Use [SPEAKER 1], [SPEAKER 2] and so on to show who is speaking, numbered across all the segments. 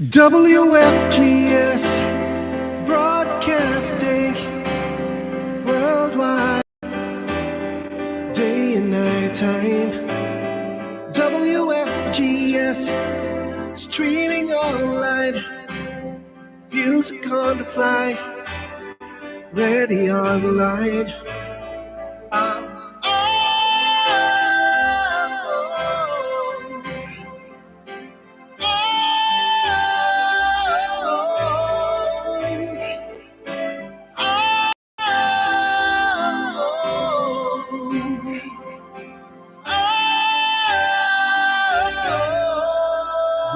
[SPEAKER 1] WFGS Broadcasting worldwide, day and night time. WFGS streaming online, music on the fly, ready online.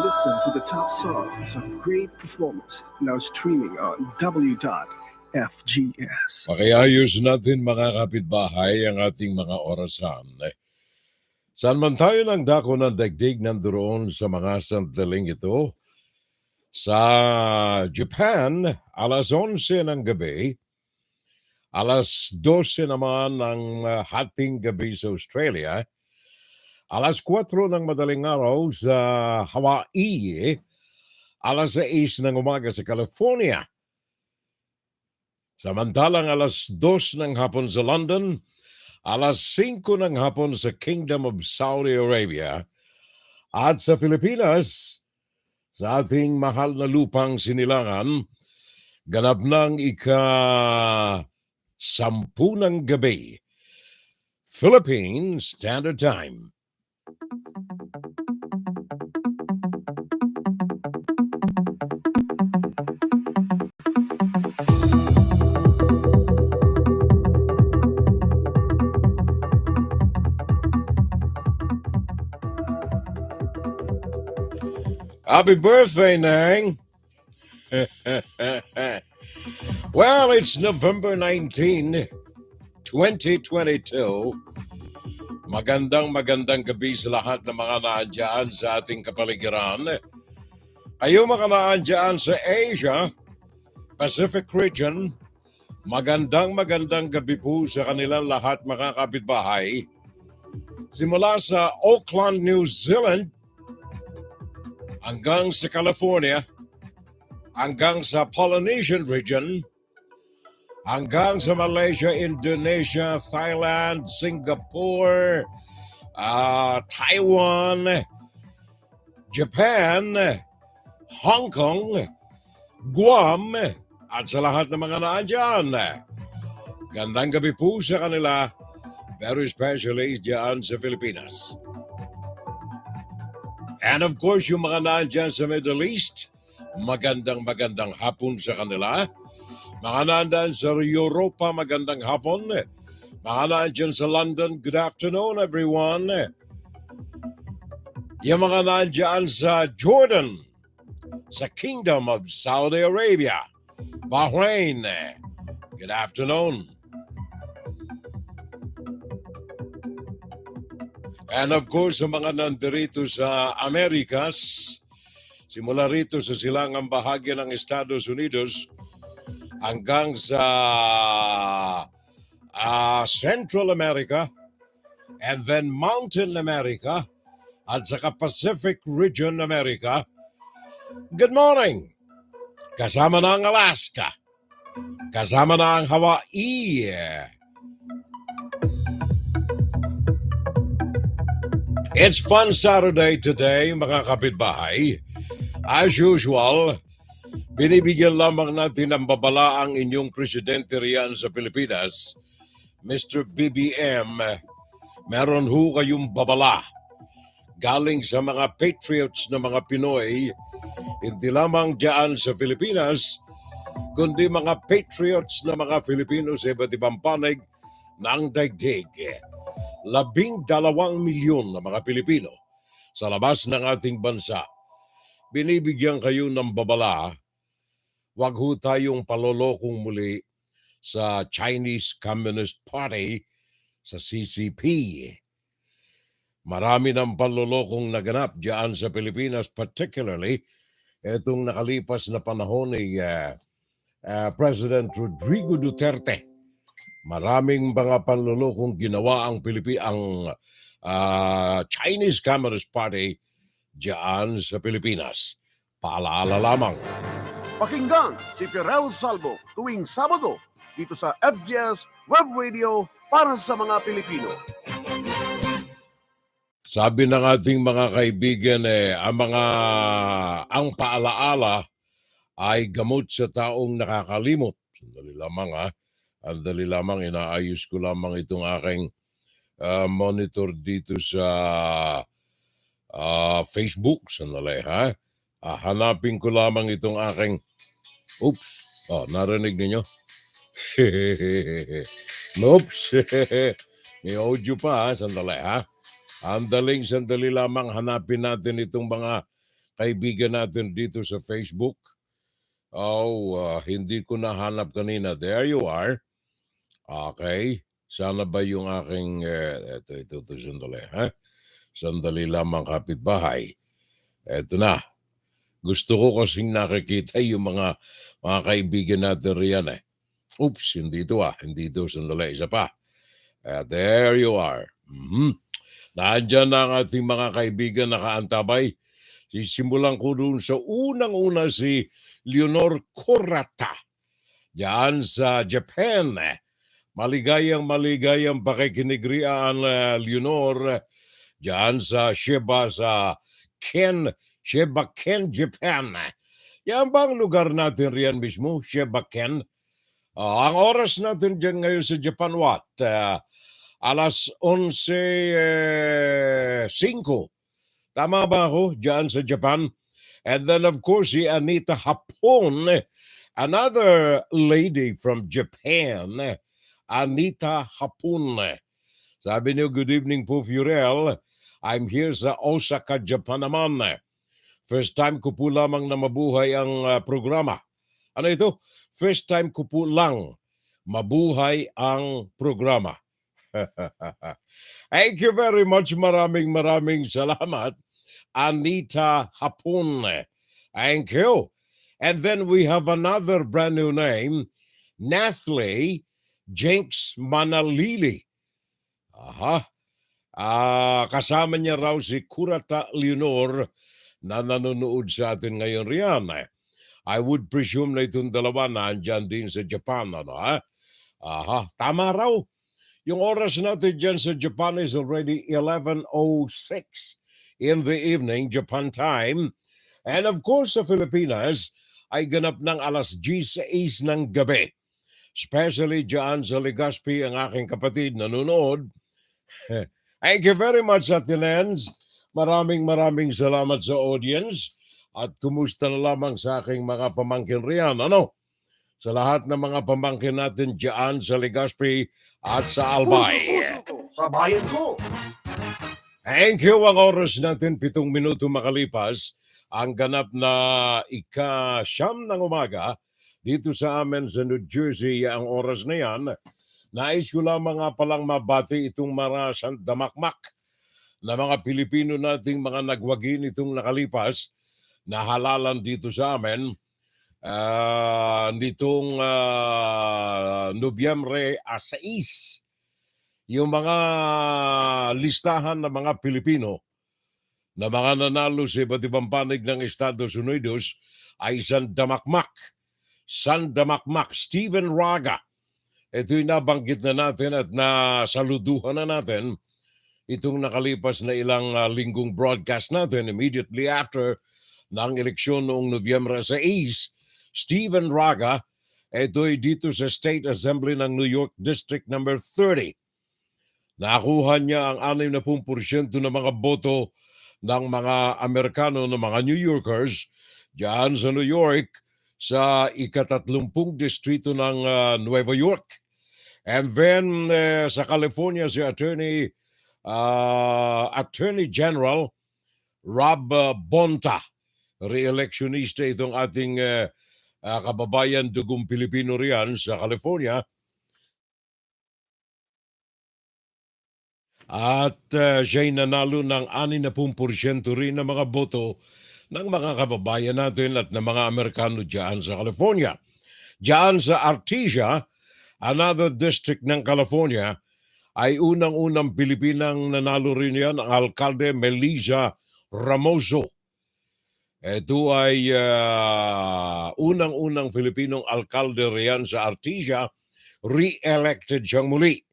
[SPEAKER 1] Listen to the top songs of great performance now streaming on W.FGS.
[SPEAKER 2] Pakiayos natin mga kapitbahay ang ating mga orasan. Saan man tayo ng dako ng daigdig nandoon sa mga sandaling ito? Sa Japan, alas 11 ng gabi, alas 12 naman ng hating gabi sa Australia, alas 4 ng madaling araw sa Hawaii, alas 6 ng umaga sa California. Samantalang alas 2 ng hapon sa London, alas 5 ng hapon sa Kingdom of Saudi Arabia, at sa Pilipinas, sa ating mahal na lupang sinilangan, ganap ng ika-10 ng gabi, Philippine Standard Time. Happy birthday, Nang! Well, it's November 19, 2022. Magandang gabi sa lahat ng mga naandyan sa ating kapaligiran. Kayo mga naandyan sa Asia, Pacific region, magandang gabi po sa kanilang lahat mga kapitbahay. Simula sa Auckland, New Zealand, hanggang sa California, hanggang sa Polynesian region, hanggang sa Malaysia, Indonesia, Thailand, Singapore, Taiwan, Japan, Hong Kong, Guam, at sa lahat ng mga naandyan. Gandang gabi po sa kanila, very especially dyan sa Pilipinas. And of course, yung mga naandyan sa Middle East, magandang hapon sa kanila. Mga naandyan sa Europa, magandang hapon. Mga naandyan sa London, good afternoon everyone. Yung mga naandyan sa Jordan, sa Kingdom of Saudi Arabia, Bahrain, good afternoon. And of course, sa mga nandirito sa Amerikas, simula rito sa silangang bahagi ng Estados Unidos hanggang sa Central America, and then Mountain America, at saka Pacific Region America, good morning! Kasama na ang Alaska, kasama na ang Hawaii. It's Fun Saturday today, mga kapitbahay. As usual, binibigyan lamang natin ng babala ang inyong presidente riyan sa Pilipinas, Mr. BBM. Meron ho kayong babala galing sa mga patriots na mga Pinoy, hindi lamang diyan sa Pilipinas, kundi mga patriots na mga Filipino sa iba't ibang panig ng daigdig. 12 milyon na mga Pilipino sa labas ng ating bansa. Binibigyan kayo ng babala, wag ho tayong palolokong muli sa Chinese Communist Party, sa CCP. Marami ng panlolokong naganap diyan sa Pilipinas, particularly itong nakalipas na panahon ni President Rodrigo Duterte. Maraming mga panlolokong ginawa ang Chinese Communist Party diyan sa Pilipinas. Paalaala lamang.
[SPEAKER 3] Pakinggan si Pirel Salvo tuwing Sabado dito sa FGS Web Radio para sa mga Pilipino.
[SPEAKER 2] Sabi ng ating mga kaibigan, ang paalaala ay gamot sa taong nakakalimot. Sandali lamang Andali lamang, inaayos ko lamang itong aking monitor dito sa Facebook. Sandali hanapin ko lamang itong aking, oops, narinig niyo? Oops, may audio pa sandali Sandali lamang, hanapin natin itong mga kaibigan natin dito sa Facebook. Hindi ko nahanap kanina. There you are. Okay. Sana ba yung aking, ito, sandali, Sandali lamang, kapitbahay. Eto na. Gusto ko kasing nakikita yung mga kaibigan natin riyan Oops, hindi ito Hindi ito, sandali, isa pa. There you are. Nandiyan na ang ating mga kaibigan nakaantabay. Sisimulan ko doon sa unang-una si Leonor Kurata. Diyan sa Japan. Maligayang pakikinigrian, Leonor. Diyan sa Sheba, Ken, Japan. Yan bang lugar natin riyan mismo? Sheba, Ken? Ang oras natin dyan ngayon sa Japan, what? Alas 11:05. Tama ba ako dyan sa Japan? And then of course si Anita Hapon, another lady from Japan, Anita Hapon. Sabi niyo, good evening po, Furel. I'm here sa Osaka, Japan naman. First time ko po lamang na mabuhay ang programa. Ano ito? First time ko po lang mabuhay ang programa. Thank you very much. Maraming salamat, Anita Hapon. Thank you. And then we have another brand new name, Nathalie Jenks Manalili. Kasama niya raw si Kurata Leonor na nanonood sa atin ngayon riyan. I would presume na itong dalawa nandyan din sa Japan. Tama raw. Yung oras natin dyan sa Japan is already 11:06 in the evening, Japan time. And of course, sa Pilipinas ay ganap ng alas 10 ng gabi. Especially dyan sa Legazpi, ang aking kapatid nanonood. Thank you very much, Atinens. Maraming salamat sa audience. At kumusta na lamang sa aking mga pamangkin riyan. Sa lahat ng mga pamangkin natin dyan sa Legazpi at sa Albay.
[SPEAKER 3] Sa bayan ko.
[SPEAKER 2] Thank you. Ang oras natin 7 minuto makalipas. Ang ganap na ika-siyam ng umaga dito sa amin sa New Jersey. Ang oras na yan, nais ko lamang nga palang mabati itong mga sandamakmak na mga Pilipino nating mga nagwagi nitong nakalipas na halalan dito sa amin. Nitong Nobyembre 6, yung mga listahan ng mga Pilipino na mga nanalo sa iba't ibang panig ng Estados Unidos ay sandamakmak, Stephen Raga. Ito'y nabanggit na natin at nasaluduhan na natin itong nakalipas na ilang linggong broadcast natin immediately after ng eleksyon noong Nobyembre 6. Stephen Raga, ito'y dito sa State Assembly ng New York District number 30. Nakuha niya ang 60% ng mga boto ng mga Amerikano, ng mga New Yorkers, dyan sa New York, sa ika-30 distrito ng Nueva York. And then sa California, si Attorney General Rob Bonta, re-electionista itong ating kababayan dugong Pilipino riyan sa California. At siya'y nanalo ng 60% rin ng mga boto ng mga kababayan natin at ng mga Amerikano dyan sa California. Dyan sa Artesia, another district ng California, ay unang-unang Pilipinang nanalo rin yan, ang alkalde Melissa Ramoso. Ito ay unang-unang Filipinong alkalde riyan sa Artesia, re-elected siyang muli.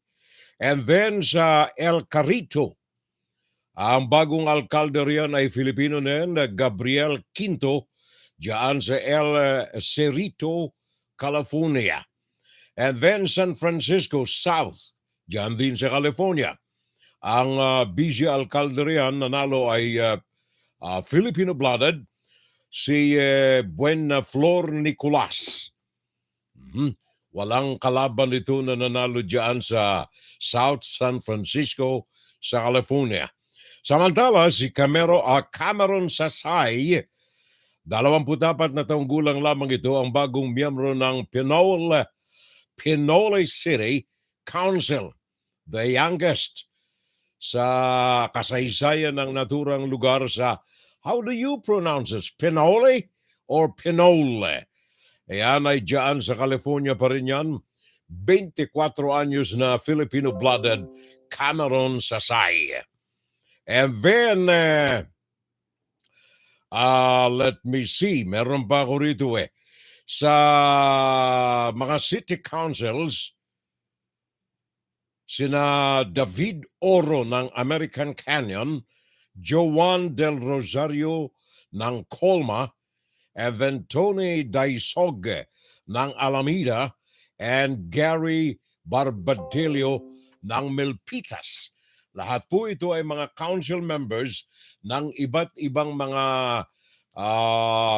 [SPEAKER 2] And then sa El Carrito, ang bagong alkalde riyan ay Filipino din, Gabriel Quinto, diyan sa El Cerrito, California. And then San Francisco South, diyan din sa California. Ang busy alkalde riyan nanalo ay Filipino-blooded, si Buenaflor Nicolas. Walang kalaban ito na nanalo dyan sa South San Francisco sa California. Samantala, si Cameron Sasay, 24 na taong gulang lamang ito, ang bagong miyembro ng Pinole City Council, the youngest sa kasaysayan ng naturang lugar sa, how do you pronounce this? Pinole or Pinole? Ayan ay dyan sa California pa rin yan. 24 anyos na Filipino-blooded Cameron Sasay. And then, let me see, meron pa ako rito sa mga city councils, sina David Oro ng American Canyon, Joan Del Rosario ng Colma, and then Tony Daisog ng Alameda, and Gary Barbadillo ng Milpitas. Lahat po ito ay mga council members ng iba't ibang mga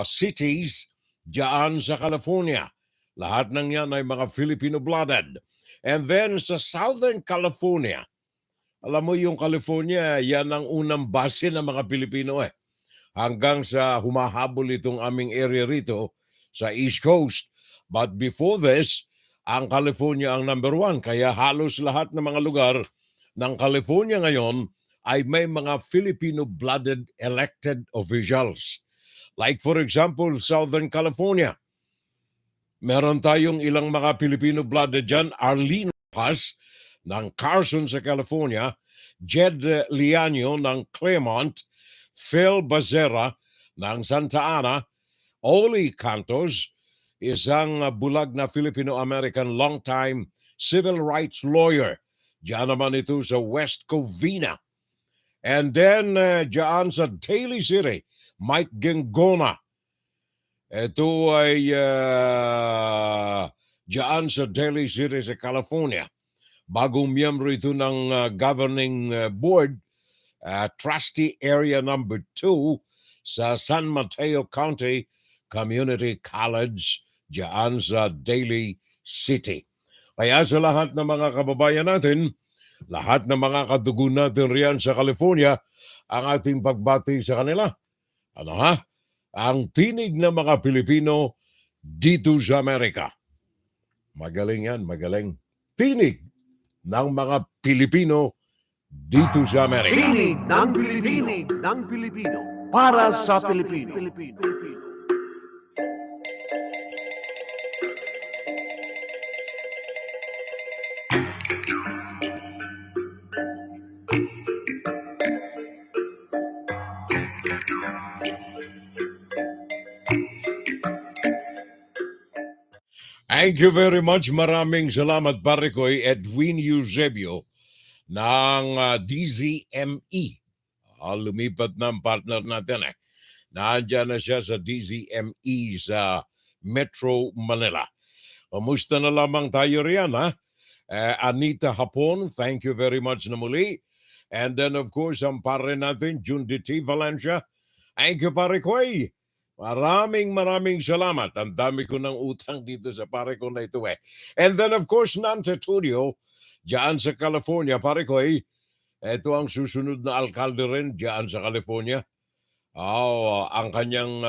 [SPEAKER 2] cities diyan sa California. Lahat ng yan ay mga Filipino-blooded. And then sa Southern California, alam mo yung California, yan ang unang base ng mga Pilipino hanggang sa humahabol itong aming area rito sa East Coast. But before this, ang California ang number one. Kaya halos lahat ng mga lugar ng California ngayon ay may mga Filipino-blooded elected officials. Like for example, Southern California. Meron tayong ilang mga Filipino-blooded dyan. Arlene Paz ng Carson sa California, Jed Liano ng Claremont, Phil Bazera ng Santa Ana, Oli Cantos, isang bulag na Filipino-American long-time civil rights lawyer. Diyan naman ito sa West Covina. And then, diyan sa Daly City, Mike Gengona. Ito ay diyan sa Daly City sa California. Bagong miyembro ito ng governing board, trustee area number 2 sa San Mateo County Community College diyan sa Daly City. Kaya sa lahat ng mga kababayan natin, lahat ng mga kadugo natin riyan sa California, ang ating pagbati sa kanila. Ang tinig ng mga Pilipino dito sa Amerika. Magaling yan, magaling. Tinig ng mga Pilipino dito sa Amerika.
[SPEAKER 3] Tinig ng Pilipino para sa Pilipino.
[SPEAKER 2] Thank you very much. Maraming salamat, pare ko, Edwin Eusebio ng DZME. Lumipat na ang partner natin Nandiyan na siya sa DZME sa Metro Manila. Kumusta na lamang tayo riyan, Anita Hapon, thank you very much na muli. And then of course, ang pare natin, Jundi T. Valencia. Thank you, pare ko. Maraming salamat. Ang dami ko ng utang dito sa pare ko na ito And then of course, Nante Studio, diyan sa California, pare ko ito ang susunod na alkalde rin diyan sa California. Ang kanyang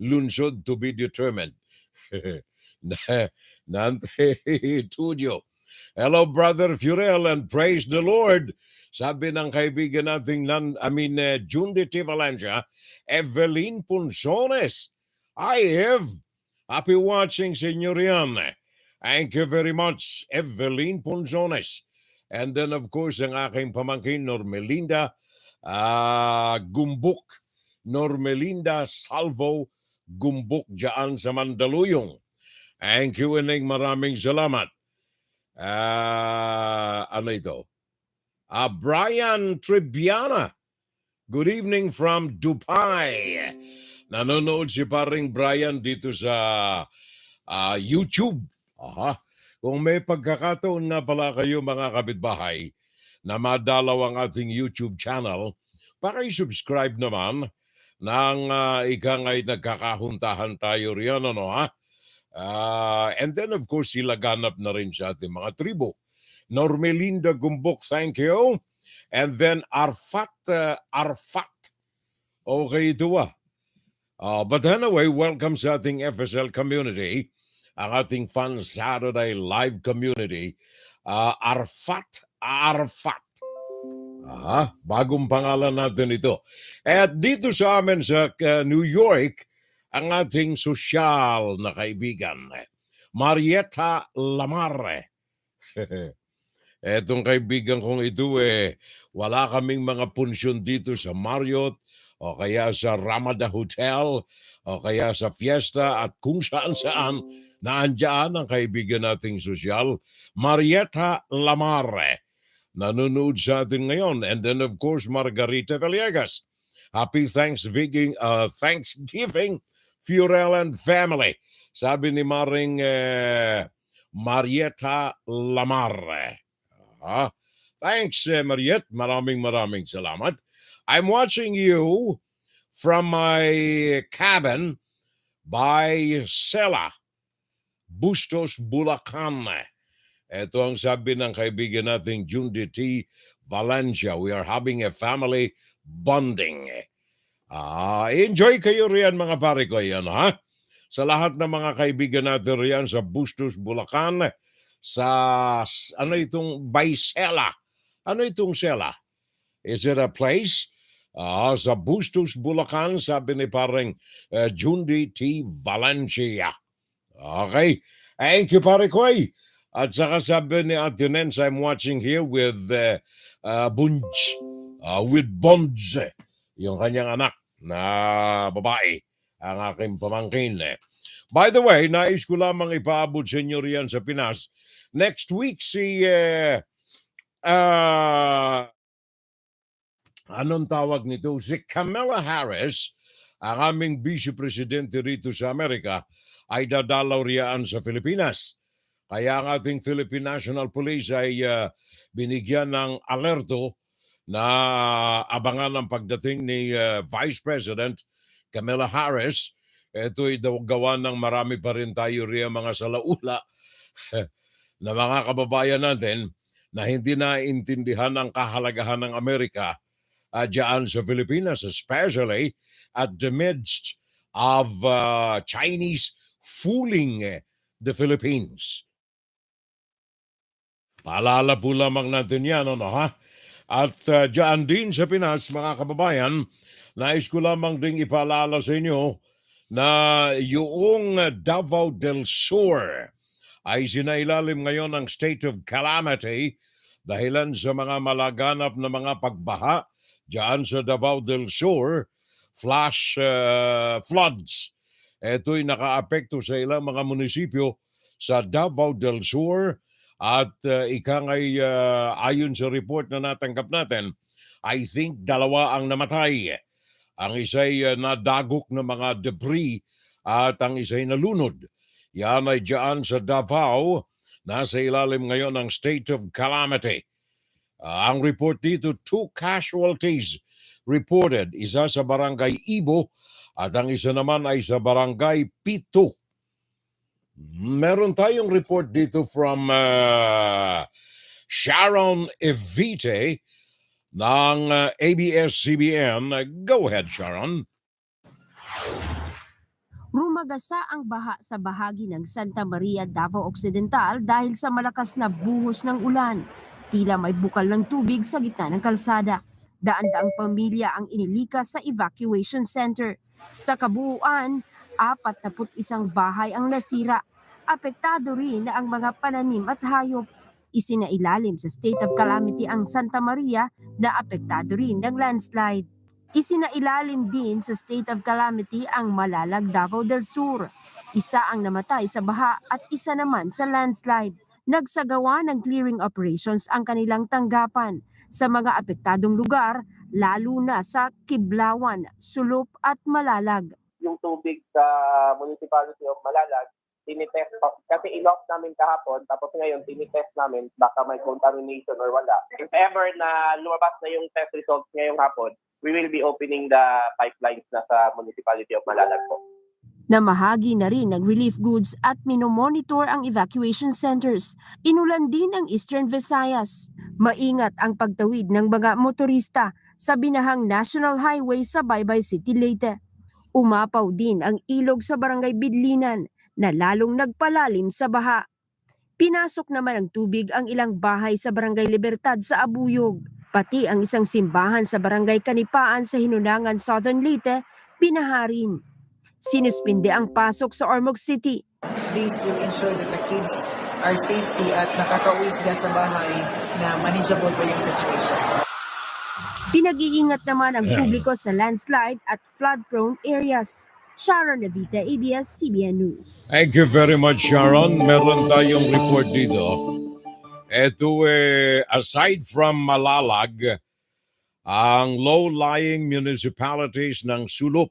[SPEAKER 2] lunsod to be determined. Nante Studio. Hello, Brother Furel, and praise the Lord. Sabi ng kaibigan nating Jundi T. Valencia, Evelyn Punsones. Happy watching, Señorian. Thank you very much, Evelyn Punsones. And then, of course, ang aking pamangkin, Normelinda Gumbuk. Normelinda Salvo Gumbok dyan sa Mandaluyong. Thank you, Ineng. Maraming salamat. Ano ito? Brian Tribiana. Good evening from Dubai. Nanonood si paring Brian dito sa YouTube. Aha. Kung may pagkakataon na pala kayo mga kapitbahay na madalaw ang ating YouTube channel, paki-subscribe naman nang ika nga'y nagkakahuntahan tayo riyan, ano ha? And then of course ilaganap na rin sa ating mga tribo. Normelinda Gumbok, thank you. And then Arfat. Okay ito but anyway, welcome sa ating FSL community, ang ating Fun Saturday live community. Arfat. Bagong pangalan natin ito. At dito sa amin sa New York, ang ating sosyal na kaibigan, Marietta Lamar. Etong kaibigan kong ito wala kaming mga punsyon dito sa Marriott o kaya sa Ramada Hotel o kaya sa Fiesta at kung saan-saan naandyan ang kaibigan nating sosyal, Marietta Lamar. Nanonood sa atin ngayon. And then of course, Margarita Villegas. Happy Thanksgiving, Furel and family. Sabi ni Maring Marietta Lamar. Thanks, Mariette. Maraming salamat. I'm watching you from my cabin by Sela, Bustos, Bulacan. Ito ang sabi ng kaibigan nating Jundi T. Valencia. We are having a family bonding. Enjoy kayo riyan mga pare ko yan, ha? Sa lahat ng mga kaibigan natin riyan sa Bustos, Bulacan, sa ano itong Baisela. Ano itong Sela? Is it a place? Sa Bustos, Bulacan, sabi ni parang Jundi T. Valencia. Okay. Thank you, pare ko. At saka sabi ni Ate Nens, I'm watching here with Bunj, with Bonds, yung kanyang anak na babae, ang aking pamangkin. By the way, nais ko lamang ipaabot sa inyo riyan sa Pinas. Next week si anong tawag nito? Si Kamala Harris, ang aming Vice Presidente rito sa Amerika, ay dadalaw riyan sa Pilipinas. Kaya ang ating Philippine National Police ay binigyan ng alerto na abangan ang pagdating ni Vice President Kamala Harris. Ito'y gawa ng marami pa rin tayo riyan mga salaula na mga kababayan natin na hindi naintindihan ang kahalagahan ng Amerika dyan sa Pilipinas, especially at the midst of Chinese fooling the Philippines. Paalala po lamang natin yan, ha? At dyan din sa Pinas, mga kababayan, nais ko lamang ding ipaalala sa inyo na yung Davao del Sur ay sinailalim ngayon ng state of calamity dahilan sa mga malaganap na mga pagbaha dyan sa Davao del Sur, flash floods. Ito'y nakaapekto sa ilang mga munisipyo sa Davao del Sur. At ayon sa report na natanggap natin, I think 2 ang namatay. Ang isa'y nadagok ng mga debris at ang isa'y nalunod. Yan ay dyan sa Davao, nasa ilalim ngayon ng state of calamity. Ang report dito, 2 casualties reported. Isa sa barangay Ibo at ang isa naman ay sa barangay Pito. Meron tayong report dito from Sharon Evite ng ABS-CBN. Go ahead, Sharon.
[SPEAKER 4] Rumagasa ang baha sa bahagi ng Santa Maria, Davao Occidental dahil sa malakas na buhos ng ulan. Tila may bukal ng tubig sa gitna ng kalsada. Daan-daang pamilya ang inilikas sa evacuation center. Sa kabuuan, 41 bahay ang nasira. Apektado rin ang mga pananim at hayop. Isinailalim sa state of calamity ang Santa Maria na apektado rin ng landslide. Isinailalim din sa state of calamity ang Malalag, Davao del Sur. Isa ang namatay sa baha at isa naman sa landslide. Nagsagawa ng clearing operations ang kanilang tanggapan sa mga apektadong lugar, lalo na sa Kiblawan, Sulup at Malalag.
[SPEAKER 5] Yung tubig sa Municipality of Malalag, tinitest kasi in-off namin kahapon, tapos ngayon tinitest namin baka may contamination or wala. If ever na lumabas na yung test results ngayong hapon, we will be opening the pipelines na sa Municipality of Malalag po.
[SPEAKER 4] Namahagi na rin ng relief goods at minomonitor ang evacuation centers. Inulan din ang Eastern Visayas. Maingat ang pagtawid ng mga motorista sa binahang National Highway sa Baybay City, Leyte. Umapaw din ang ilog sa Barangay Bidlinan na lalong nagpalalim sa baha. Pinasok naman ng tubig ang ilang bahay sa Barangay Libertad sa Abuyog. Pati ang isang simbahan sa Barangay Kanipaan sa Hinunangan, Southern Leyte, binaharin. Sinuspinde ang pasok sa Ormoc City.
[SPEAKER 6] This will ensure that the kids are safety at nakakauwi sila sa bahay na manageable po yung situation.
[SPEAKER 4] Pinag-iingat naman ang publiko sa landslide at flood-prone areas. Sharon Navita, ABS-CBN News.
[SPEAKER 2] Thank you very much, Sharon. Meron tayong report dito. Ito aside from Malalag, ang low-lying municipalities ng Sulup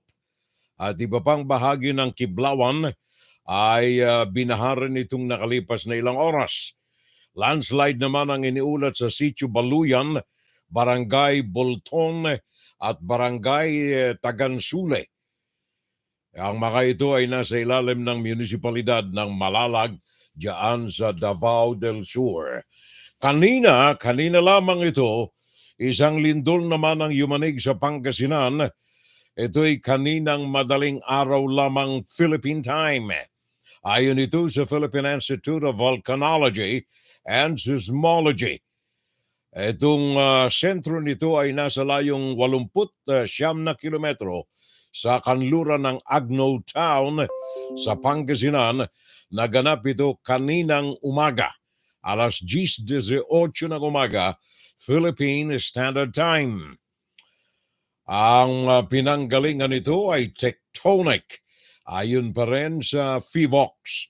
[SPEAKER 2] at iba pang bahagi ng Kiblawan ay binaharan itong nakalipas na ilang oras. Landslide naman ang iniulat sa Sitio Baluyan, Barangay Bolton at Barangay Tagansule. Ang mga ito ay nasa ilalim ng munisipalidad ng Malalag diyan sa Davao del Sur. Kanina lamang ito, isang lindol naman ang yumanig sa Pangasinan. Ito'y kaninang madaling araw lamang Philippine time. Ayon ito sa Philippine Institute of Volcanology and Seismology. Itong sentro nito ay nasa layong 89 na kilometro sa kanluran ng Agno Town sa Pangasinan. Naganap ito kaninang umaga, alas 10:18 ng umaga, Philippine Standard Time. Ang pinanggalingan nito ay tectonic. Ayon pa rin sa FIVOX.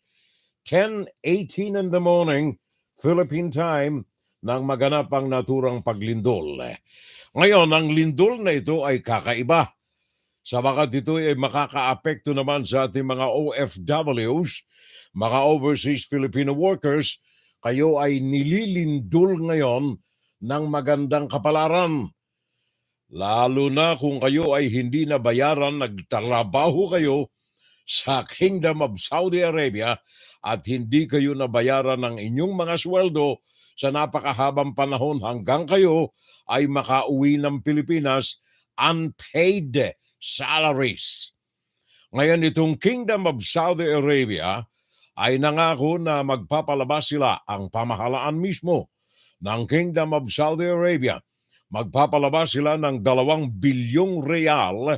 [SPEAKER 2] 10:18 in the morning, Philippine time, nang maganap ang naturang paglindol. Ngayon, ang lindol na ito ay kakaiba. Sabagat ito ay makakaapekto naman sa ating mga OFWs, mga overseas Filipino workers. Kayo ay nililindol ngayon ng magandang kapalaran. Lalo na kung kayo ay hindi na bayaran, nagtrabaho kayo sa Kingdom of Saudi Arabia at hindi kayo nabayaran ng inyong mga sweldo sa napakahabang panahon hanggang kayo ay makauwi ng Pilipinas unpaid salaries. Ngayon itong Kingdom of Saudi Arabia ay nangako na magpapalabas sila ang pamahalaan mismo ng Kingdom of Saudi Arabia. Magpapalabas sila ng 2 bilyong real,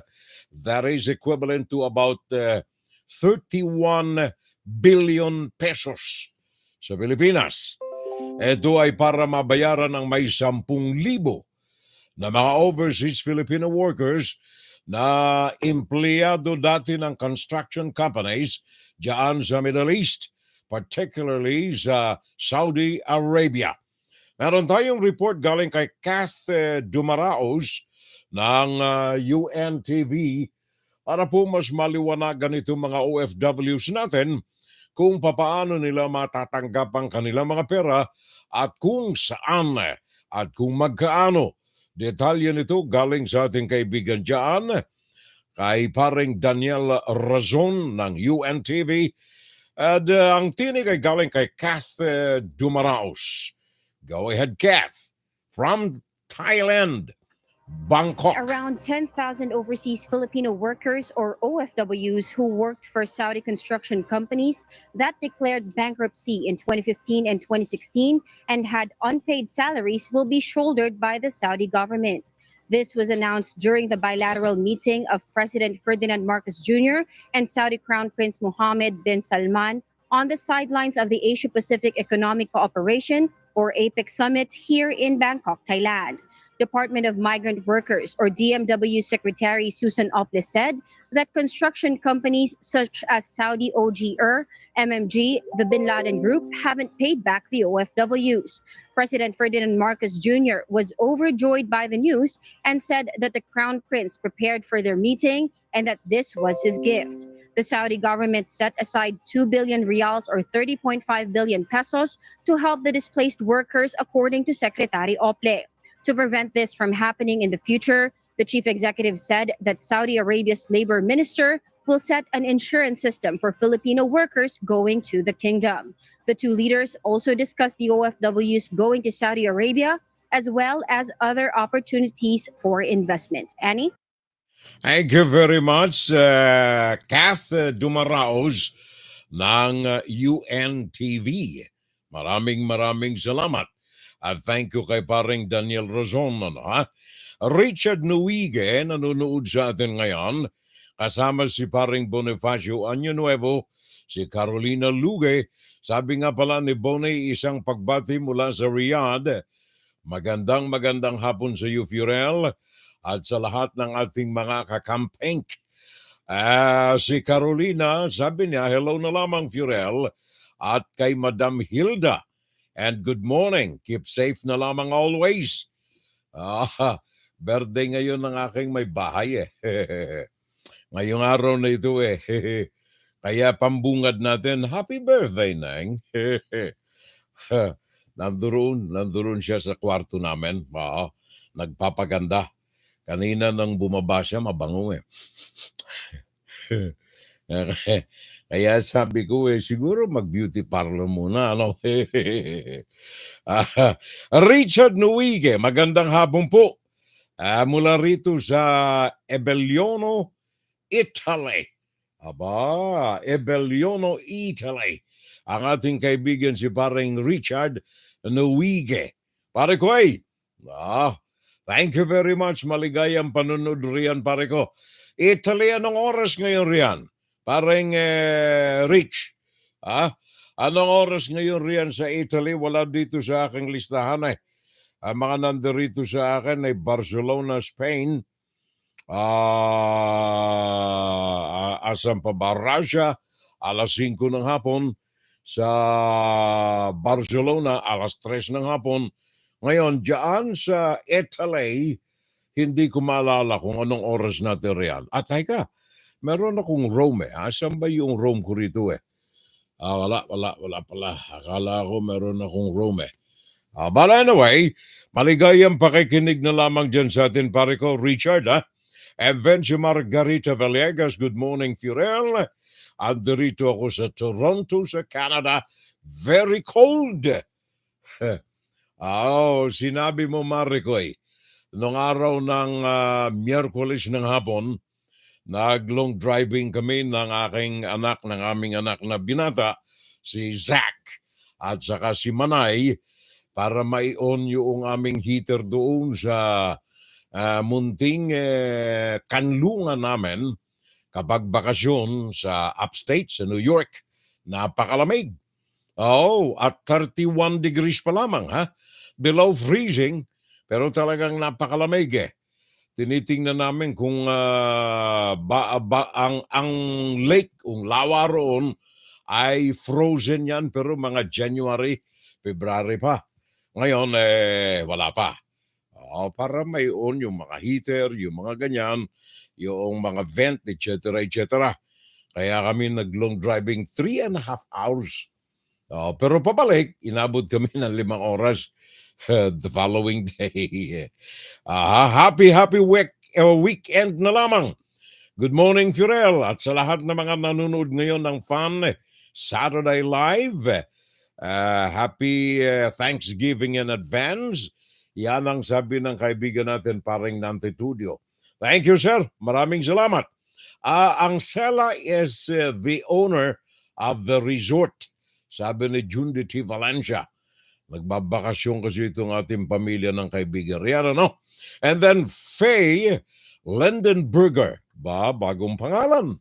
[SPEAKER 2] that is equivalent to about 31 billion pesos sa Pilipinas. Ito ay para mabayaran ng may 10,000 na mga overseas Filipino workers na empleyado dati ng construction companies diyan sa Middle East, particularly sa Saudi Arabia. Meron tayong report galing kay Kath Dumaraos ng UNTV para po mas maliwanagan itong mga OFWs natin kung papaano nila matatanggap ang kanilang mga pera at kung saan at kung magkaano. Detalye nito galing sa ating kaibigan dyan, kay paring Daniel Razon ng UNTV. At ang tinig ay galing kay Kath Dumaraos. Go ahead, Kath, from Thailand, Bangkok.
[SPEAKER 7] Around 10,000 overseas Filipino workers or OFWs who worked for Saudi construction companies that declared bankruptcy in 2015 and 2016 and had unpaid salaries will be shouldered by the Saudi government. This was announced during the bilateral meeting of President Ferdinand Marcos Jr. and Saudi Crown Prince Mohammed bin Salman on the sidelines of the Asia-Pacific Economic Cooperation or APEC Summit here in Bangkok, Thailand. Department of Migrant Workers or DMW Secretary Susan Oplis said that construction companies such as Saudi OGR, MMG, the Bin Laden Group haven't paid back the OFWs. President Ferdinand Marcos Jr. was overjoyed by the news and said that the Crown Prince prepared for their meeting and that this was his gift. The Saudi government set aside 2 billion rials or 30.5 billion pesos to help the displaced workers, according to Secretary Ople. To prevent this from happening in the future, the chief executive said that Saudi Arabia's labor minister will set an insurance system for Filipino workers going to the kingdom. The two leaders also discussed the OFWs going to Saudi Arabia as well as other opportunities for investment. Annie?
[SPEAKER 2] Thank you very much, Kath Dumaraos ng UNTV. Maraming salamat. At thank you kay paring Daniel Razon. Ha? Richard Nuige, nanonood sa atin ngayon. Kasama si paring Bonifacio Año Nuevo, si Carolina Luge. Sabi nga pala ni Bonnie, isang pagbati mula sa Riyadh. Magandang hapon sa iyo, Furel, at sa lahat ng ating mga kakampeng. Si Carolina, sabi niya, hello na lamang, Furel, at kay Madam Hilda. And good morning. Keep safe na lamang always. Birthday ngayon ng aking may bahay Ngayong araw na ito Kaya pambungad natin, happy birthday, Nang. Nandoon siya sa kwarto namin. Nagpapaganda. Kanina nang bumaba siya, mabango Kaya sabi ko siguro mag-beauty parlor muna. Ano? Richard Nuige, magandang hapon po. Mula rito sa Ebelliono, Italy. Ebelliono, Italy. Ang ating kaibigan si paring Richard Nuige. Pare ko thank you very much. Maligayang panunod riyan, pare ko. Italy, anong oras ngayon riyan? Parang Rich. Anong oras ngayon riyan sa Italy? Wala dito sa aking listahan Ang mga nandirito sa akin ay Barcelona, Spain. Asan pa ba? Russia, alas 5 ng hapon. Sa Barcelona, alas 3 ng hapon. Ngayon, dyan sa Italy, hindi ko maalala kung anong oras natin riyan. At teka, meron akong Rome Asan ba yung Rome ko rito wala pala. Akala ko meron akong Rome But anyway, maligayang pakikinig na lamang dyan sa atin, pare ko, Richard, Adventure Margarita Villegas, good morning, Furel. Andirito ako sa Toronto, sa Canada. Very cold. Sinabi mo, Maricoy, noong araw ng Miyerkules ng hapon, nag-long driving kami ng aming anak na binata, si Zach, at saka si Manay, para mai-on yung aming heater doon sa munting kanlungan namin kapag bakasyon sa upstate, sa New York. Napakalamig. At 31 degrees pa lamang, below freezing, pero talagang napakalamig Tinitingnan namin kung ang lake, ang lawa roon ay frozen yan, pero mga January, February pa. Ngayon, wala pa. Para may on yung mga heater, yung mga ganyan, yung mga vent, etc. Kaya kami nag-long driving 3.5 hours. Pero pabalik, inabot kami ng 5 oras the following day. Happy weekend na lamang. Good morning, Furel. At sa lahat ng mga nanonood ngayon ng Fun Saturday Live, happy Thanksgiving in advance. Yan ang sabi ng kaibigan natin, paring Nantitudio. Thank you, sir. Maraming salamat. Ang Sela is the owner of the resort. Sabi ni Jundi T. Valencia. Nagbabakasyon kasi itong ating pamilya ng kaibigan. Riyan, ano? And then Faye Lindenberger. Bagong pangalan.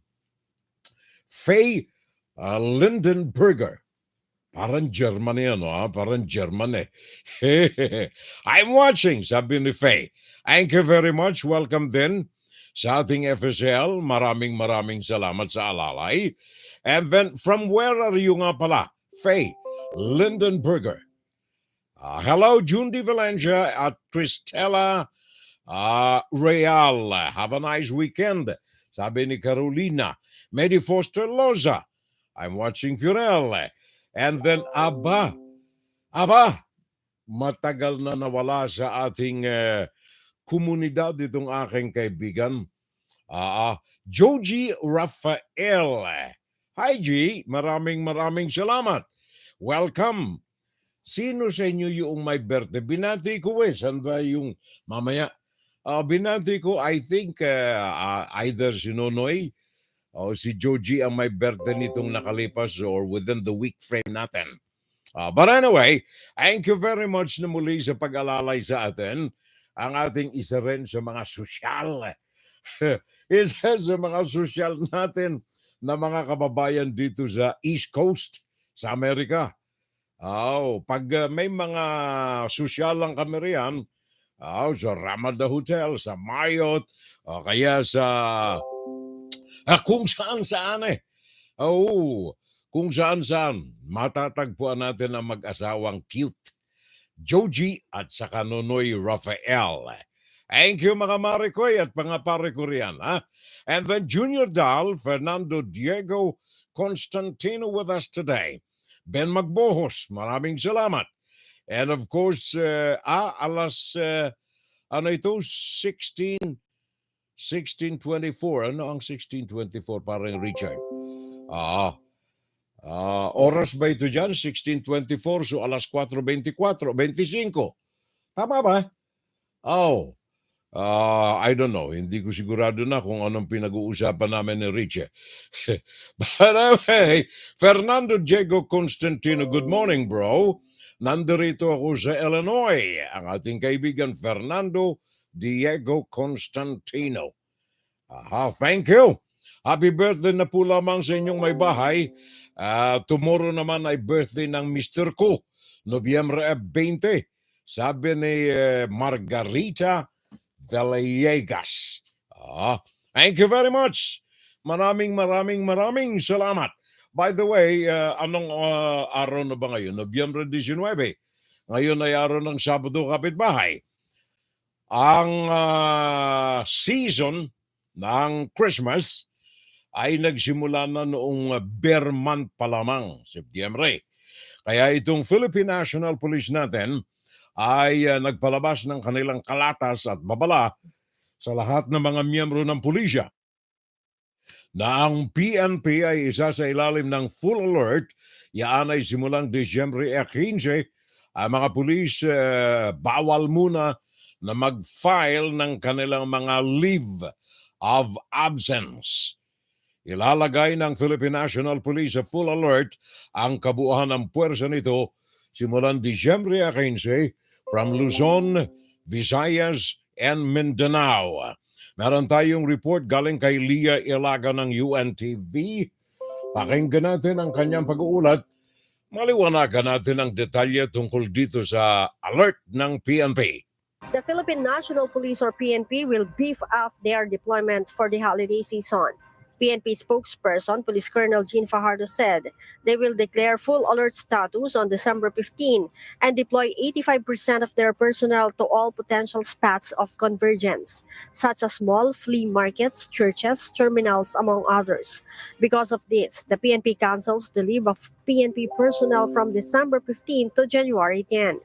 [SPEAKER 2] Faye Lindenberger. Parang German yan, parang German eh. I'm watching, sabi ni Faye. Thank you very much. Welcome din sa ating FSL. Maraming salamat sa alalay. And then, from where are you nga pala? Faye Lindenberger. Hello, June Di Valencia at Cristela Real. Have a nice weekend. Sabi ni Carolina. Medi Foster Loza. I'm watching Furel. And then, aba, matagal na nawala sa ating komunidad itong aking kaibigan. Joji Rafael. Hi, G. Maraming salamat. Welcome. Sino sa inyo yung may birthday? Binati ko saan ba yung mamaya? Binati ko, I think, either si Nonoy o si Joji ang may birthday nitong nakalipas or within the week frame natin. But anyway, thank you very much na muli sa pag-alalay sa atin. Ang ating isa rin sa mga sosyal. Isa sa mga sosyal natin na mga kababayan dito sa East Coast sa Amerika. Pag may mga sosyal lang kami riyan, sa Ramada Hotel, sa Marriott, o kaya sa kung saan eh. Kung saan matatagpuan natin ang mag-asawang cute. Joji at saka Nonoy Rafael. Thank you mga Marikoy at mga pare ko riyan. And then Junior Dal, Fernando Diego Constantino with us today. Ben Magbohos, maraming salamat. And of course, alas, 16:24. Ano ang 16:24 parang Richard? Oras ba ito dyan? 16:24, so alas 4:24, 25. Tama ba? I don't know. Hindi ko sigurado na kung anong pinag-uusapan namin ni Richie. But anyway, Fernando Diego Constantino, good morning, bro. Nandito ako sa Illinois. Ang ating kaibigan Fernando Diego Constantino. Thank you. Happy birthday na po lamang sa inyong may bahay. Tomorrow naman ay birthday ng Mr. Ko, Nobyembre 20. Sabi ni Margarita Villegas. Thank you very much. Maraming salamat. By the way, anong araw na ba ngayon? Nobyembre 19. Ngayon ay araw ng Sabado kapitbahay. Ang season ng Christmas ay nagsimula na noong bare month pa lamang, Setyembre. Kaya itong Philippine National Police natin ay nagpalabas ng kanilang kalatas at babala sa lahat ng mga miyembro ng pulisya na ang PNP ay isa sa ilalim ng full alert. Yan ay simulang Disyembre 15. Ang mga pulis bawal muna na mag-file ng kanilang mga leave of absence. Ilalagay ng Philippine National Police sa full alert ang kabuuan ng puwersa nito simulan Disyembre 15 from Luzon, Visayas, and Mindanao. Meron tayong report galing kay Leah Ilaga ng UNTV. Pakinggan natin ang kanyang pag-uulat. Maliwanagan natin ang detalye tungkol dito sa alert ng PNP.
[SPEAKER 8] The Philippine National Police or PNP will beef up their deployment for the holiday season. PNP spokesperson, Police Colonel Jean Fajardo said they will declare full alert status on December 15 and deploy 85% of their personnel to all potential spots of convergence, such as mall, flea markets, churches, terminals, among others. Because of this, the PNP cancels the leave of PNP personnel from December 15 to January 10.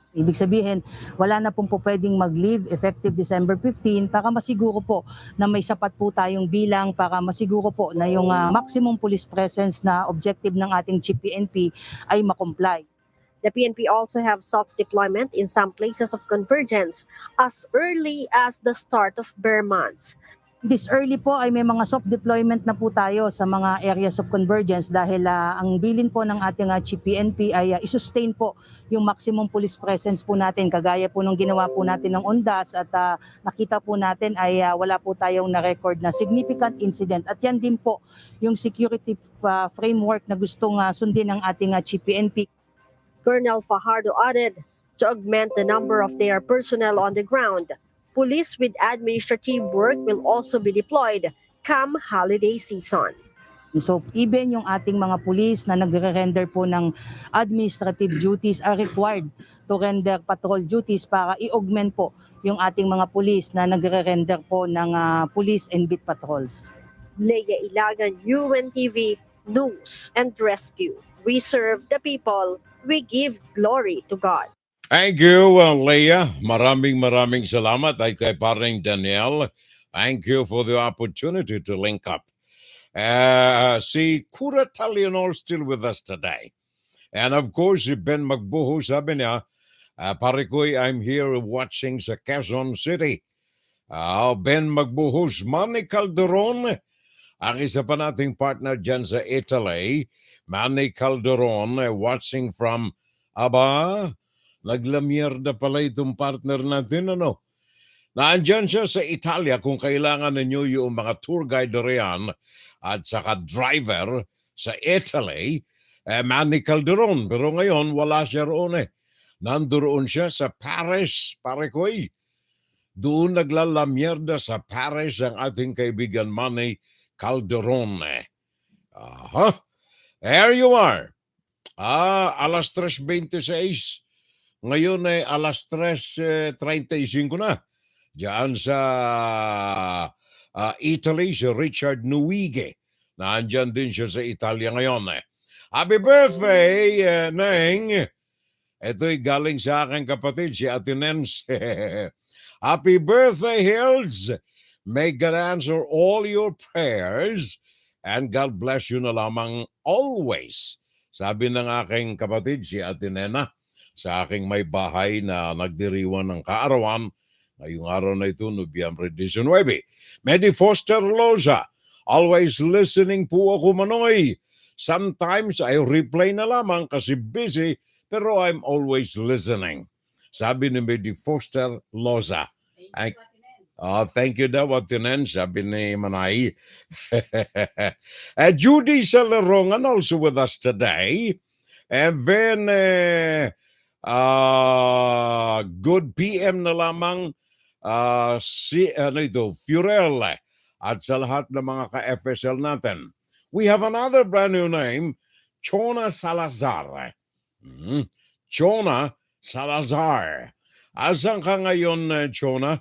[SPEAKER 9] Ibig sabihin, wala na pong pwedeng mag-leave effective December 15 para masiguro po na may sapat po tayong bilang para masiguro po na yung maximum police presence na objective ng ating Chief PNP ay makomply.
[SPEAKER 8] The PNP also have soft deployment in some places of convergence as early as the start of bare months.
[SPEAKER 9] This early po ay may mga soft deployment na po tayo sa mga areas of convergence dahil ang bilin po ng ating PNP ay isustain po yung maximum police presence po natin kagaya po nung ginawa po natin ng Ondas at nakita po natin ay wala po tayong na-record na significant incident at yan din po yung security framework na gustong sundin ng ating PNP.
[SPEAKER 8] Colonel Fajardo added, to augment the number of their personnel on the ground, police with administrative work will also be deployed come holiday season.
[SPEAKER 9] So even yung ating mga pulis na nagre-render po ng administrative duties are required to render patrol duties para i-augment po yung ating mga pulis na nagre-render po ng police and beat patrols.
[SPEAKER 8] Leia Ilagan, UNTV News and Rescue. We serve the people. We give glory to God.
[SPEAKER 2] Thank you, Leah. Maraming salamat ay kay paring Daniel. Thank you for the opportunity to link up. Si Kura Talionor still with us today. And of course, si Ben Magbuho, sabi niya, pare ko'y I'm here watching sa Quezon City. Ben Magbuhos, Manny Calderon, ang isa pa nating partner dyan sa Italy, Manny Calderon, watching from, naglamierda pala itong partner natin, ano? Naandyan siya sa Italia kung kailangan ninyo yung mga tour guide riyan at saka driver sa Italy, Manny Calderon. Pero ngayon, wala siya roon eh. Nandoon siya sa Paris, pare ko'y. Doon naglalamierda sa Paris ang ating kaibigan Manny Calderon. There you are. Alas 3:26. Ngayon ay alas 3:35 na. Diyan sa Italy, si Richard Nuige. Naandyan din siya sa Italia ngayon. Happy birthday, Neng! Ito'y galing sa aking kapatid, si Ate Nens. Happy birthday, Hills! May God answer all your prayers and God bless you na lamang always. Sabi ng aking kapatid, si Ate Nena, sa aking may bahay na nagdiriwan ng kaarawan, ngayong araw na ito, Nobyembre 19. Medi Foster Loza, always listening po ako, Manoy. Sometimes I replay na lamang kasi busy, pero I'm always listening. Sabi ni Medi Foster Loza. Thank you daw, Atinan, sabi ni Manay. Judy Salarongan also with us today. And then, good PM na lamang si Furel at sa lahat ng mga ka-FSL natin. We have another brand new name, Chona Salazar. Chona Salazar. Asan ka ngayon, Chona?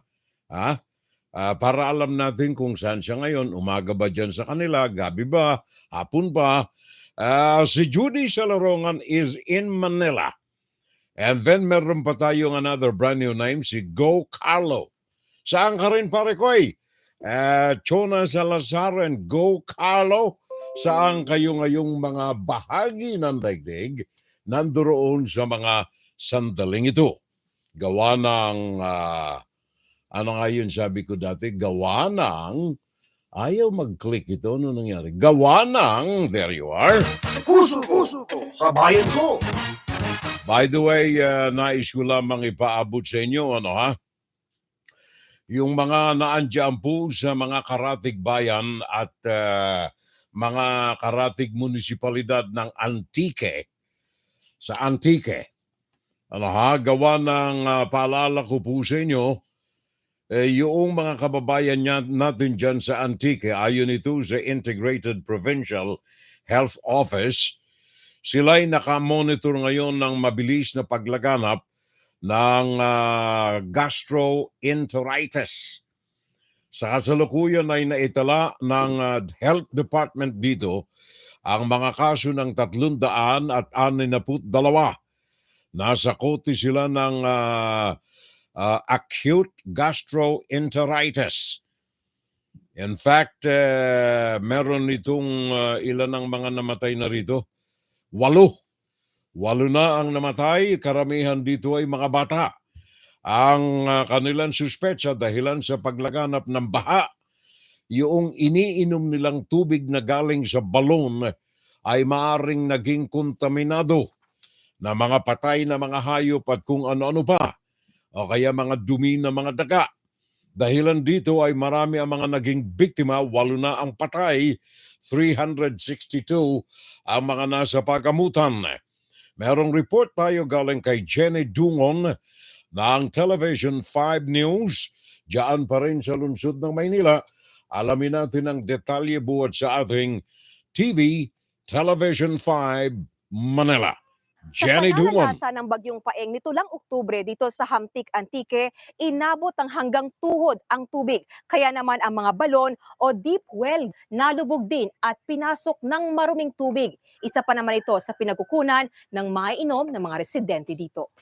[SPEAKER 2] Para alam natin kung saan siya ngayon. Umaga ba dyan sa kanila? Gabi ba? Hapon ba? Si Judy Salarongan is in Manila. And then meron pa tayong another brand new name, si Go Carlo. Saan ka rin pare ko'y? Chona Salazar and Go Carlo. Saan kayo ngayong mga bahagi ng daigdig nandoon sa mga sandaling ito? Gawa ng, ano nga yun sabi ko dati, gawa ng, ayaw mag-click ito, ano nangyari? Gawa ng, there you are.
[SPEAKER 3] Puso ko sa bayan ko.
[SPEAKER 2] By the way, nais ko lamang ipaabot sa inyo, yung mga naandyan po sa mga karatig bayan at mga karatig munisipalidad ng Antique, sa Antique. Gawa ng paalala ko po sa inyo, yung mga kababayan natin dyan sa Antique, ayon ito sa Integrated Provincial Health Office, sila'y nakamonitor ngayon ng mabilis na paglaganap ng gastroenteritis. Sa kasalukuyan ay naitala ng Health Department dito ang mga kaso ng 362. Nasa kote sila ng acute gastroenteritis. In fact, meron itong ilan ng mga namatay na rito. 8 na ang namatay, karamihan dito ay mga bata. Ang kanilang suspetsa dahilan sa paglaganap ng baha yung iniinom nilang tubig na galing sa balon ay maaring naging kontaminado na mga patay na mga hayop at kung ano-ano pa, o kaya mga dumi na mga daga. Dahilan dito ay marami ang mga naging biktima, 8 na ang patay, 362 ang mga nasa pagamutan. Merong report tayo galing kay Jenny Dungon ng Television 5 News, diyan pa rin sa lungsod ng Maynila. Alamin natin ang detalye buhat sa ating TV, Television 5 Manila. Jenny
[SPEAKER 10] Sa
[SPEAKER 2] Dungon.
[SPEAKER 10] pananalasa ng bagyong Paeng nito lang Oktubre dito sa Hamtik Antique, inabot ang hanggang tuhod ang tubig. Kaya naman ang mga balon o deep well nalubog din at pinasok ng maruming tubig. Isa pa naman ito sa pinagkukunan ng maiinom ng mga residente dito.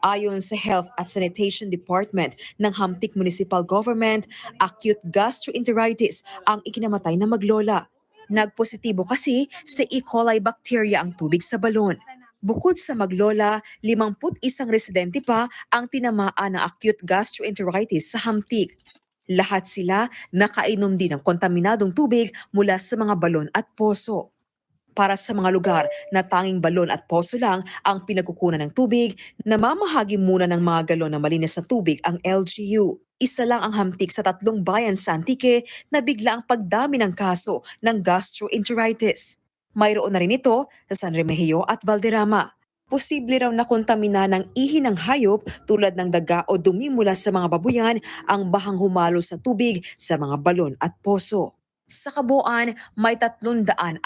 [SPEAKER 11] Ayon sa Health at Sanitation Department ng Hamtik Municipal Government, acute gastroenteritis ang ikinamatay na maglola. Nagpositibo kasi sa E. coli bacteria ang tubig sa balon. Bukod sa maglola, 51 residente pa ang tinamaan ng acute gastroenteritis sa Hamtik. Lahat sila nakainom din ng kontaminadong tubig mula sa mga balon at poso. Para sa mga lugar na tanging balon at poso lang ang pinagkukunan ng tubig, namamahagi muna ng mga galon ng malinis na tubig ang LGU. Isa lang ang Hamtik sa 3 bayan sa Antique na bigla ang pagdami ng kaso ng gastroenteritis. Mayroon na rin ito sa San Remigio at Valderrama. Posible raw na kontamina ng ihi ng hayop tulad ng daga o dumi mula sa mga babuyan ang bahang humalo sa tubig sa mga balon at poso. Sa kabuuan, may 381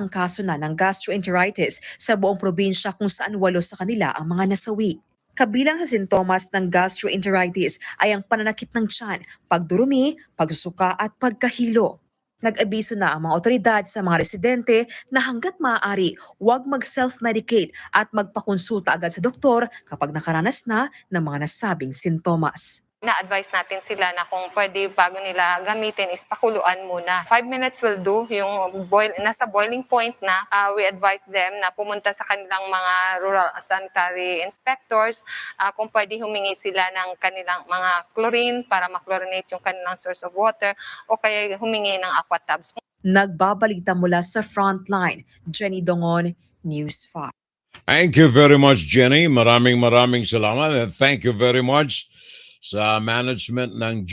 [SPEAKER 11] kaso na ng gastroenteritis sa buong probinsya kung saan 8 sa kanila ang mga nasawi. Kabilang sa sintomas ng gastroenteritis ay ang pananakit ng tiyan, pagdurumi, pagsusuka at pagkahilo. Nag-abiso na ang mga otoridad sa mga residente na hanggat maaari, huwag mag-self-medicate at magpakonsulta agad sa doktor kapag nakaranas na ng mga nasabing sintomas.
[SPEAKER 12] Na-advise natin sila na kung pwede bago nila gamitin is pakuluan muna. 5 minutes will do. Yung nasa boiling point na, we advise them na pumunta sa kanilang mga rural sanitary inspectors kung pwede humingi sila ng kanilang mga chlorine para maklorinate yung kanilang source of water o kaya humingi ng aqua tabs.
[SPEAKER 11] Nagbabalita mula sa Frontline, Jenny Dongon, News 5.
[SPEAKER 2] Thank you very much, Jenny. Maraming salamat and thank you very much sa management ng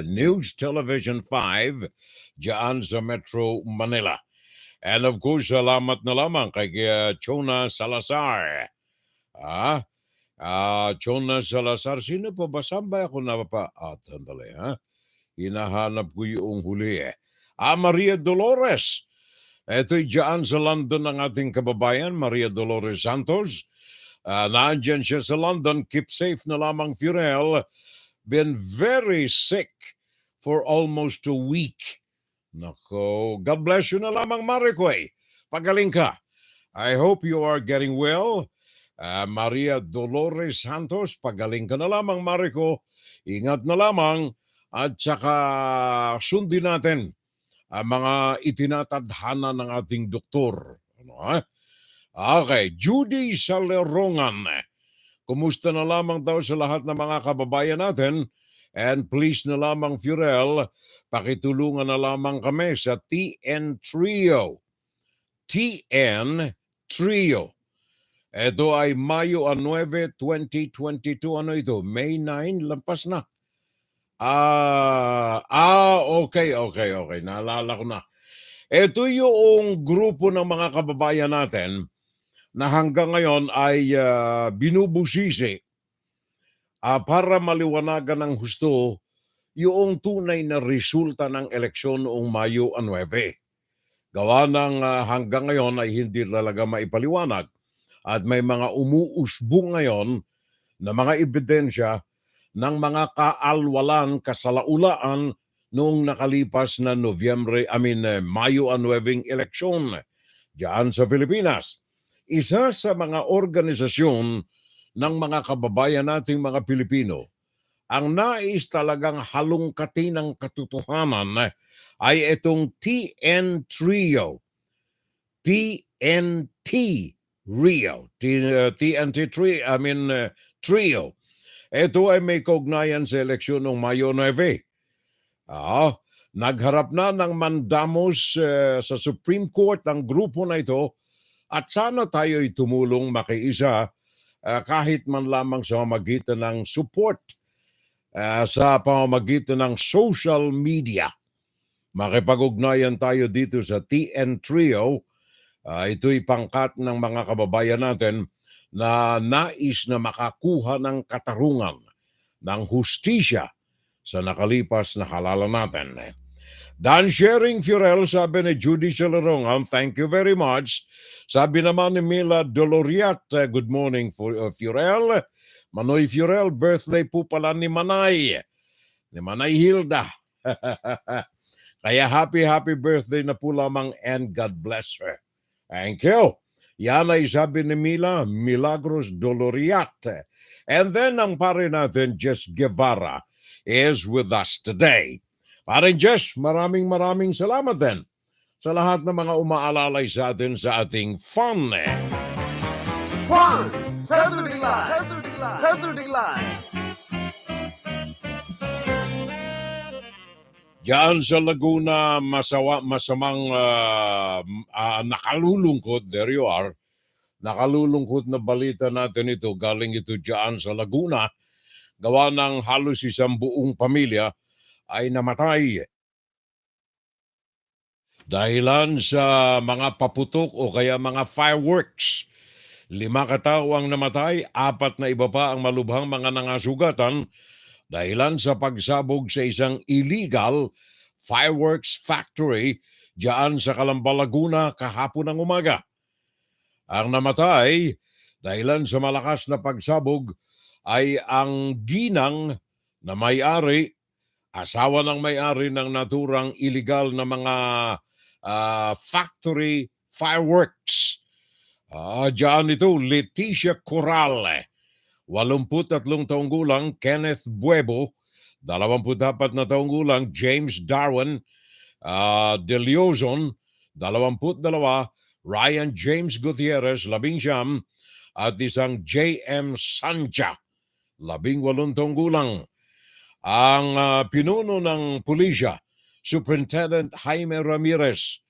[SPEAKER 2] News Television 5 diyan sa Metro Manila. And of course, salamat na lamang kay Chona Salazar. Chona Salazar, sino pa ba? Saan ba ako tandali, hinahanap ko yung huli. Maria Dolores. Ito'y diyan sa London ng ating kababayan, Maria Dolores Santos. Nandyan siya sa London. Keep safe na lamang, Furel. Been very sick for almost a week. Nako, God bless you na lamang, Maricoy. Pagaling ka. I hope you are getting well. Maria Dolores Santos, pagaling ka na lamang, Marico. Ingat na lamang. At saka sundin natin ang mga itinatadhana ng ating doktor. Okay, Judy Salerongan. Kumusta na lamang daw sa lahat ng mga kababayan natin? And please na lamang, Furel, pakitulungan na lamang kami sa TN Trio. TN Trio. Ito ay Mayo 9, 2022. Ano ito? May 9? Lampas na. Okay. Naalala ko na. Ito yung grupo ng mga kababayan natin na hanggang ngayon ay binubusisi para maliwanagan ng husto yung tunay na resulta ng eleksyon noong Mayo 9. Gawa ng hanggang ngayon ay hindi talaga maipaliwanag at may mga umuusbong ngayon na mga ebidensya ng mga kaalwalan, kasalaulaan noong nakalipas na Mayo 9 eleksyon diyan sa Pilipinas. Isa sa mga organisasyon ng mga kababayan nating mga Pilipino, ang nais talagang halongkatin ng katotohanan ay itong TN Trio. TNT Rio. Trio. Ito ay may kaugnayan sa eleksyon ng Mayo 9. Nagharap na ng mandamos sa Supreme Court ang grupo na ito at sana tayo'y tumulong makiisa kahit man lamang sa pamamagitan ng support sa pamamagitan ng social media. Makipag-ugnayan tayo dito sa TN Trio. Ito'y pangkat ng mga kababayan natin na nais na makakuha ng katarungan, ng hustisya sa nakalipas na halalan natin. Dan Sharing Furel, sabi ni Judicial Larongan, thank you very much. Sabi naman ni Mila Doloriat, good morning Furel. Manoy Furel, birthday po pala ni Manay Hilda. Kaya happy birthday na po lamang and God bless her. Thank you. Yan ay sabi ni Mila, Milagros Doloriat. And then ang pare natin, Jess Guevara, is with us today. Pare Jess, maraming salamat din sa lahat ng mga umaalalay sa atin sa ating fun.
[SPEAKER 3] Fun! Saturday Live!
[SPEAKER 2] Diyan sa Laguna, masamang nakalulungkot, there you are, nakalulungkot na balita natin ito, galing ito diyan sa Laguna, gawa ng halos isang buong pamilya ay namatay. Dahilan sa mga paputok o kaya mga fireworks. 5 katao ang namatay, 4 na iba pa ang malubhang mga nangasugatan dahilan sa pagsabog sa isang illegal fireworks factory diyan sa Calamba, Laguna kahapon ng umaga. Ang namatay dahilan sa malakas na pagsabog ay ang ginang na may-ari, asawa ng may-ari ng naturang illegal na mga factory fireworks. Diyan ito, Leticia Corral, 83 taong gulang, Kenneth Buebo, 24 na taong gulang, James Darwin De Leozon, 22, Ryan James Gutierrez, 19, at isang J.M. Sanja, 18 taong gulang. Ang pinuno ng pulisya, Superintendent Jaime Ramirez,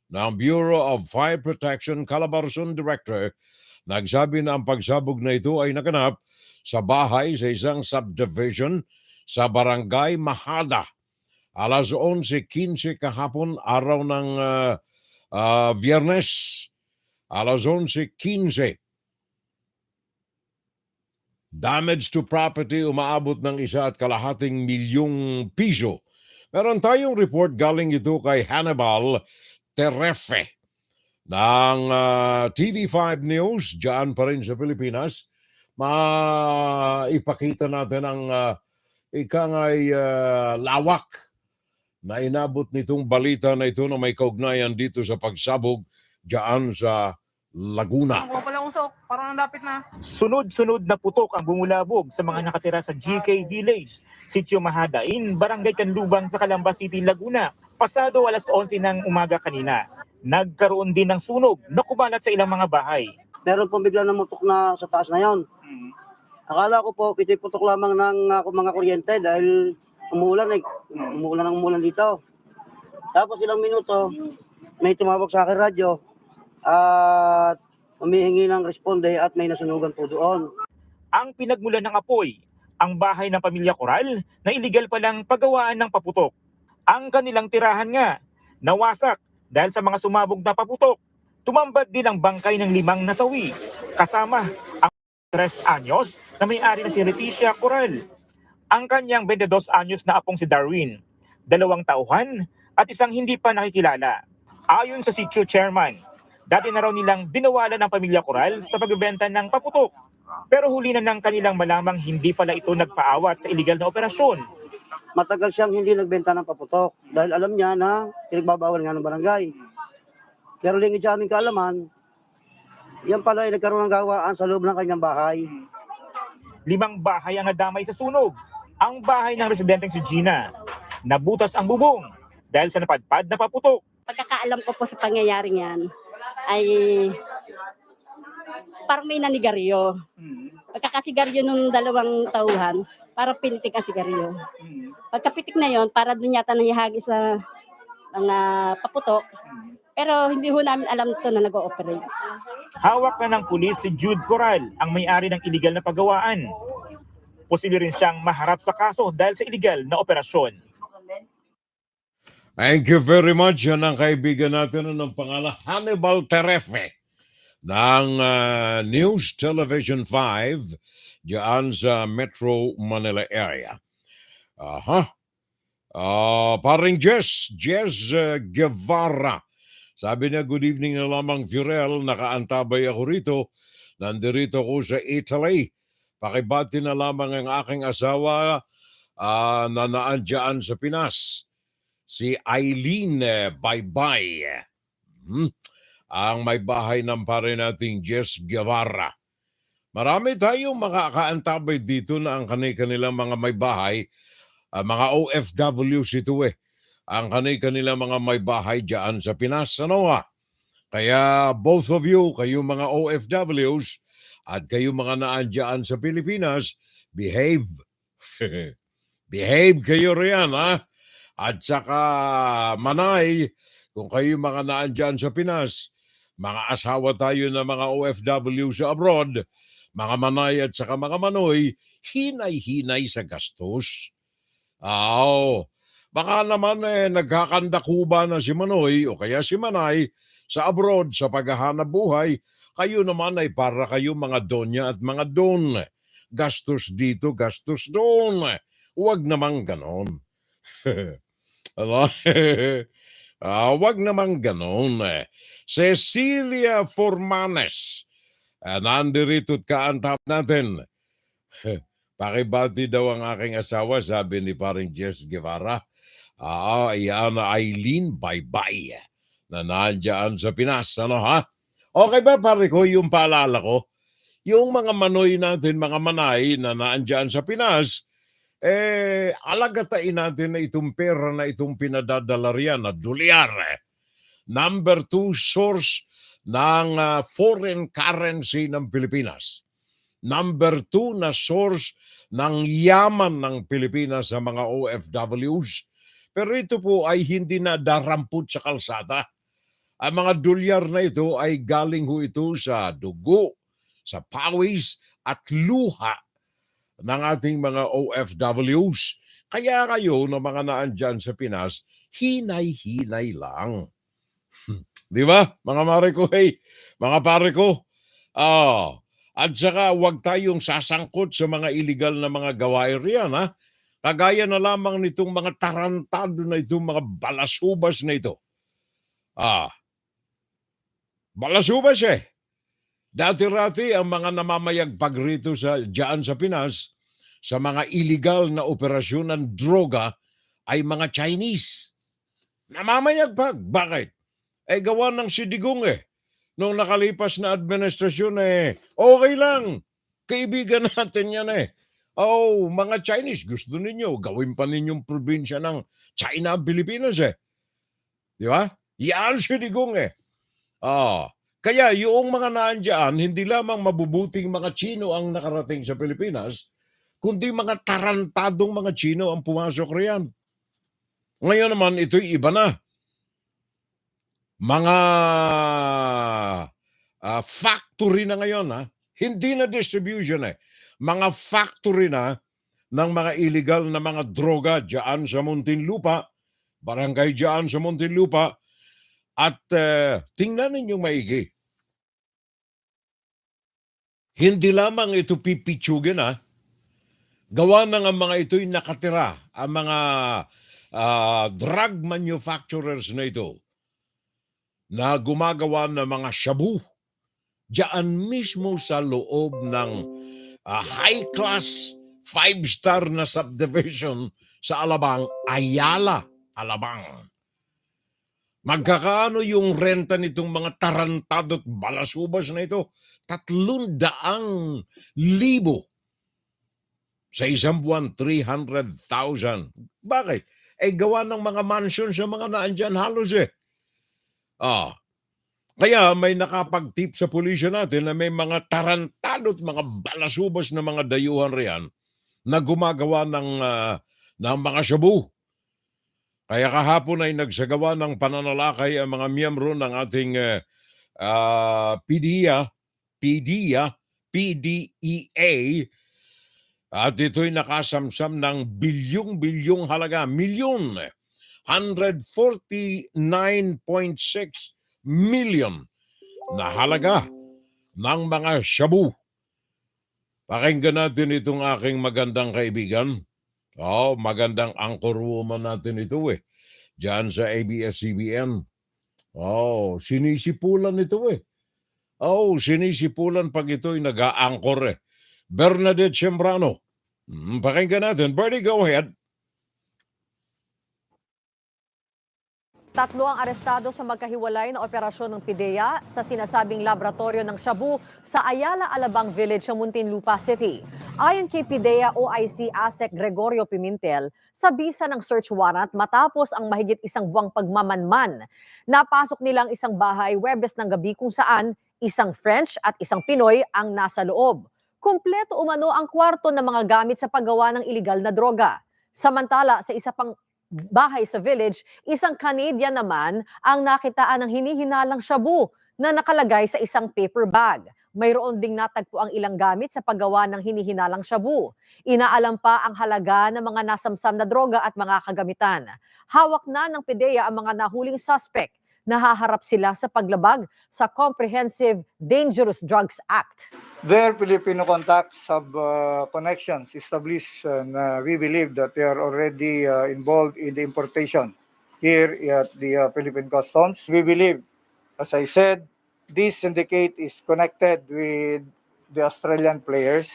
[SPEAKER 2] ng Bureau of Fire Protection Calabarzon Director, nagsabi na ang pagsabog na ito ay naganap sa bahay sa isang subdivision sa Barangay Mahada. Alas 11:15 kahapon, araw ng Biyernes. Alas 11:15. Damage to property umaabot ng 1.5 milyong piso. Meron tayong report galing ito kay Hannibal Terefe ng TV5 News, dyan pa rin sa Pilipinas. Maipakita natin ang lawak na inabot nitong balita na ito na may kaugnayan dito sa pagsabog dyan sa Laguna.
[SPEAKER 13] Parang nalapit na. Sunod-sunod na putok ang bumulabog sa mga nakatira sa GK Village, Sitio Mahadain, Barangay Canlubang sa Calamba City, Laguna. Pasado alas 11 ng umaga kanina. Nagkaroon din ng sunog na kumalat sa ilang mga bahay.
[SPEAKER 14] Meron pong bigla ng mutok na sa taas na yon. Akala ko po, ito'y putok lamang ng mga kuryente dahil umuulan umuulan dito. Tapos ilang minuto, may tumawag sa akin radyo at humihingi ng responde at may nasunugan po doon.
[SPEAKER 13] Ang pinagmulan ng apoy, ang bahay ng pamilya Coral na iligal palang paggawaan ng paputok. Ang kanilang tirahan nga, nawasak dahil sa mga sumabog na paputok. Tumambad din ang bangkay ng 5 nasawi, kasama ang 3 anyos na may-ari na si Leticia Corral. Ang kanyang 22 anyos na apong si Darwin, 2 tauhan at isang hindi pa nakikilala. Ayon sa sitio chairman, dati na raw nilang binawalan ng pamilya Corral sa pagbebenta ng paputok. Pero huli na ng kanilang malamang hindi pala ito nagpaawat sa iligal na operasyon.
[SPEAKER 14] Matagal siyang hindi nagbenta ng paputok dahil alam niya na pinagbabawal nga ng barangay. Pero lingid sa aming kaalaman, yan pala ay nagkaroon ng gawaan sa loob ng kanyang bahay.
[SPEAKER 13] 5 bahay ang nadamay sa sunog. Ang bahay ng residenteng si Gina, nabutas ang bubong dahil sa napadpad na paputok.
[SPEAKER 15] Pagkakaalam ko po sa pangyayaring yan, ay parang may nanigaryo. Pagkakasigaryo ng 2 tauhan, para pinitik ang sigarilyo. Pagkapitik na yon, para dun yata nangyahagi sa mga paputok. Pero hindi ho namin alam ito na nag-ooperate.
[SPEAKER 13] Hawak na ng pulis si Jude Coral, ang may-ari ng iligal na paggawaan. Posible rin siyang maharap sa kaso dahil sa iligal na operasyon.
[SPEAKER 2] Thank you very much. Yan ang kaibigan natin ng pangalan Hannibal Terefe ng News Television 5 diyan sa Metro Manila area. Paring Jess Guevara. Sabi niya, good evening na lamang Furel, nakaantabay ako rito. Nandirito ko sa Italy. Pakibati na lamang ang aking asawa na naandyan sa Pinas. Si Eileen Baybay. Ang may bahay ng pare nating Jess Guevara. Marami tayong makakaantabay dito na ang kanilang mga may bahay, mga OFWs ito ang kanilang mga may bahay dyan sa Pinas. Kaya both of you, kayo mga OFWs at kayo mga naandyan sa Pilipinas, behave. Behave kayo riyan, ha? At saka manay, kung kayo mga naandyan sa Pinas, mga asawa tayo na mga OFW sa abroad, mga manay at saka mga manoy, hinay-hinay sa gastos. Baka naman nagkakandakuba na si Manoy o kaya si Manay sa abroad sa paghahanap buhay, kayo naman ay para kayo mga donya at mga don. Gastos dito, gastos doon. Huwag naman ganon. Huwag naman ganon. Cecilia Formanes, nandirito't kaantap natin. Pakibati daw ang aking asawa, sabi ni paring Jess Guevara. Ayana Eileen Baybay na nandyan sa Pinas. Okay ba pare ko yung paalala ko? Yung mga manoy natin, mga manay na nandyan sa Pinas, alagatain natin na itong pera na itong pinadadala riyan na dolyar. Number 2 source ng foreign currency ng Pilipinas. Number 2 na source ng yaman ng Pilipinas sa mga OFWs. Pero ito po ay hindi na darampot sa kalsada. Ang mga dolyar na ito ay galing ho ito sa dugo, sa pawis at luha ng ating mga OFWs. Kaya kayo na mga naandyan sa Pinas, hinay-hinay lang. Di ba, mga mare ko, mga pare ko? At saka huwag tayong sasangkot sa mga illegal na mga gawain riyan, ha? Kagaya na lamang nitong mga tarantado na itong mga balasubas na ito. Balasubas Dati-rati ang mga namamayagpag rito dyan sa Pinas sa mga illegal na operasyon ng droga ay mga Chinese. Namamayagpag. Bakit? Gawa ng sidigong Nung nakalipas na administrasyon okay lang. Kaibigan natin yan mga Chinese, gusto ninyo, gawin pa ninyong probinsya ng China ang Pilipinas Di ba? Yan sidigong Kaya yung mga naandyan, hindi lamang mabubuting mga Chino ang nakarating sa Pilipinas, kundi mga tarantadong mga Chino ang pumasok riyan. Ngayon naman, ito'y iba na. Mga factory na ngayon, hindi na distribution mga factory na ng mga illegal na mga droga dyan sa Muntinlupa, barangay dyan sa Muntinlupa, at tingnan ninyong maigi. Hindi lamang ito pipitsugin gawa na nga mga ito'y nakatira, ang mga drug manufacturers na ito, na gumagawa ng mga shabu, dyan mismo sa loob ng high-class 5-star na subdivision sa Alabang, Ayala Alabang. Magkakaano yung renta nitong mga tarantado at balasubas na ito? 300,000 sa isang buwan, 300,000. Bakit? Gawa ng mga mansion sa mga naandyan halos Kaya may nakapag-tip sa pulisya natin na may mga tarantado at mga balasubas na mga dayuhan riyan na gumagawa ng mga shabu. Kaya kahapon ay nagsagawa ng pananalakay ang mga miyembro ng ating PDEA at ito'y nakasamsam ng bilyong-bilyong halaga, milyon, 149.6 million na halaga ng mga shabu. Pakinggan natin itong aking magandang kaibigan. Magandang anchor woman natin ito diyan sa ABS-CBN. Sinisipulan ito sinisipulan pag ito'y nag-a-anchor Bernadette Sembrano. Pakinggan natin. Bernie, go ahead.
[SPEAKER 10] Tatlo ang arestado sa magkahiwalay na operasyon ng PIDEA sa sinasabing laboratorio ng Shabu sa Ayala Alabang Village sa Muntinlupa City. Ayon kay PIDEA OIC ASEC Gregorio Pimentel, sa bisa ng search warrant matapos ang mahigit isang buwang pagmamanman. Napasok nilang isang bahay Webes ng gabi kung saan isang French at isang Pinoy ang nasa loob. Kumpleto umano ang kwarto ng mga gamit sa paggawa ng iligal na droga. Samantala, sa isa pang bahay sa village, isang Canadian naman ang nakitaan ng hinihinalang shabu na nakalagay sa isang paper bag. Mayroon ding natagpo ang ilang gamit sa paggawa ng hinihinalang shabu. Inaalam pa ang halaga ng mga nasamsam na droga at mga kagamitan. Hawak na ng PIDEA ang mga nahuling suspect. Nahaharap sila sa paglabag sa Comprehensive Dangerous Drugs Act.
[SPEAKER 16] Their Filipino contacts have connections established, and we believe that they are already involved in the importation here at the Philippine Customs. We believe, as I said, this syndicate is connected with the Australian players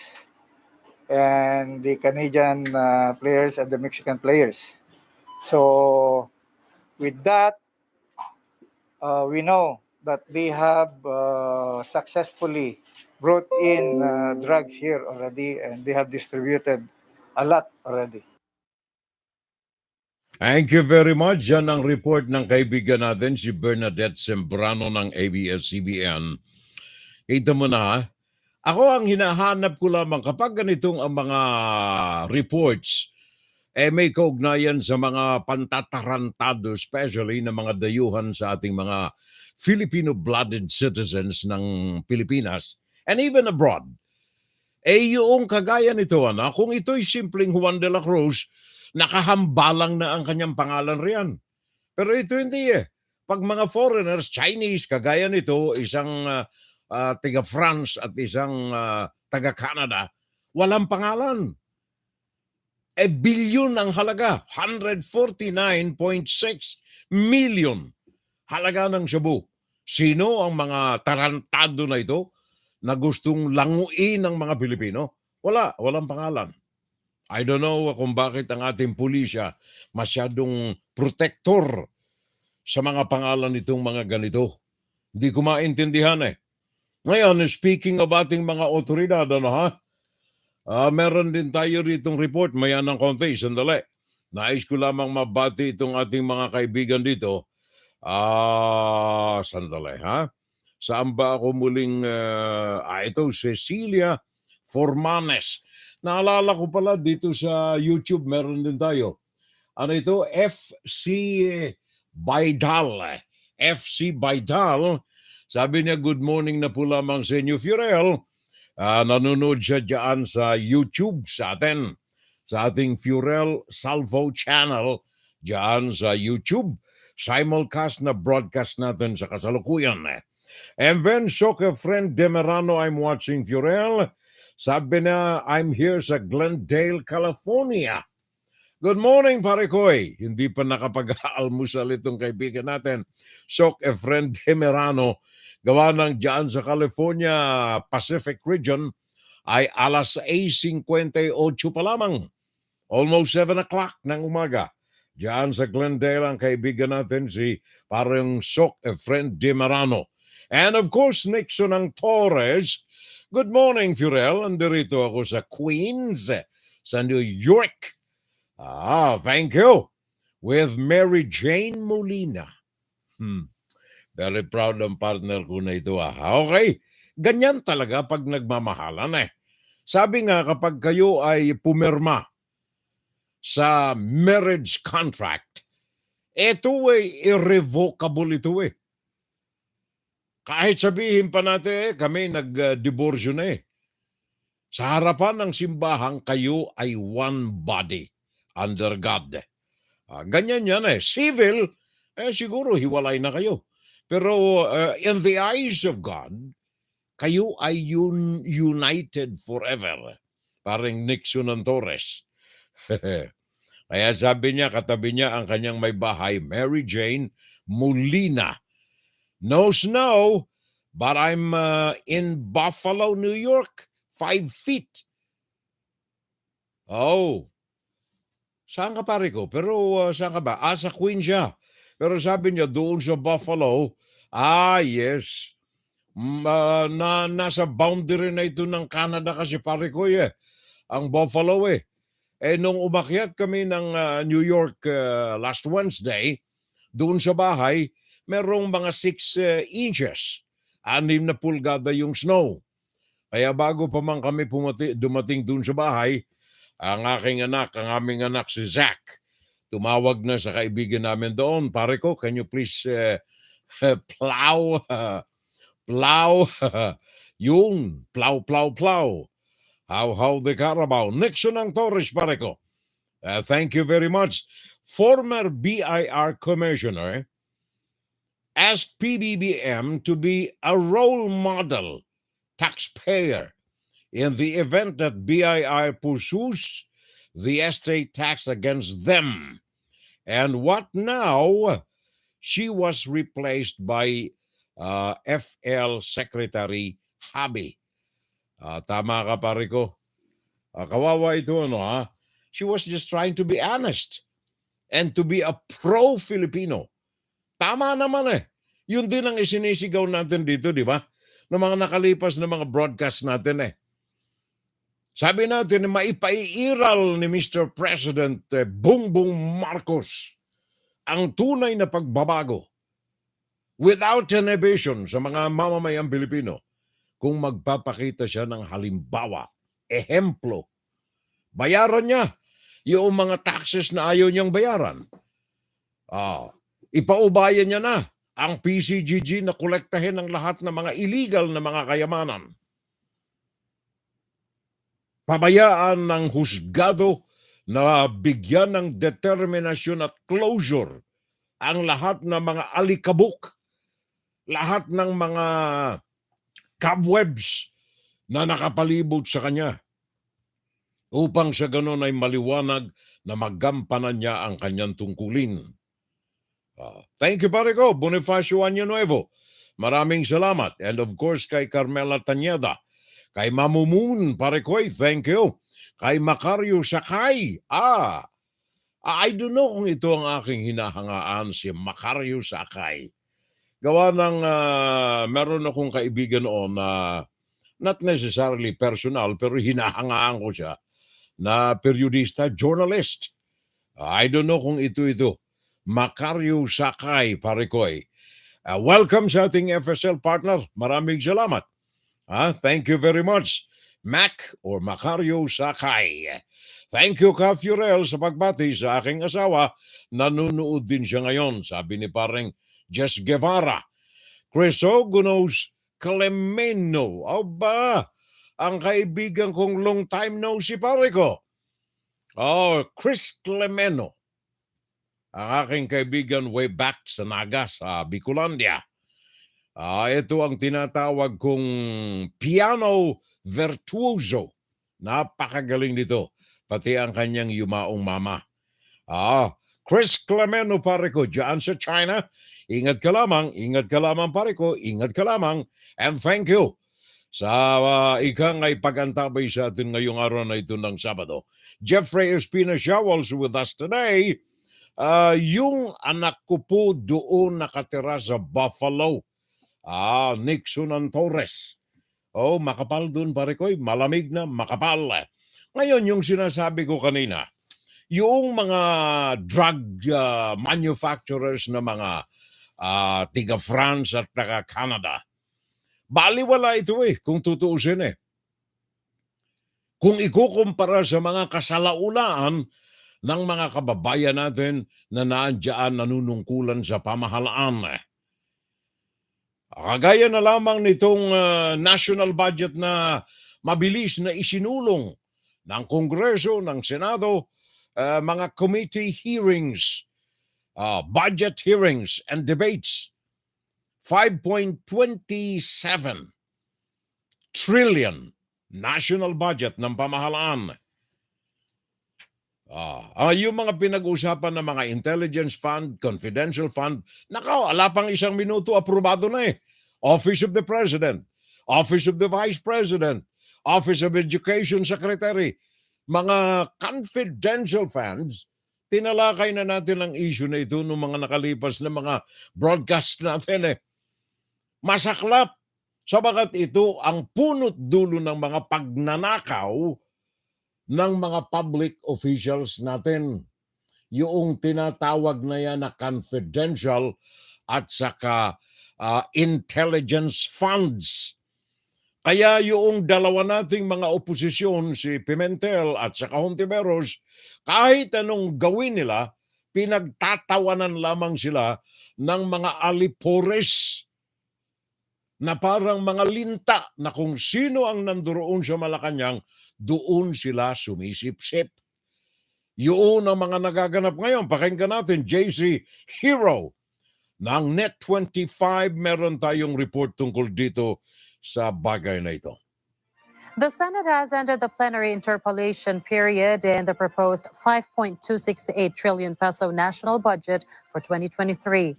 [SPEAKER 16] and the Canadian players and the Mexican players. So, with that, we know that they have successfully brought in drugs here already, and they have distributed a lot already.
[SPEAKER 2] Thank you very much. Yan ang report ng kaibigan natin, si Bernadette Sembrano ng ABS-CBN. Kita mo na, ako ang hinahanap ko lamang kapag ganitong ang mga reports, may kaugnayan sa mga pantatarantado, especially ng mga dayuhan sa ating mga Filipino-blooded citizens ng Pilipinas and even abroad. Yung kagaya nito, kung ito'y simpleng Juan de la Cruz, nakahambalang na ang kanyang pangalan riyan. Pero ito hindi Pag mga foreigners, Chinese, kagaya nito, isang taga-France at isang taga-Canada, walang pangalan. Bilyon ang halaga, 149.6 million halaga ng shabu. Sino ang mga tarantado na ito na gustong languin ng mga Pilipino? Walang pangalan. I don't know kung bakit ang ating pulisya masyadong protector sa mga pangalan nitong mga ganito. Hindi ko maintindihan Ngayon, speaking of ating mga otoridad, meron din tayo ritong report, maya ng konti, sandali. Nais ko lamang mabati itong ating mga kaibigan dito. Sandali Saan ba ako muling, ito, Cecilia Formanes. Naalala ko pala dito sa YouTube, meron din tayo. Ano ito? FC Baidal. FC Baidal. Sabi niya, good morning na po lamang sa inyo, Furel. Nanonood siya dyan sa YouTube sa atin. Sa ating Furel Salvo channel dyan sa YouTube. Simulcast na broadcast natin sa kasalukuyan. And then, Soccer Friend Demerano, I'm watching Furel. Sabi na, I'm here sa Glendale, California. Good morning, pare koy. Hindi pa nakapag-aalmusal itong kaibigan natin. Soccer Friend Demerano, gawa ng dyan sa California Pacific region, ay alas 6:58 pa lamang. Almost 7 o'clock ng umaga. Diyan sa Glendale ang kaibigan natin si parang Sok Efren Demerano. And of course, Nixon ang Torres. Good morning, Furel. Andirito ako sa Queens, sa New York. Thank you. With Mary Jane Molina. Very proud ng partner ko na ito. Okay. Ganyan talaga pag nagmamahalan Sabi nga kapag kayo ay pumirma sa marriage contract, ito ay irrevocable ito eh. Kahit sabihin pa natin kami nag-diborsyo na eh. Sa harapan ng simbahan, kayo ay one body under God. Ganyan yan eh. Civil, siguro hiwalay na kayo. Pero in the eyes of God, kayo ay united forever. Parang Nixon and Torres. Kaya sabi niya, katabi niya ang kanyang may bahay, Mary Jane Molina. No snow, but I'm in Buffalo, New York. 5 feet. Oh. Saan ka pare ko? Pero saan ka ba? Sa Queen siya. Pero sabi niya doon sa Buffalo, yes. Nasa boundary na ito ng Canada kasi pare ko eh. Ang Buffalo eh. Nung umakyat kami ng New York last Wednesday, doon sa bahay, merong mga 6 inches. 6 na pulgada yung snow. Kaya bago pa man kami dumating doon sa bahay, ang aming anak si Zach, tumawag na sa kaibigan namin doon, pare ko, can you please plow, yung plow. How the Carabao. Nixon ang Torres, pare ko. Thank you very much. Former BIR Commissioner asked PBBM to be a role model taxpayer in the event that BIR pursues the estate tax against them. And what now? She was replaced by FL Secretary Habi. Tama ka pare ko. Kawawa ito ha. She was just trying to be honest and to be a pro-Filipino. Tama naman eh. Yun din ang isinisigaw natin dito, di ba? Ng mga nakalipas na mga broadcast natin eh. Sabi natin na maipaiiral ni Mr. President Bongbong Marcos ang tunay na pagbabago without inhibition sa mga mamamayang Pilipino kung magpapakita siya ng halimbawa, ehemplo. Bayaran niya yung mga taxes na ayaw niyang bayaran. Ipaubayan niya na ang PCGG na kolektahin ang lahat ng mga illegal na mga kayamanan. Pabayaan ng husgado na bigyan ng determinasyon at closure ang lahat ng mga alikabok, lahat ng mga cobwebs na nakapalibot sa kanya upang sa ganon ay maliwanag na magampanan niya ang kanyang tungkulin. Thank you pare ko, Bonifacio Año Nuevo. Maraming salamat. And of course kay Carmela Tanyeda, kay Mamumun pare ko, thank you. Kay Macario Sakay. I don't know kung ito ang aking hinahangaan, si Macario Sakay. Gawa ng meron akong kaibigan noon na not necessarily personal pero hinahangaan ko siya na periodista, journalist. I don't know kung ito. Macario Sakay, pare ko. Welcome sa ating FSL partner. Maraming salamat. Thank you very much. Mac or Macario Sakay. Thank you, Ka Fiorel, sa pagbati sa aking asawa. Nanunood din siya ngayon, sabi ni pareng Jess Guevara. Crisogonos Clemeno. Aba, ang kaibigan kong long time no si pare ko. Chris Clemeno. Ang aking kaibigan way back sa Naga, sa Bicolandia. Ito ang tinatawag kong piano virtuoso. Napakagaling nito. Pati ang kanyang yumaong mama. Chris Clemeno pare ko, dyan sa China. Ingat ka lamang pare ko, ingat ka lamang. And thank you sa ikang ay pagantabay sa atin ngayong araw na ito ng Sabado. Jeffrey Espina Shawals with us today. Yung anak ko po doon nakatira sa Buffalo. Nixon and Torres. Makapal doon pare ko, malamig na, makapal. Ngayon, yung sinasabi ko kanina, yung mga drug manufacturers na mga tiga France at taga Canada, baliwala ito kung tutuusin kung ikukumpara sa mga kasalaulaan ng mga kababayan natin na naandyan nanunungkulan sa pamahalaan. Kagaya na lamang nitong national budget na mabilis na isinulong ng Kongreso, ng Senado, mga committee hearings, budget hearings and debates. 5.27 trillion national budget ng pamahalaan. Yung mga pinag-usapan ng mga intelligence fund, confidential fund, ala pang isang minuto, aprobado na eh. Office of the President, Office of the Vice President, Office of Education Secretary, mga confidential funds, tinalakay na natin ang issue na ito ng mga nakalipas na mga broadcast natin eh. Masaklap, sabagat ito ang punot dulo ng mga pagnanakaw ng mga public officials natin. Yung tinatawag na yan na confidential at saka intelligence funds. Kaya yung dalawa nating mga oposisyon, si Pimentel at saka Hontiveros, kahit anong gawin nila, pinagtatawanan lamang sila ng mga alipores na parang mga linta na kung sino ang nandoon sa Malacanang, doon sila sumisip-sip. Yun ang mga nagaganap ngayon. Pakinggan natin, JC Hero ng Net25. Meron tayong report tungkol dito sa bagay na ito.
[SPEAKER 17] The Senate has ended the plenary interpolation period in the proposed 5.268 trillion peso national budget for 2023.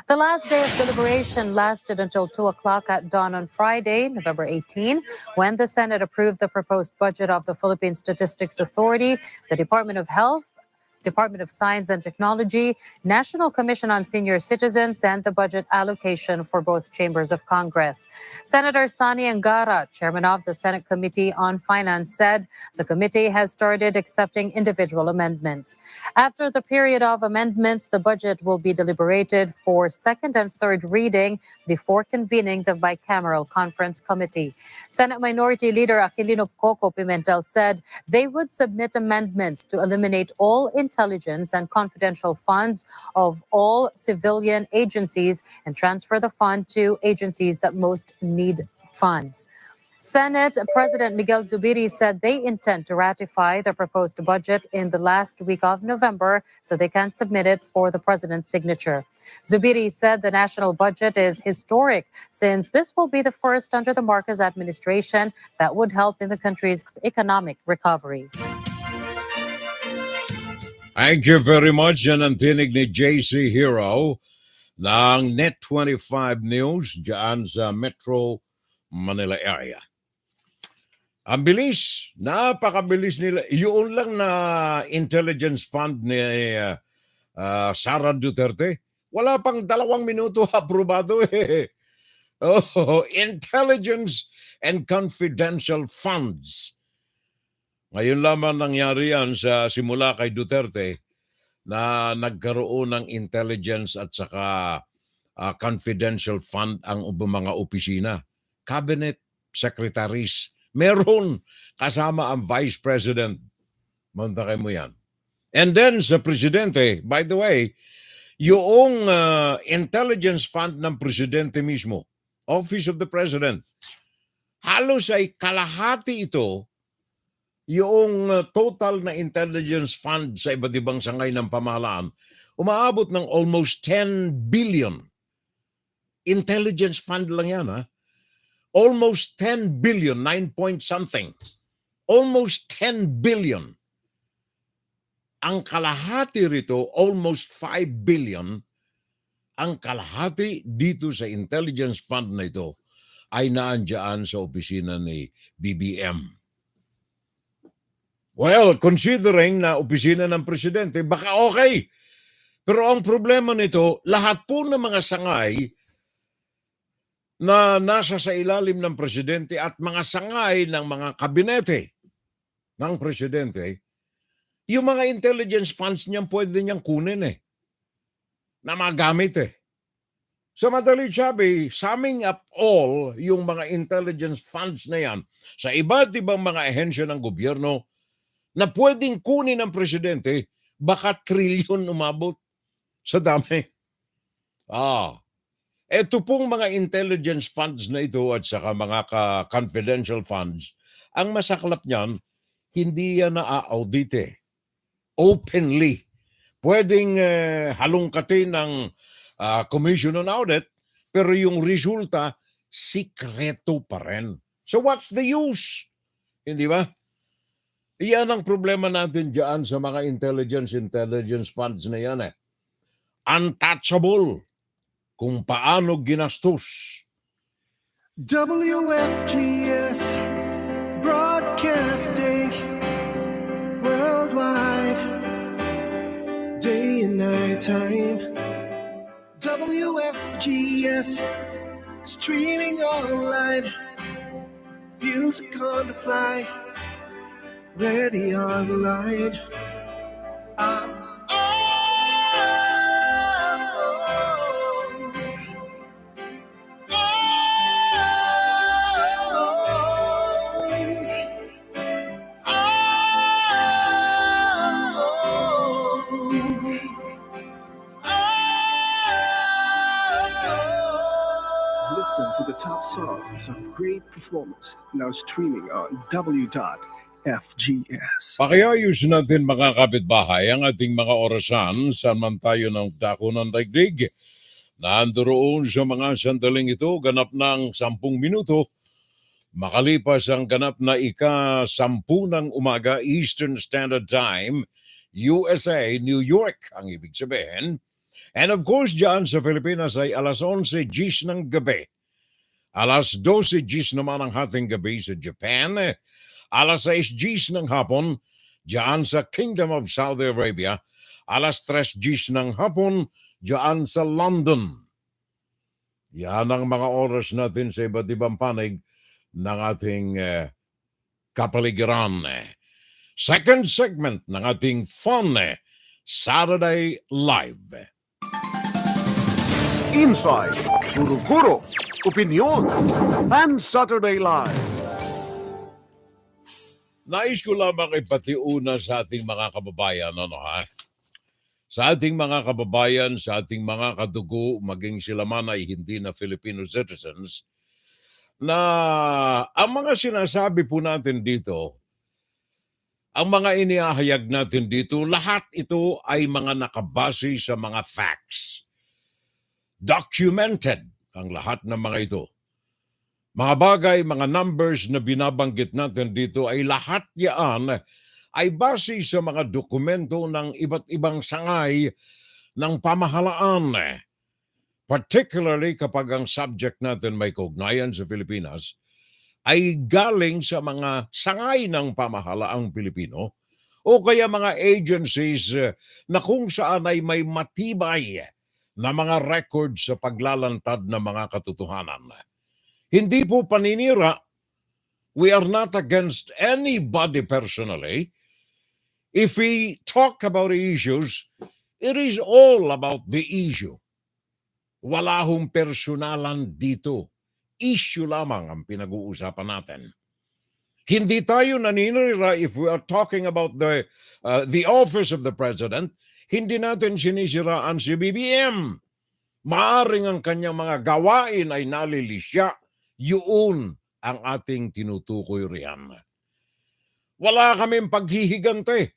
[SPEAKER 17] The last day of deliberation lasted until 2 o'clock at dawn on Friday, November 18, when the Senate approved the proposed budget of the Philippine Statistics Authority, the Department of Health, Department of Science and Technology, National Commission on Senior Citizens, and the budget allocation for both chambers of Congress. Senator Sani Angara, chairman of the Senate Committee on Finance, said the committee has started accepting individual amendments. After the period of amendments, the budget will be deliberated for second and third reading before convening the bicameral conference committee. Senate Minority Leader Aquilino Coco Pimentel said they would submit amendments to eliminate all intelligence and confidential funds of all civilian agencies and transfer the fund to agencies that most need funds. Senate President Miguel Zubiri said they intend to ratify the proposed budget in the last week of November so they can submit it for the president's signature. Zubiri said the national budget is historic since this will be the first under the Marcos administration that would help in the country's economic recovery.
[SPEAKER 2] Thank you very much. Yan ang tinig ni JC Hero ng Net25 News dyan sa Metro Manila area. Ang bilis, napakabilis nila. Yun lang na intelligence fund ni Sara Duterte. Wala pang 2 minuto aprobado eh. Intelligence and confidential funds. Ngayon lamang nangyari yan sa simula kay Duterte na nagkaroon ng intelligence at saka confidential fund ang mga opisina. Cabinet secretaries, meron kasama ang Vice President. Montakay mo yan. And then sa Presidente, by the way, yung intelligence fund ng Presidente mismo, Office of the President, halos ay kalahati ito yung total na intelligence fund sa iba't ibang sangay ng pamahalaan, umaabot ng almost 10 billion. Intelligence fund lang yan, ha? Almost 10 billion, 9 point something. Almost 10 billion. Ang kalahati rito, almost 5 billion, ang kalahati dito sa intelligence fund na ito ay naandyan sa opisina ni BBM. Well, considering na opisina ng Presidente, baka okay. Pero ang problema nito, lahat po ng mga sangay na nasa sa ilalim ng Presidente at mga sangay ng mga kabinete ng Presidente, yung mga intelligence funds niyan pwede niyang kunin na magamit Sa madaling sabi, summing up all yung mga intelligence funds na yan sa iba't ibang mga ahensya ng gobyerno na pwedeng kunin ng presidente, baka trilyon umabot sa dami. Ito pong mga intelligence funds na ito at saka mga confidential funds, ang masaklap niyan, hindi yan na-audite. Openly. Pwedeng halongkatin ng Commission on Audit, pero yung resulta, sikreto pa rin. So what's the use? Hindi ba? Iyan ang problema natin dyan sa mga intelligence funds na yan eh. Untouchable kung paano ginastos.
[SPEAKER 1] WFGS Broadcasting worldwide, day and night time. WFGS streaming online, music on the fly, ready online. Listen to the top songs of great performers now streaming on w.fgs.
[SPEAKER 2] Pakiayos natin mga kapitbahay ang ating mga orasan saan man tayo ng dako ng daigdig. Nandoon sa mga sandaling ito, ganap ng 10 minuto. Makalipas ang ganap na ika-10 ng umaga Eastern Standard Time, USA, New York ang ibig sabihin. And of course, dyan sa Pilipinas ay alas 11:10 ng gabi. Alas 12:10 naman ang hating gabi sa Japan. Alas 6:10 ng hapon dyan sa Kingdom of Saudi Arabia. Alas 3:10 ng hapon dyan sa London. Yan ang mga oras natin sa iba't ibang panig ng ating kapaligiran. Second segment ng ating fun Saturday Live.
[SPEAKER 3] Inside, guro-guro, opinion, and Saturday Live.
[SPEAKER 2] Nais ko lamang ipatiuna sa ating mga kababayan, Sa ating mga kababayan, sa ating mga kadugo, maging sila man ay hindi na Filipino citizens, na ang mga sinasabi po natin dito, ang mga inihahayag natin dito, lahat ito ay mga nakabase sa mga facts. Documented ang lahat ng mga ito. Mga bagay, mga numbers na binabanggit natin dito ay lahat yan ay base sa mga dokumento ng iba't ibang sangay ng pamahalaan. Particularly kapag ang subject natin may kaugnayan sa Pilipinas, ay galing sa mga sangay ng pamahalaang Pilipino o kaya mga agencies na kung saan ay may matibay na mga records sa paglalantad ng mga katotohanan. Hindi po paninira. We are not against anybody personally. If we talk about issues, it is all about the issue. Wala hong personalan dito. Issue lamang ang pinag-uusapan natin. Hindi tayo naninira if we are talking about the office of the president. Hindi natin sinisiraan si BBM. Maaring ang kanyang mga gawain ay nalilisya. Yun ang ating tinutukoy riyan. Wala kaming paghihigante.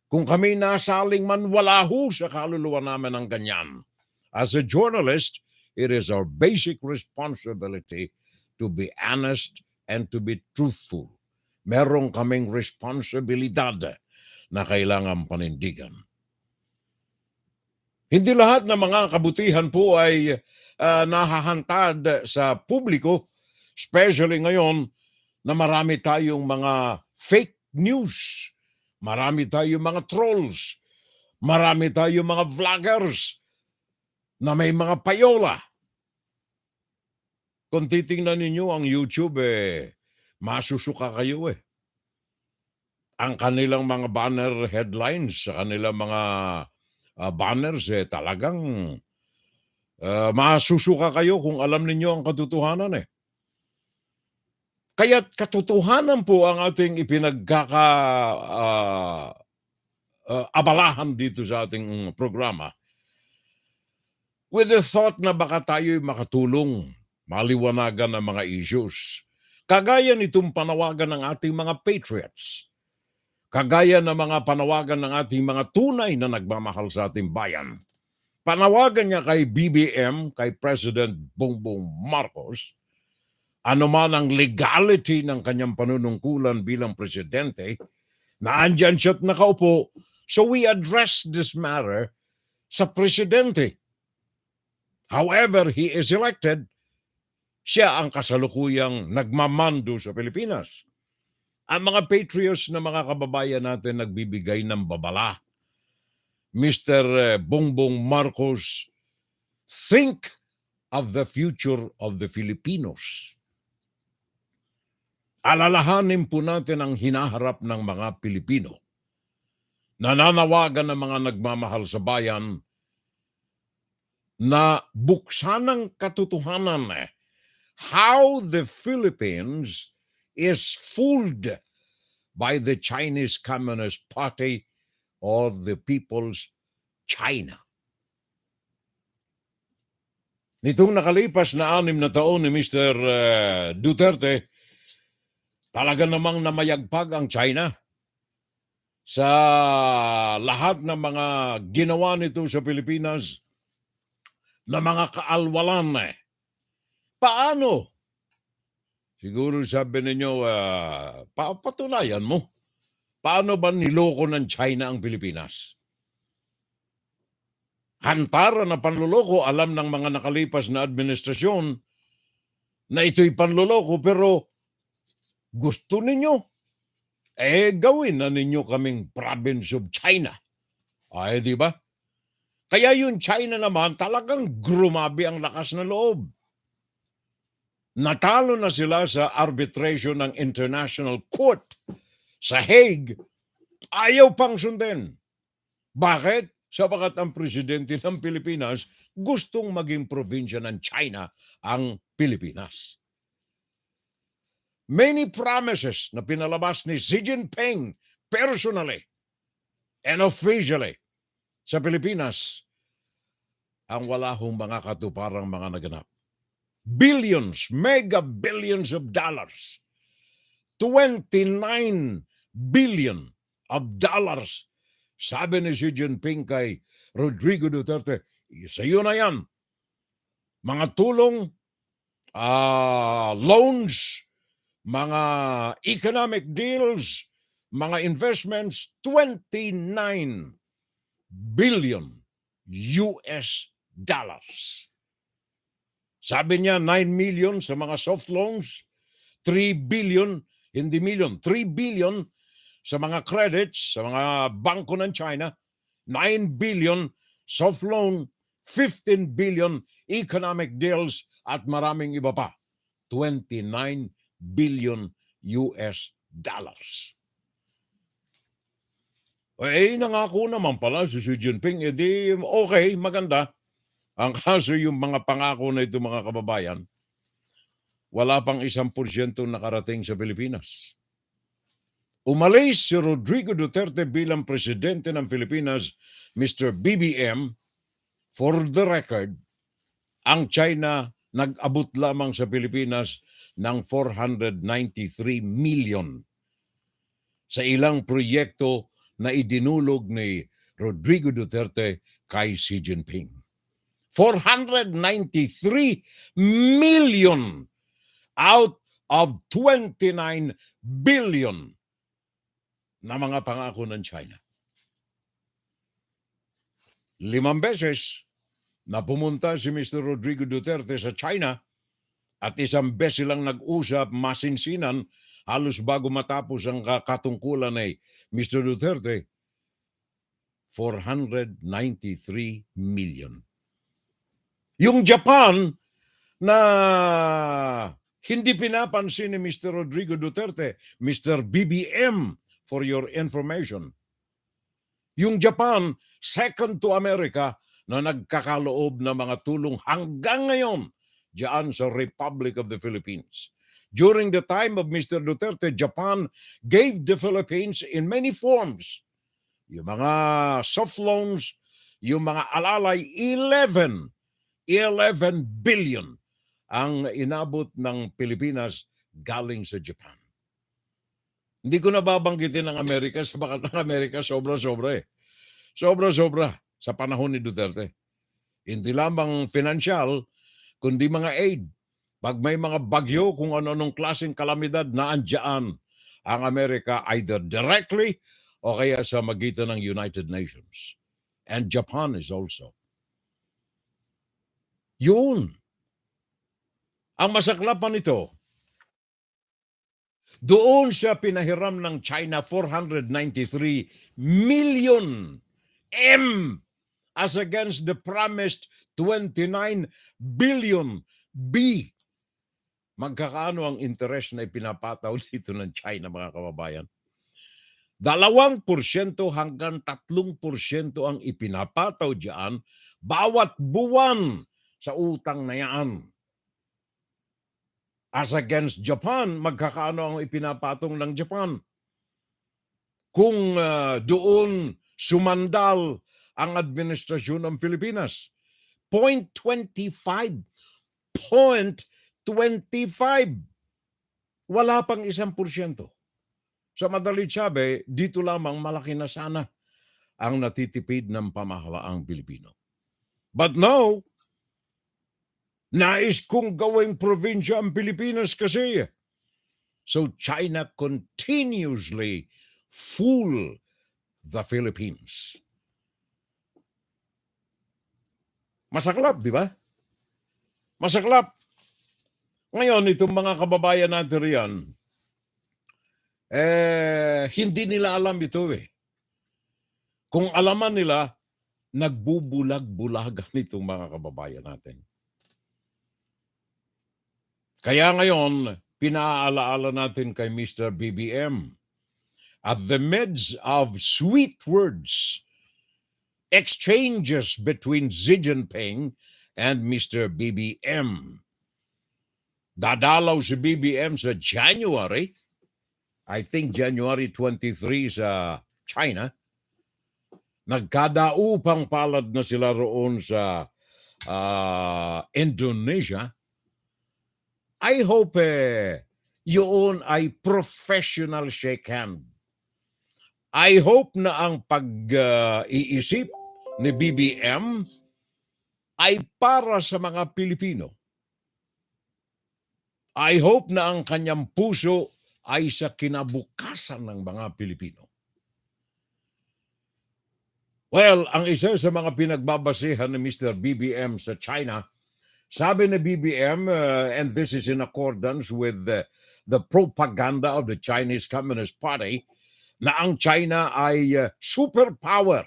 [SPEAKER 2] Kung kami nasaling man, wala ho sa kaluluwa namin ang ganyan. As a journalist, it is our basic responsibility to be honest and to be truthful. Meron kaming responsibilidad na kailangan panindigan. Hindi lahat ng mga kabutihan po ay nahahantad sa publiko, especially ngayon na marami tayong mga fake news, marami tayong mga trolls, marami tayong mga vloggers na may mga payola. Kung titingnan ninyo ang YouTube, masusuka kayo . Ang kanilang mga banner headlines, sa kanilang mga banners, talagang Masusuka kayo kung alam ninyo ang katotohanan eh. Kaya't katotohanan po ang ating abalahan dito sa ating programa with the thought na baka tayo'y makatulong, maliwanagan ang mga issues. Kagaya nitong panawagan ng ating mga patriots. Kagaya ng mga panawagan ng ating mga tunay na nagmamahal sa ating bayan. Panawagan niya kay BBM, kay President Bongbong Marcos, anuman ang legality ng kanyang panunungkulan bilang presidente, na andyan siya't nakaupo, so we address this matter sa presidente. However, he is elected, siya ang kasalukuyang nagmamando sa Pilipinas. Ang mga patriots na mga kababayan natin nagbibigay ng babala. Mr. Bongbong Marcos, think of the future of the Filipinos. Alalahanin po natin ang hinaharap ng mga Pilipino. Nananawagan ng mga nagmamahal sa bayan na buksan ang katotohanan how the Philippines is fooled by the Chinese Communist Party or the People's China. Nitong nakalipas na 6 na taon ni Mr. Duterte, talaga namang namayagpag ang China sa lahat ng mga ginawa nito sa Pilipinas na mga kaalwalan. Paano? Siguro sabi ninyo, patunayan mo. Paano ba niloko ng China ang Pilipinas? Hantara na panluloko, alam ng mga nakalipas na administrasyon na ito'y panluloko, pero gusto ninyo, gawin na ninyo kaming province of China. Ay, di ba? Kaya yung China naman, talagang grumabi ang lakas ng loob. Natalo na sila sa arbitration ng International Court sa Hague, ayaw pang sundin. Bakit? Sapagat ang presidente ng Pilipinas gustong maging probinsya ng China ang Pilipinas. Many promises na pinalabas ni Xi Jinping personally and officially sa Pilipinas, ang wala hong mga katuparang mga naganap. Billions, mega billions of dollars. 29 billion of dollars. Sabi ni Xi Jinping kay Rodrigo Duterte, sa iyo na yan. Mga tulong, loans, mga economic deals, mga investments, 29 billion US dollars. Sabi niya 9 million sa mga soft loans, 3 billion, hindi million, 3 billion sa mga credits, sa mga bangko ng China, 9 billion soft loan, 15 billion economic deals, at maraming iba pa. 29 billion US dollars. Nangako naman pala si Xi Jinping, edi okay, maganda. Ang kaso yung mga pangako na ito, mga kababayan, wala pang 1% nakarating sa Pilipinas. Umalis si Rodrigo Duterte bilang presidente ng Pilipinas, Mr. BBM, for the record, ang China nag-abot lamang sa Pilipinas ng 493 million sa ilang proyekto na idinulog ni Rodrigo Duterte kay Xi Jinping. 493 million out of 29 billion na mga pangako ng China. 5 beses na pumunta si Mr. Rodrigo Duterte sa China at 1 beses silang nag-usap masinsinan halos bago matapos ang katungkulan ni Mr. Duterte. 493 million. Yung Japan na hindi pinapansin ni Mr. Rodrigo Duterte, Mr. BBM, for your information. Yung Japan, second to America, na nagkakaloob ng mga tulong hanggang ngayon diyan sa Republic of the Philippines. During the time of Mr. Duterte, Japan gave the Philippines in many forms. Yung mga soft loans, yung mga alalay, 11 billion ang inabot ng Pilipinas galing sa Japan. Hindi ko nababanggitin ang Amerika sapagat ang Amerika sobra-sobra eh. Sobra-sobra sa panahon ni Duterte. Hindi lamang financial, kundi mga aid. Pag may mga bagyo, kung ano-anong klaseng kalamidad na andyan ang Amerika either directly o kaya sa magitan ng United Nations. And Japan is also. Yun. Ang masaklapan nito, doon siya pinahiram ng China 493 million M as against the promised 29 billion B. Magkakaano ang interest na ipinapataw dito ng China, mga kababayan? 2% hanggang 3% ang ipinapataw diyan bawat buwan sa utang na yan. As against Japan, magkakaano ang ipinapatong ng Japan? Kung doon sumandal ang administrasyon ng Pilipinas, 0.25. 0.25. Wala pang 1%. Sa madalit sabi, dito lamang malaki na sana ang natitipid ng pamahalaang Pilipino. But now, nais kong gawing probinsya ang Pilipinas kasi. So China continuously fool the Philippines. Masaklap, di ba? Masaklap. Ngayon, itong mga kababayan natin riyan, hindi nila alam ito eh. Kung alaman nila, nagbubulag-bulagan itong mga kababayan natin. Kaya ngayon, pinaalaala natin kay Mr. BBM, at the midst of sweet words, exchanges between Xi Jinping and Mr. BBM. Dadalaw si BBM sa January, I think January 23 sa China. Nagkadaupang palad na sila roon sa Indonesia. I hope yun ay professional shake hand. I hope na ang pag-iisip ni BBM ay para sa mga Pilipino. I hope na ang kanyang puso ay sa kinabukasan ng mga Pilipino. Well, ang isa sa mga pinagbabasehan ni Mr. BBM sa China, sabi ni BBM, and this is in accordance with the propaganda of the Chinese Communist Party, na ang China ay superpower.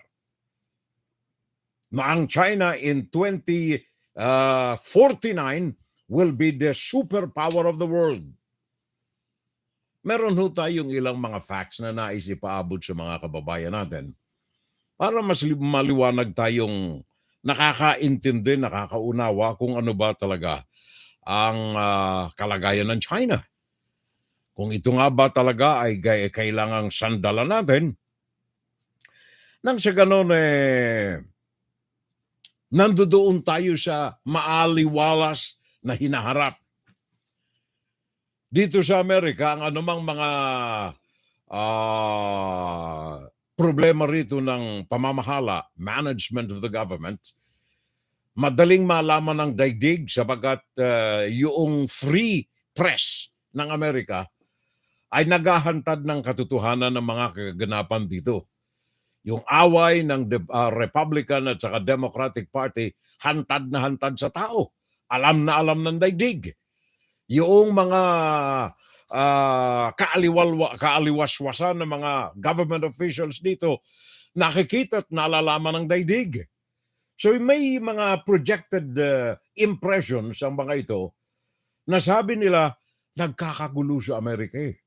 [SPEAKER 2] Na ang China in 2049 will be the superpower of the world. Meron ho tayong ilang mga facts na nais ipaabot sa mga kababayan natin para mas maliwanag tayong nakakaintindi, nakakaunawa kung ano ba talaga ang kalagayan ng China. Kung ito nga ba talaga ay kailangang sandalan natin, nang sa ganon nandoon tayo sa maaliwalas na hinaharap. Dito sa Amerika, ang anumang mga problema rito ng pamamahala, management of the government, madaling malaman ng daigdig sapagat yung free press ng Amerika ay naghahantad ng katotohanan ng mga kaganapan dito. Yung away ng Republican at saka Democratic Party, hantad na hantad sa tao. Alam na alam ng daigdig. Yung mga kaaliwaswasan ng mga government officials dito, nakikita at nalalaman ng daigdig. So may mga projected impressions ang mga ito na sabi nila, nagkakagulo sa Amerika eh.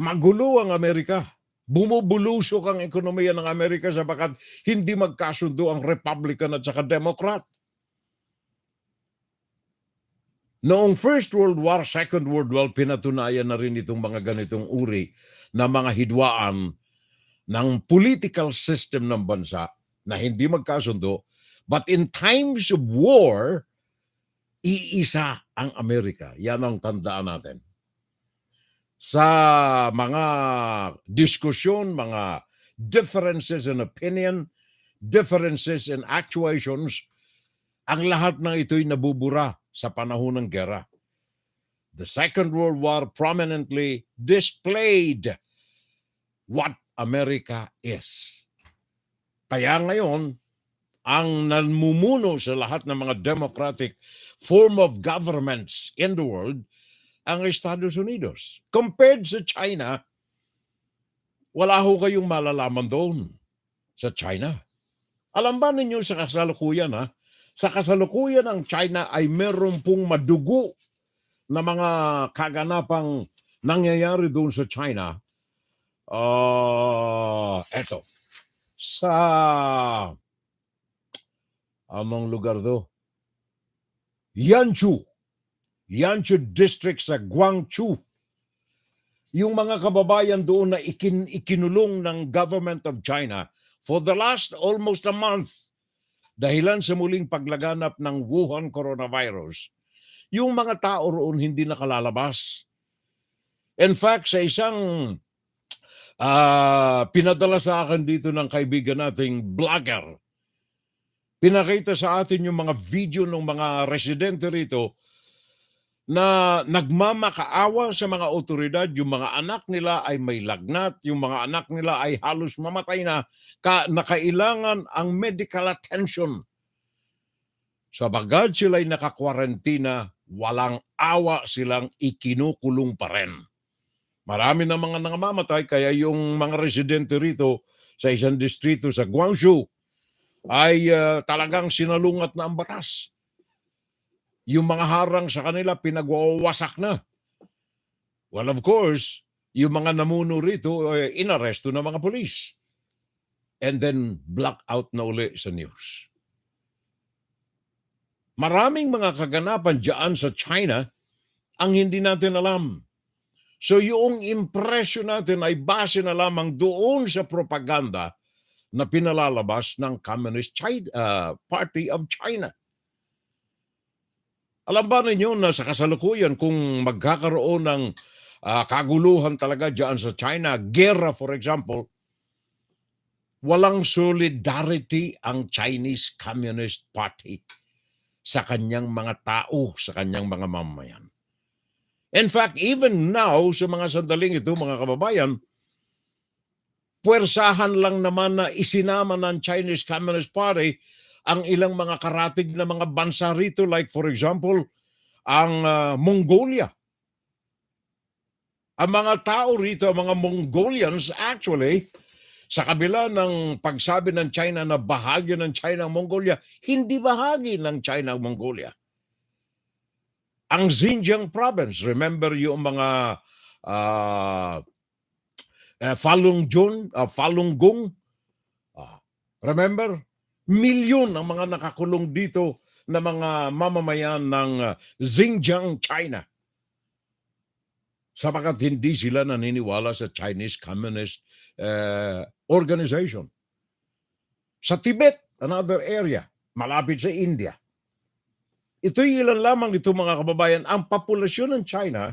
[SPEAKER 2] Magulo ang Amerika. Bumubulusok ang ekonomiya ng Amerika sapagkat hindi magkasundo ang Republican at saka Democrat. Noong First World War, Second World War, pinatunayan na rin itong mga ganitong uri na mga hidwaan ng political system ng bansa na hindi magkasundo. But in times of war, iisa ang Amerika. Yan ang tandaan natin. Sa mga diskusyon, mga differences in opinion, differences in actuations, ang lahat ng ito'y nabubura sa panahon ng gera. The Second World War prominently displayed what America is. Kaya ngayon, ang namumuno sa lahat ng mga democratic form of governments in the world, ang Estados Unidos. Compared sa China, wala ho kayong malalaman doon sa China. Alam ba ninyo sa kasalukuyan, sa kasalukuyan ng China ay meron pong madugo na mga kaganapang nangyayari doon sa China. Eto, sa anong lugar do? Yanchu district sa Guangzhou. Yung mga kababayan doon na ikinulong ng government of China for the last almost a month dahilan sa muling paglaganap ng Wuhan coronavirus. Yung mga tao roon hindi nakalalabas. In fact, sa isang pinadala sa akin dito ng kaibigan nating vlogger, pinakita sa atin yung mga video ng mga residente rito na nagmamakaawa sa mga otoridad. Yung mga anak nila ay may lagnat, yung mga anak nila ay halos mamatay na kailangan ang medical attention. Sabagad sila'y nakakwarentina, walang awa silang ikinukulong pa rin. Marami na mga nangamatay, kaya yung mga residente rito sa isang distrito sa Guangzhou ay talagang sinalungat na ang batas. Yung mga harang sa kanila pinagwawasak na. Well, of course, yung mga namuno rito inaresto ng mga polis. And then black out na uli sa news. Maraming mga kaganapan dyan sa China ang hindi natin alam. So yung impression natin ay base na lamang doon sa propaganda na pinalalabas ng Communist Party of China. Alam ba ninyo na sa kasalukuyan kung magkakaroon ng kaguluhan talaga dyan sa China, gera for example, walang solidarity ang Chinese Communist Party sa kanyang mga tao, sa kanyang mga mamamayan. In fact, even now, sa mga sandaling ito, mga kababayan, puwersahan lang naman na isinama ng Chinese Communist Party ang ilang mga karatig na mga bansa rito, like for example, ang Mongolia. Ang mga tao rito, ang mga Mongolians, actually, sa kabila ng pagsabi ng China na bahagi ng China ang Mongolia, hindi bahagi ng China ang Mongolia. Ang Xinjiang province, remember yung mga Falun Gong, remember? Milyon ang mga nakakulong dito na mga mamamayan ng Xinjiang, China. Sapagat hindi sila naniniwala sa Chinese Communist Organization. Sa Tibet, another area, malapit sa India. Ito'y ilan lamang ito mga kababayan. Ang populasyon ng China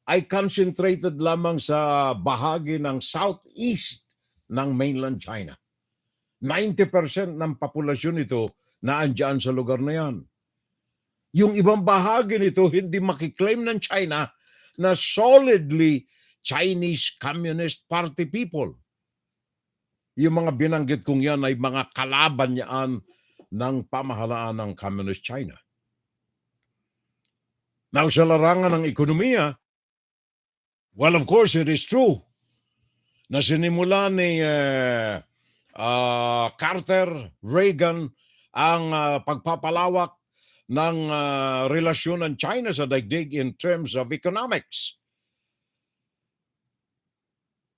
[SPEAKER 2] ay concentrated lamang sa bahagi ng southeast ng mainland China. 90% ng populasyon ito na andyan sa lugar na yan. Yung ibang bahagi nito hindi makiklaim ng China na solidly Chinese Communist Party people. Yung mga binanggit kong yan ay mga kalaban niyaan ng pamahalaan ng Communist China. Now, sa larangan ng ekonomiya, well, of course, it is true na sinimula ni Carter, Reagan, ang pagpapalawak ng relasyon ng China sa daigdig in terms of economics.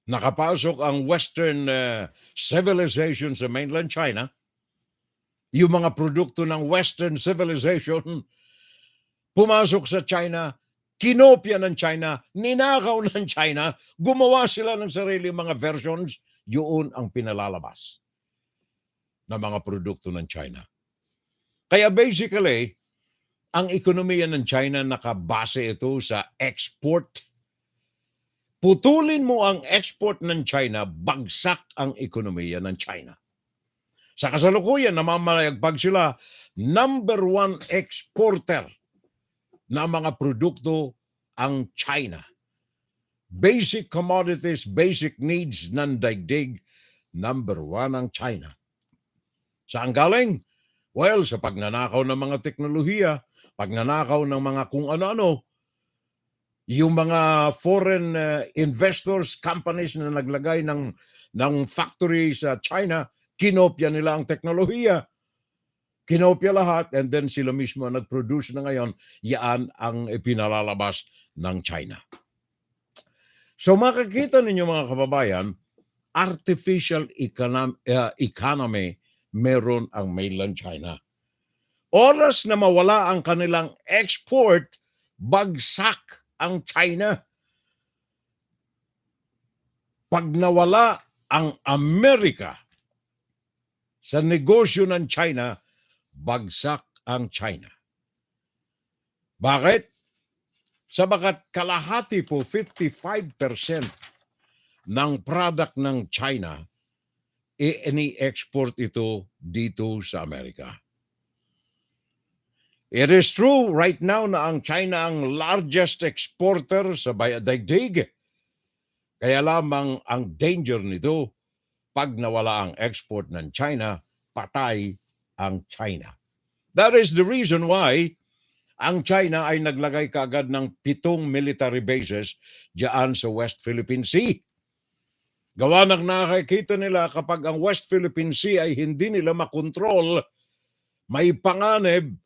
[SPEAKER 2] nakapasok ang Western civilization sa mainland China, yung mga produkto ng Western civilization pumasok sa China, kinopya ng China, ninakaw ng China, gumawa sila ng sarili mga versions, yun ang pinalalabas na mga produkto ng China. Kaya basically, ang ekonomiya ng China nakabase ito sa export. Putulin mo ang export ng China, bagsak ang ekonomiya ng China. Sa kasalukuyan, namamayagpag sila, number 1 exporter na mga produkto ang China. Basic commodities, basic needs ng daigdig, number 1 ang China. Saan galing? Well, sa pagnanakaw ng mga teknolohiya, pagnanakaw ng mga kung ano-ano, yung mga foreign investors, companies na naglagay ng factory sa China, kinopya nila ang teknolohiya. Kinopya lahat and then sila mismo nag-produce na ngayon, yan ang ipinalalabas ng China. So makikita ninyo mga kababayan, artificial economy meron ang mainland China. Oras na mawala ang kanilang export, bagsak ang China. Pag nawala ang Amerika sa negosyo ng China, bagsak ang China. Bakit? Sabagat kalahati po, 55% ng product ng China, ini-export ito dito sa Amerika. It is true right now na ang China ang largest exporter sa daigdig. Kaya lamang ang danger nito, pag nawala ang export ng China, patay ang China. That is the reason why ang China ay naglagay kaagad ng 7 military bases diyan sa West Philippine Sea. Gawa ng nakikita nila kapag ang West Philippine Sea ay hindi nila makontrol, may panganib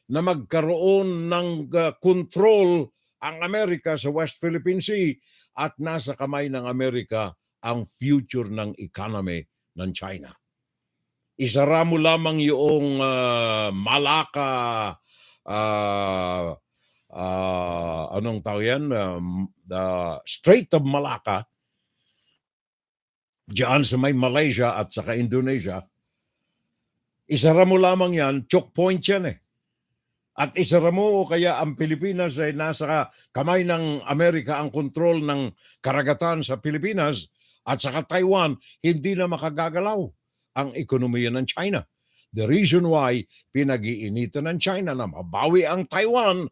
[SPEAKER 2] na magkaroon ng control ang Amerika sa West Philippine Sea at nasa kamay ng Amerika ang future ng economy ng China. Isara mo lamang yung Malacca, anong tawag yan? Strait of Malacca, diyan sa may Malaysia at saka Indonesia, isara mo lamang yan, choke point yan eh. At isara mo kaya ang Pilipinas ay nasa kamay ng Amerika ang kontrol ng karagatan sa Pilipinas at saka Taiwan, hindi na makagagalaw ang ekonomiya ng China. The reason why pinag-iinitan ng China na mabawi ang Taiwan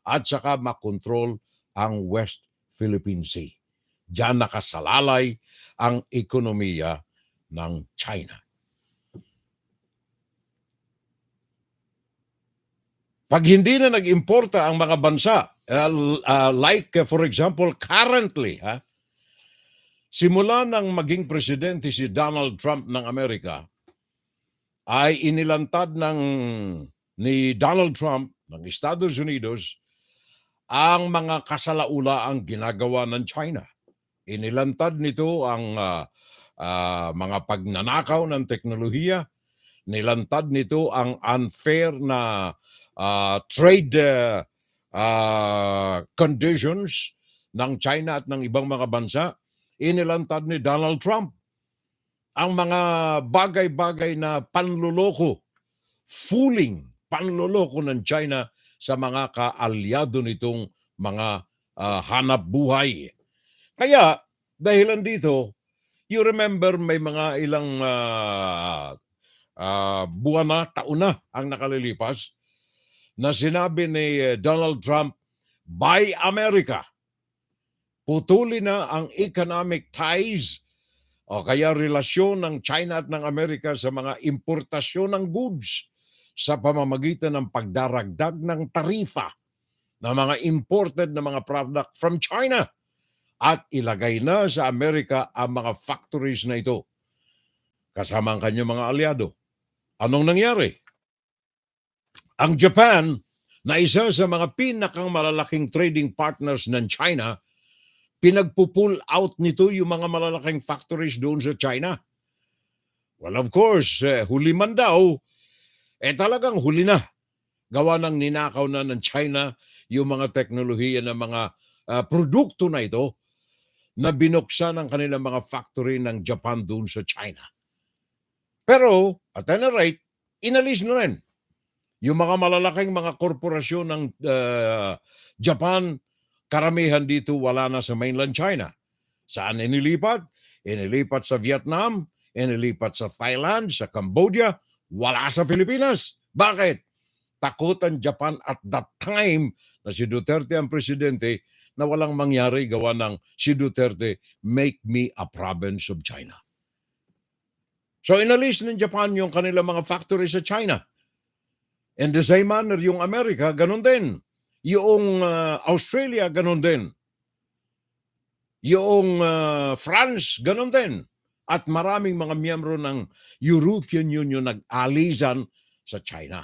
[SPEAKER 2] at saka makontrol ang West Philippine Sea. Diyan nakasalalay ang ekonomiya ng China. Pag hindi na nag-importa ang mga bansa, like for example, currently, simula nang maging presidente si Donald Trump ng Amerika, ay inilantad ni Donald Trump ng Estados Unidos ang mga kasalaulaang ginagawa ng China. Inilantad nito ang mga pagnanakaw ng teknolohiya, nilantad nito ang unfair na trade conditions ng China at ng ibang mga bansa. Inilantad ni Donald Trump ang mga bagay-bagay na panluloko, panluloko ng China sa mga kaalyado nitong mga hanap buhay. Kaya, dahilan dito, you remember may mga ilang buwan na, taon na ang nakalilipas na sinabi ni Donald Trump, Buy America. Putulin na ang economic ties o kaya relasyon ng China at ng Amerika sa mga importasyon ng goods sa pamamagitan ng pagdaragdag ng tarifa ng mga imported na mga product from China at ilagay na sa Amerika ang mga factories na ito kasama ang kanyang mga alyado. Anong nangyari? Ang Japan, na isa sa mga pinakang malalaking trading partners ng China, pinagpo-pull out nito yung mga malalaking factories doon sa China. Well, of course, huli man daw, talagang huli na. Gawa ng ninakaw na ng China yung mga teknolohiya ng mga produkto na ito na binuksan ng kanilang mga factory ng Japan doon sa China. Pero, at any rate, inalis na rin yung mga malalaking mga korporasyon ng Japan. Karamihan dito wala na sa mainland China. Saan inilipat? Inilipat sa Vietnam, inilipat sa Thailand, sa Cambodia, wala sa Pilipinas. Bakit? Takot ang Japan at that time na si Duterte ang presidente na walang mangyari gawa ng si Duterte, make me a province of China. So inalis ng Japan yung kanilang mga factory sa China. In the same manner, yung Amerika, ganun din. Yung Australia, ganun din. Yung France, ganun din. At maraming mga miyembro ng European Union nag-alisan sa China.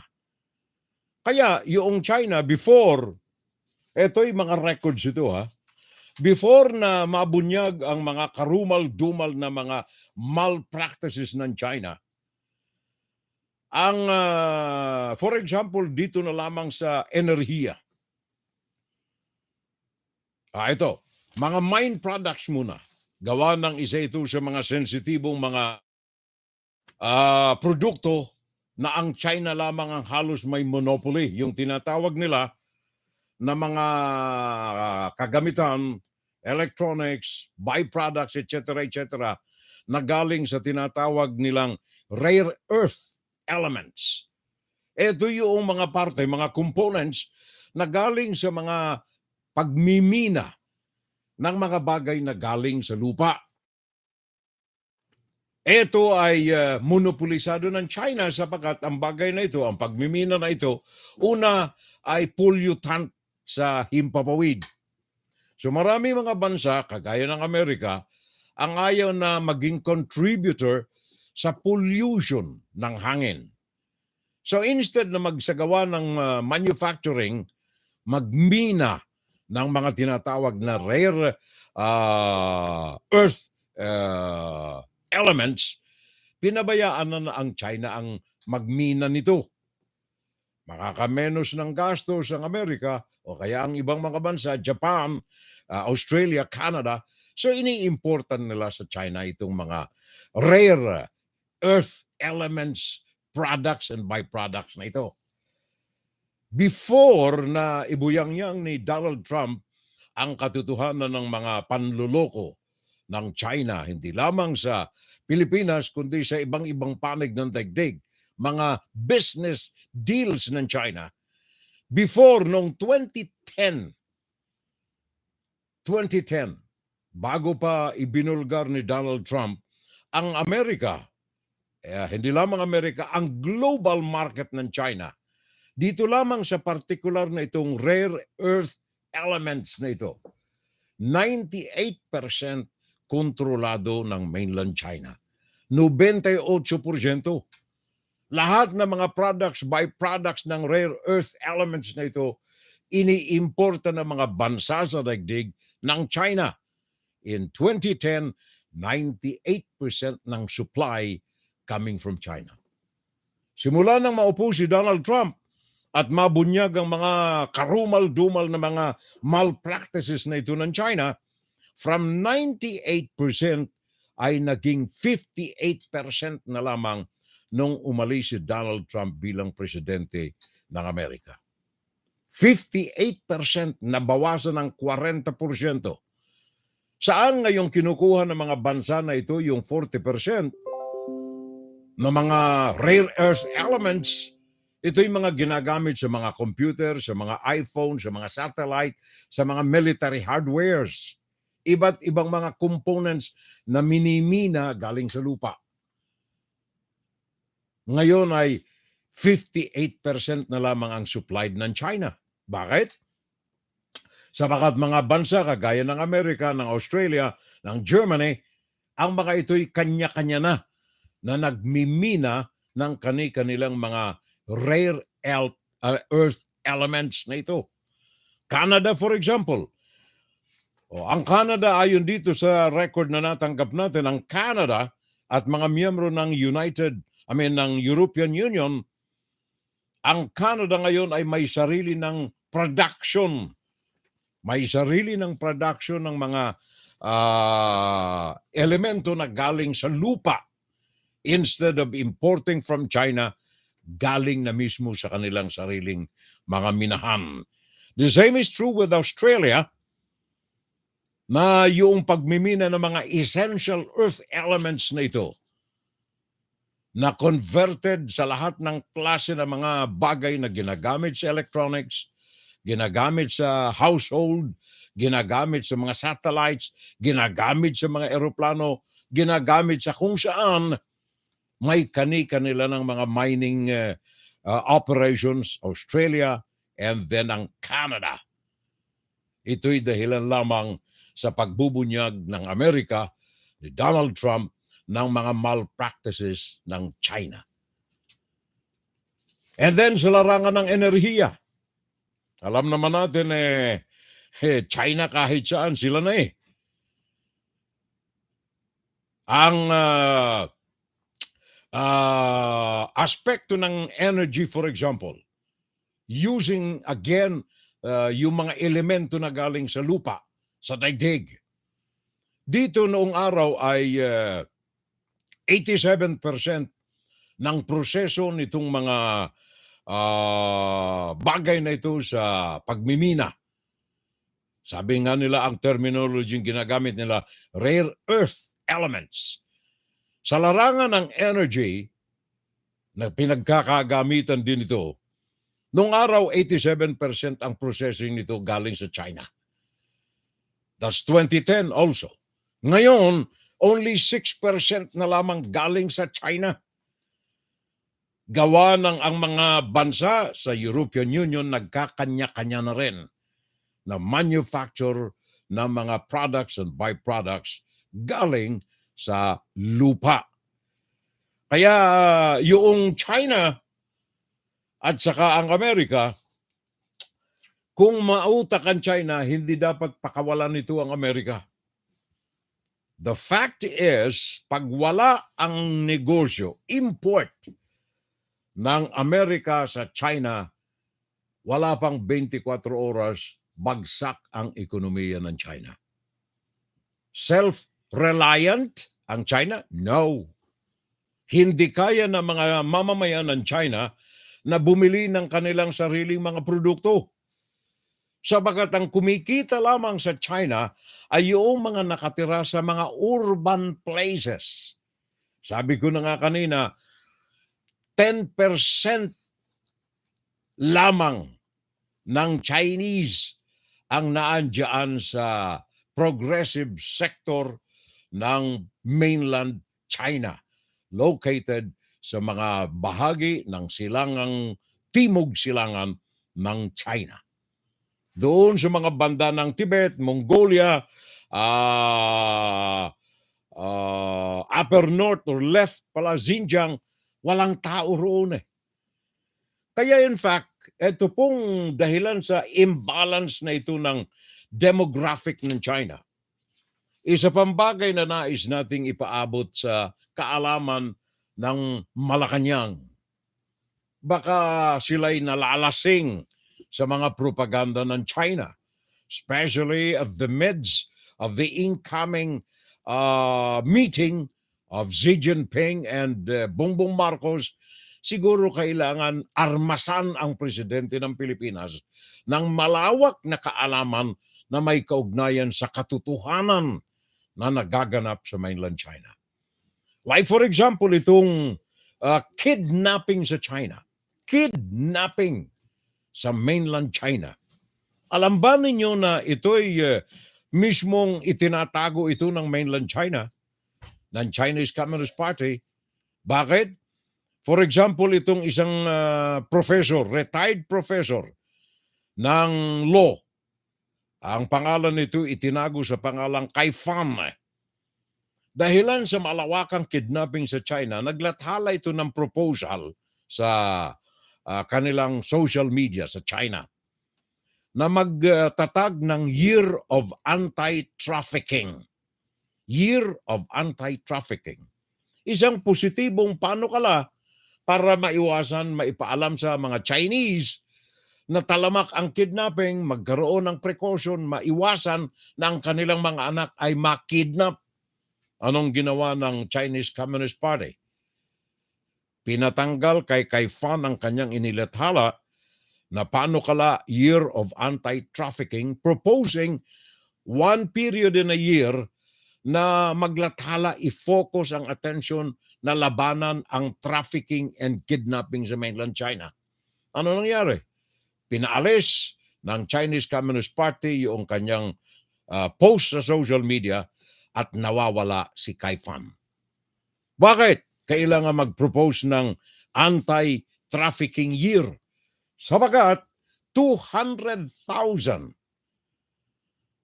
[SPEAKER 2] Kaya yung China before, ito'y mga records ito before na mabunyag ang mga karumal-dumal na mga malpractices ng China, ang for example dito na lamang sa enerhiya. Ito, mga mine products muna. Gawa ng isa ito sa mga sensitibong mga produkto na ang China lamang ang halos may monopoly. Yung tinatawag nila na mga kagamitan, electronics, byproducts, etc., etc., na galing sa tinatawag nilang rare earth elements. Ito yung mga parte, mga components na galing sa mga pagmimina ng mga bagay na galing sa lupa. Ito ay monopolisado ng China sapagkat ang bagay na ito, ang pagmimina na ito, una ay pollutant sa himpapawid. So marami mga bansa, kagaya ng Amerika, ang ayaw na maging contributor sa pollution ng hangin. So instead na magsagawa ng manufacturing, magmina ng mga tinatawag na rare earth elements, pinabayaan na ang China ang magmina nito. Makakamenos ng gastos ang Amerika o kaya ang ibang mga bansa, Japan, Australia, Canada. So iniimportan nila sa China itong mga rare earth elements, products and byproducts na ito. Before na ibuyang-yang ni Donald Trump ang katotohanan ng mga panluloko ng China, hindi lamang sa Pilipinas kundi sa ibang-ibang panig ng daigdig, mga business deals ng China, before noong 2010, bago pa ibinulgar ni Donald Trump, ang Amerika, hindi lamang Amerika, ang global market ng China, dito lamang sa particular na itong rare earth elements na ito, 98% kontrolado ng mainland China. 98%. Lahat ng mga products, byproducts ng rare earth elements na ito, iniimporta ng mga bansa sa daigdig ng China. In 2010, 98% ng supply coming from China. Simula nang maupo si Donald Trump at mabunyag ang mga karumal-dumal na mga malpractices na ito ng China, from 98% ay naging 58% na lamang nung umalis si Donald Trump bilang presidente ng Amerika. 58% nabawasan ng 40%. Saan ngayong kinukuha ng mga bansa na ito yung 40% na mga rare earth elements? Ito yung mga ginagamit sa mga computer, sa mga iPhone, sa mga satellite, sa mga military hardwares. Iba't ibang mga components na minimina galing sa lupa. Ngayon ay 58% na lamang ang supplied ng China. Bakit? Sapagat mga bansa kagaya ng Amerika, ng Australia, ng Germany, ang mga ito'y kanya-kanya na nagmimina ng kanilang mga rare earth elements na ito. Canada, for example, Ang Canada, ayon dito sa record na natanggap natin, ang Canada at mga miyembro ng ng European Union, ang Canada ngayon ay may sarili ng production. May sarili ng production ng mga elemento na galing sa lupa. Instead of importing from China, galing na mismo sa kanilang sariling mga minahan. The same is true with Australia, na yung pagmimina ng mga essential earth elements na ito, na converted sa lahat ng klase ng mga bagay na ginagamit sa electronics, ginagamit sa household, ginagamit sa mga satellites, ginagamit sa mga eroplano, ginagamit sa kung saan may kani-kanila ng mga mining operations, Australia, and then ang Canada. Ito'y dahilan lamang sa pagbubunyag ng Amerika ni Donald Trump ng mga malpractices ng China. And then sa larangan ng enerhiya, alam naman natin China kahit saan sila na eh. Ang aspekto ng energy, for example, using again yung mga elemento na galing sa lupa, sa daigdig. Dito noong araw ay 87% ng proseso nitong mga bagay na ito sa pagmimina. Sabi nga nila, ang terminology ginagamit nila, rare earth elements. Sa larangan ng energy, na pinagkakagamitan din ito, noong araw 87% ang processing nito galing sa China. That's 2010 also. Ngayon, only 6% na lamang galing sa China. Gawa ng ang mga bansa sa European Union nagkakanya-kanya na rin na manufacture ng mga products and byproducts galing sa lupa. Kaya yung China at saka ang Amerika, kung mautak ang China, hindi dapat pakawalan nito ang Amerika. The fact is, pag wala ang negosyo, import ng Amerika sa China, wala pang 24 oras, bagsak ang ekonomiya ng China. Self-reliant ang China? No. Hindi kaya ng mga mamamayan ng China na bumili ng kanilang sariling mga produkto. Sabagat ang kumikita lamang sa China ay yung mga nakatira sa mga urban places. Sabi ko na nga kanina, 10% lamang ng Chinese ang naandyan sa progressive sector ng mainland China, located sa mga bahagi ng timog silangan ng China. Doon sa mga banda ng Tibet, Mongolia, upper north or left pala, Xinjiang, walang tao roon eh. Kaya in fact, ito pong dahilan sa imbalance na ito ng demographic ng China. Isa pang bagay na nais nating ipaabot sa kaalaman ng Malacanang. Baka sila'y nalalasing sa mga propaganda ng China, especially at the midst of the incoming meeting of Xi Jinping and Bongbong Marcos. Siguro kailangan armasan ang presidente ng Pilipinas ng malawak na kaalaman na may kaugnayan sa katotohanan na nagaganap sa mainland China. Like for example, itong kidnapping sa China. Kidnapping sa mainland China. Alam ba ninyo na ito'y mismong itinatago ito ng mainland China, ng Chinese Communist Party? Bakit? For example, itong isang professor, retired professor ng law, ang pangalan nito itinago sa pangalang Kai Fan. Dahilan sa malawakang kidnapping sa China, naglathala ito ng proposal sa kanilang social media sa China na magtatag ng Year of Anti-Trafficking. Year of Anti-Trafficking. Isang positibong panukala para maiwasan, maipaalam sa mga Chinese na talamak ang kidnapping, magkaroon ng precaution, maiwasan na ang kanilang mga anak ay makidnap. Anong ginawa ng Chinese Communist Party? Pinatanggal kay Fan ang kanyang inilathala na panukala Year of Anti-Trafficking, proposing one period in a year na maglathala, i-focus ang attention na labanan ang trafficking and kidnapping sa mainland China. Ano nangyari? Pinaalis ng Chinese Communist Party yung kanyang post sa social media at nawawala si Kai Fan. Bakit? Kailangan mag-propose ng anti-trafficking year. Sabagat 200,000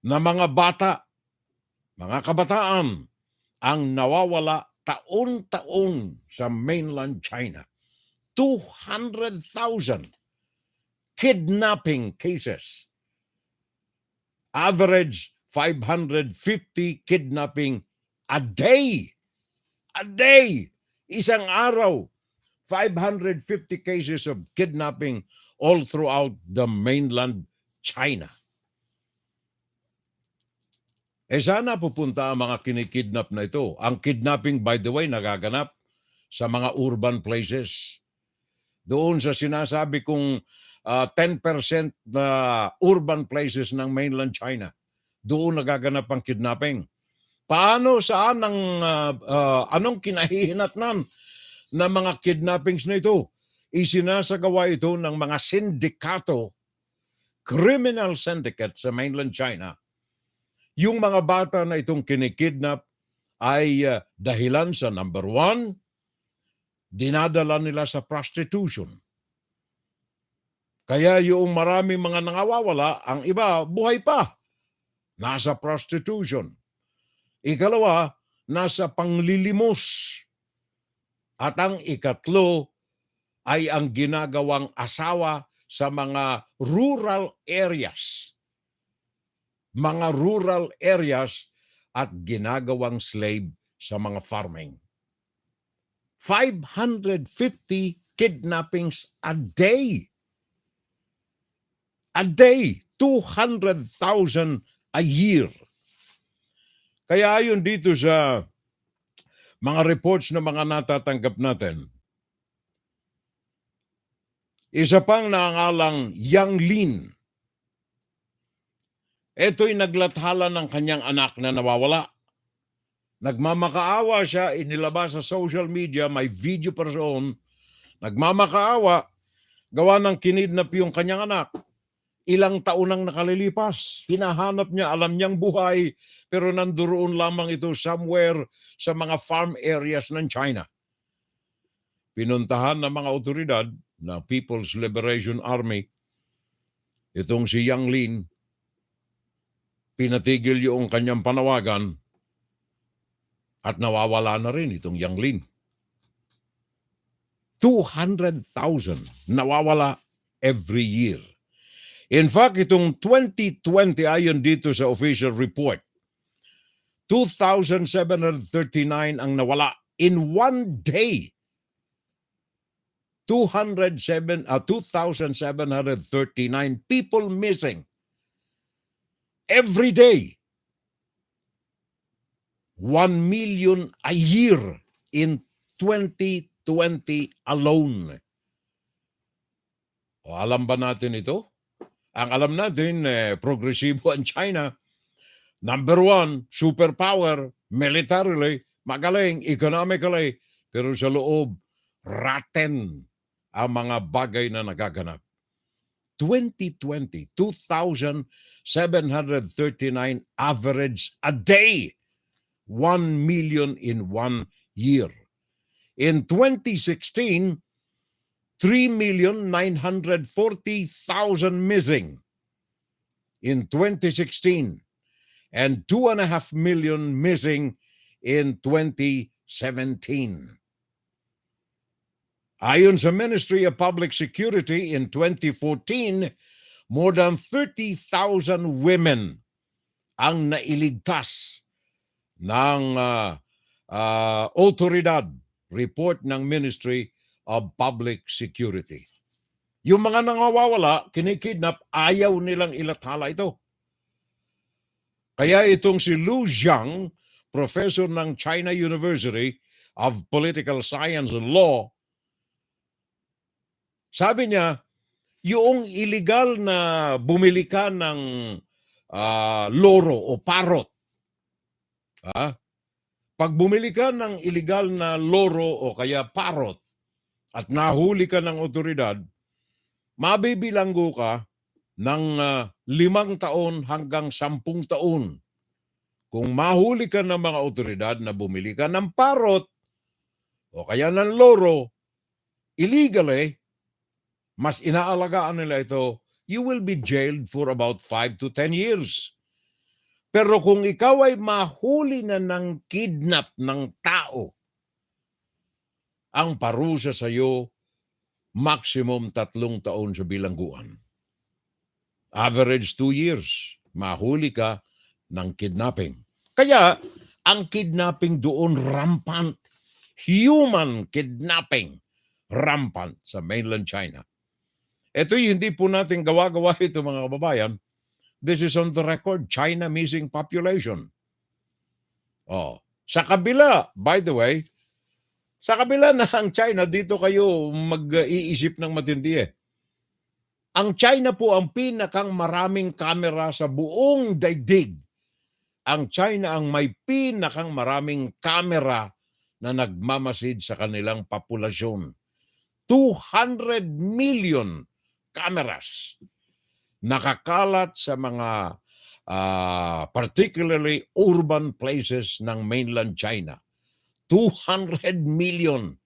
[SPEAKER 2] na mga bata, mga kabataan ang nawawala taon-taon sa mainland China. 200,000 kidnapping cases. Average 550 kidnapping a day. A day. Isang araw. 550 cases of kidnapping all throughout the mainland China. Sana pupunta ang mga kinikidnap na ito. Ang kidnapping, by the way, nagaganap sa mga urban places. Doon sa sinasabi kong 10% na urban places ng mainland China, doon nagaganap ang kidnapping. Paano, saan, anong kinahihinatnan na mga kidnappings na ito? Isinasagawa ito ng mga sindikato, criminal syndicate sa mainland China. Yung mga bata na itong kinikidnap ay dahilan sa number one, dinadala nila sa prostitution. Kaya yung maraming mga nangawawala, ang iba buhay pa, nasa prostitution. Ikalawa, nasa panglilimos. At ang ikatlo ay ang ginagawang asawa sa mga rural areas. Mga rural areas at ginagawang slave sa mga farming. 550 kidnappings a day. A day, 200,000 a year. Kaya ayon dito sa mga reports na mga natatanggap natin, isa pang nangalang Yang Lin. Ito'y naglathala ng kanyang anak na nawawala. Nagmamakaawa siya, inilabas sa social media, may video pa roon. Nagmamakaawa, gawa ng kinidnap yung kanyang anak. Ilang taon nang nakalilipas. Hinahanap niya, alam niyang buhay, pero nandoon lamang ito somewhere sa mga farm areas ng China. Pinuntahan ng mga otoridad na People's Liberation Army, itong si Yang Lin, pinatigil yung kanyang panawagan at nawawala na rin itong Yang Lin. 200,000 nawawala every year. In fact, itong 2020 ayon dito sa official report, 2,739 ang nawala in one day. 2,739 people missing every day. 1 million a year in 2020 alone. O, alam ba natin ito? Ang alam natin, progresibo ang China. Number one, superpower, militarily, magaling, economically, pero sa loob, rotten ang mga bagay na nagaganap. 2020, 2,739 average a day. 1 million in 1 year. In 2016, 3,940,000 missing. In 2016, and 2.5 million missing in 2017. Ayon sa Ministry of Public Security in 2014, more than 30,000 women ang nailigtas ng otoridad, report ng Ministry of Public Security. Yung mga nangawawala, kinikidnap, ayaw nilang ilathala ito. Kaya itong si Lu Jiang, professor ng China University of Political Science and Law, sabi niya, yung illegal na bumili ka ng loro o parrot, pag bumili ka ng illegal na loro o kaya parrot at nahuli ka ng otoridad, mabibilanggo ka ng 5 taon hanggang 10 taon. Kung mahuli ka ng mga otoridad na bumili ka ng parrot o kaya ng loro, illegally, mas inaalagaan nila ito, you will be jailed for about 5 to 10 years. Pero kung ikaw ay mahuli na ng kidnap ng tao, ang parusa sa iyo, maximum 3 taon sa bilangguan. Average 2 years, mahuli ka ng kidnapping. Kaya, ang kidnapping doon rampant. Human kidnapping, rampant sa mainland China. Ito'y hindi po natin gawa-gawa ito mga kababayan. This is on the record, China missing population. Sa kabila, by the way, sa kabila na ang China, dito kayo mag-iisip ng matindi eh. Ang China po ang pinakang maraming kamera sa buong daigdig. Ang China ang may pinakang maraming kamera na nagmamasid sa kanilang populasyon. 200 million cameras nakakalat sa mga particularly urban places ng mainland China. 200 million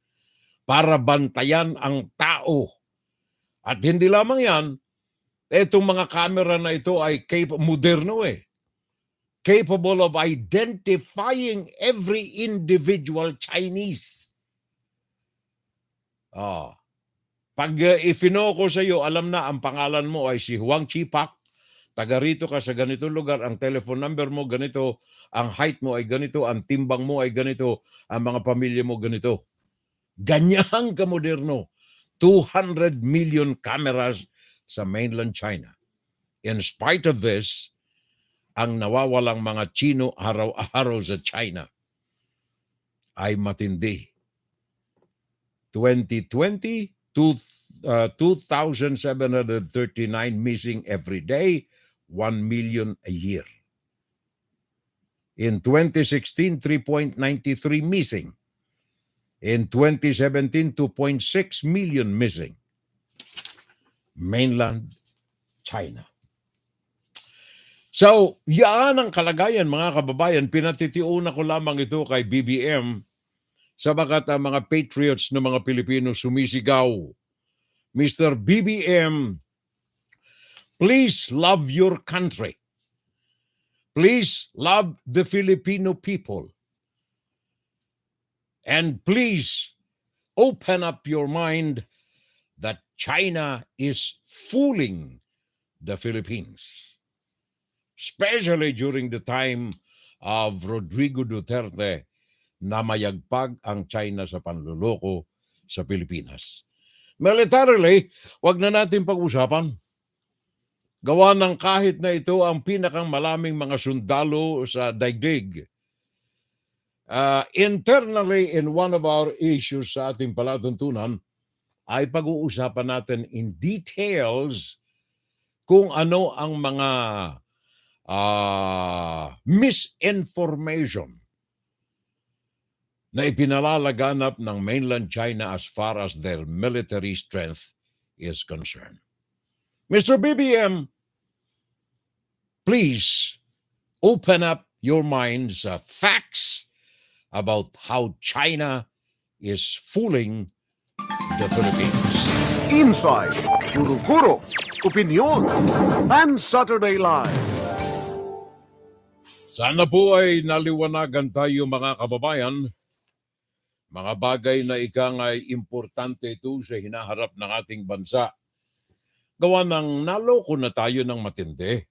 [SPEAKER 2] para bantayan ang tao. At hindi lamang yan, itong mga camera na ito ay moderno eh. Capable of identifying every individual Chinese. Pag ifino ko sa iyo, alam na ang pangalan mo ay si Huang Chipak, taga rito ka sa ganitong lugar, ang telephone number mo ganito, ang height mo ay ganito, ang timbang mo ay ganito, ang mga pamilya mo ganito. Ganyang kamoderno. 200 million cameras sa mainland China. In spite of this, ang nawawalang mga Chino araw-araw sa China ay matindi. 2020, 2,739 missing every day, 1 million a year. In 2016, 3.93 missing. In 2017, 2.6 million missing. Mainland China. So, yan ang kalagayan mga kababayan. Pinatitiuna ko lamang ito kay BBM sabagat ang mga patriots ng mga Pilipino sumisigaw. Mr. BBM, please love your country. Please love the Filipino people. And please open up your mind that China is fooling the Philippines. Especially during the time of Rodrigo Duterte na mayagpag ang China sa panluloko sa Pilipinas. Militarily, wag na natin pag-usapan. Gawa ng kahit na ito ang pinakang malaming mga sundalo sa daigdig. Internally, in one of our issues sa ating palatuntunan, ay pag-uusapan natin in details kung ano ang mga misinformation na ipinalalaganap ng mainland China as far as their military strength is concerned. Mr. BBM, please open up your minds facts about how China is fooling the Philippines.
[SPEAKER 3] Inside, Guro-Guro, Opinion, and Saturday Live.
[SPEAKER 2] Sana po ay naliwanagan tayo mga kababayan. Mga bagay na ikang ay importante ito sa hinaharap ng ating bansa. Gawa ng naloko na tayo ng matindi.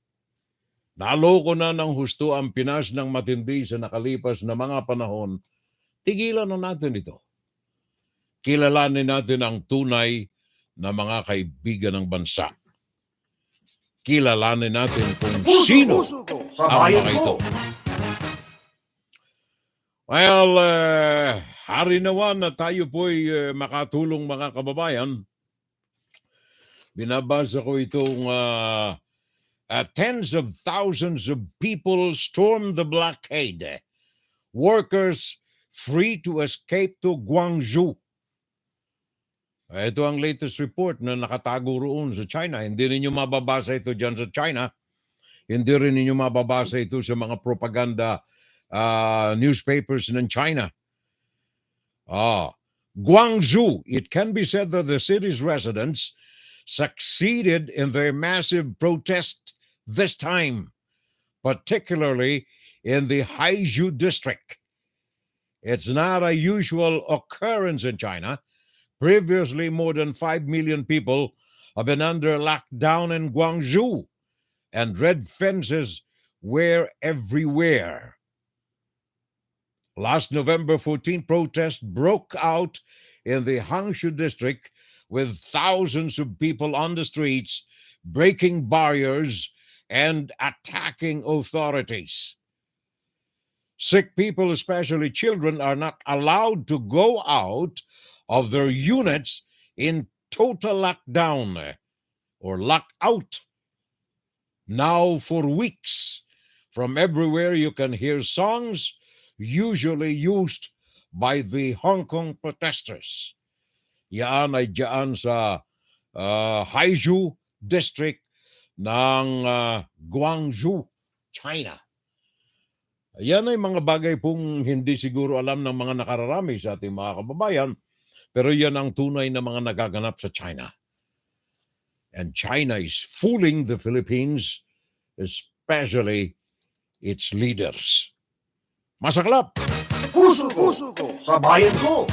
[SPEAKER 2] Naloko na ng husto ang Pinas ng matindi sa nakalipas na mga panahon. Tigilan na natin ito. Kilalanin natin ang tunay na mga kaibigan ng bansa. Kilalanin natin kung sino ang mga ito. Well, hari naman na tayo po'y makatulong mga kababayan. Binabasa ko itong tens of thousands of people stormed the blockade. Workers free to escape to Guangzhou. Ito ang latest report na nakatago roon sa China. Hindi ninyo mababasa ito dyan sa China. Hindi rin ninyo mababasa ito sa mga propaganda newspapers ng China. Guangzhou, it can be said that the city's residents succeeded in their massive protest this time, particularly in the Haizhou district. It's not a usual occurrence in China. Previously, more than 5 million people have been under lockdown in Guangzhou, and red fences were everywhere. Last November 14, protests broke out in the Hangshu district with thousands of people on the streets, breaking barriers and attacking authorities. Sick people, especially children, are not allowed to go out of their units in total lockdown or lockout. Now for weeks, from everywhere you can hear songs usually used by the Hong Kong protesters. Yan ay dyan sa Haizhou district ng Guangzhou, China. Yan ay mga bagay pong hindi siguro alam ng mga nakararami sa ating mga kababayan, pero yan ang tunay na mga nagaganap sa China. And China is fooling the Philippines, especially its leaders. Masaklap!
[SPEAKER 3] Puso ko sa bayan ko!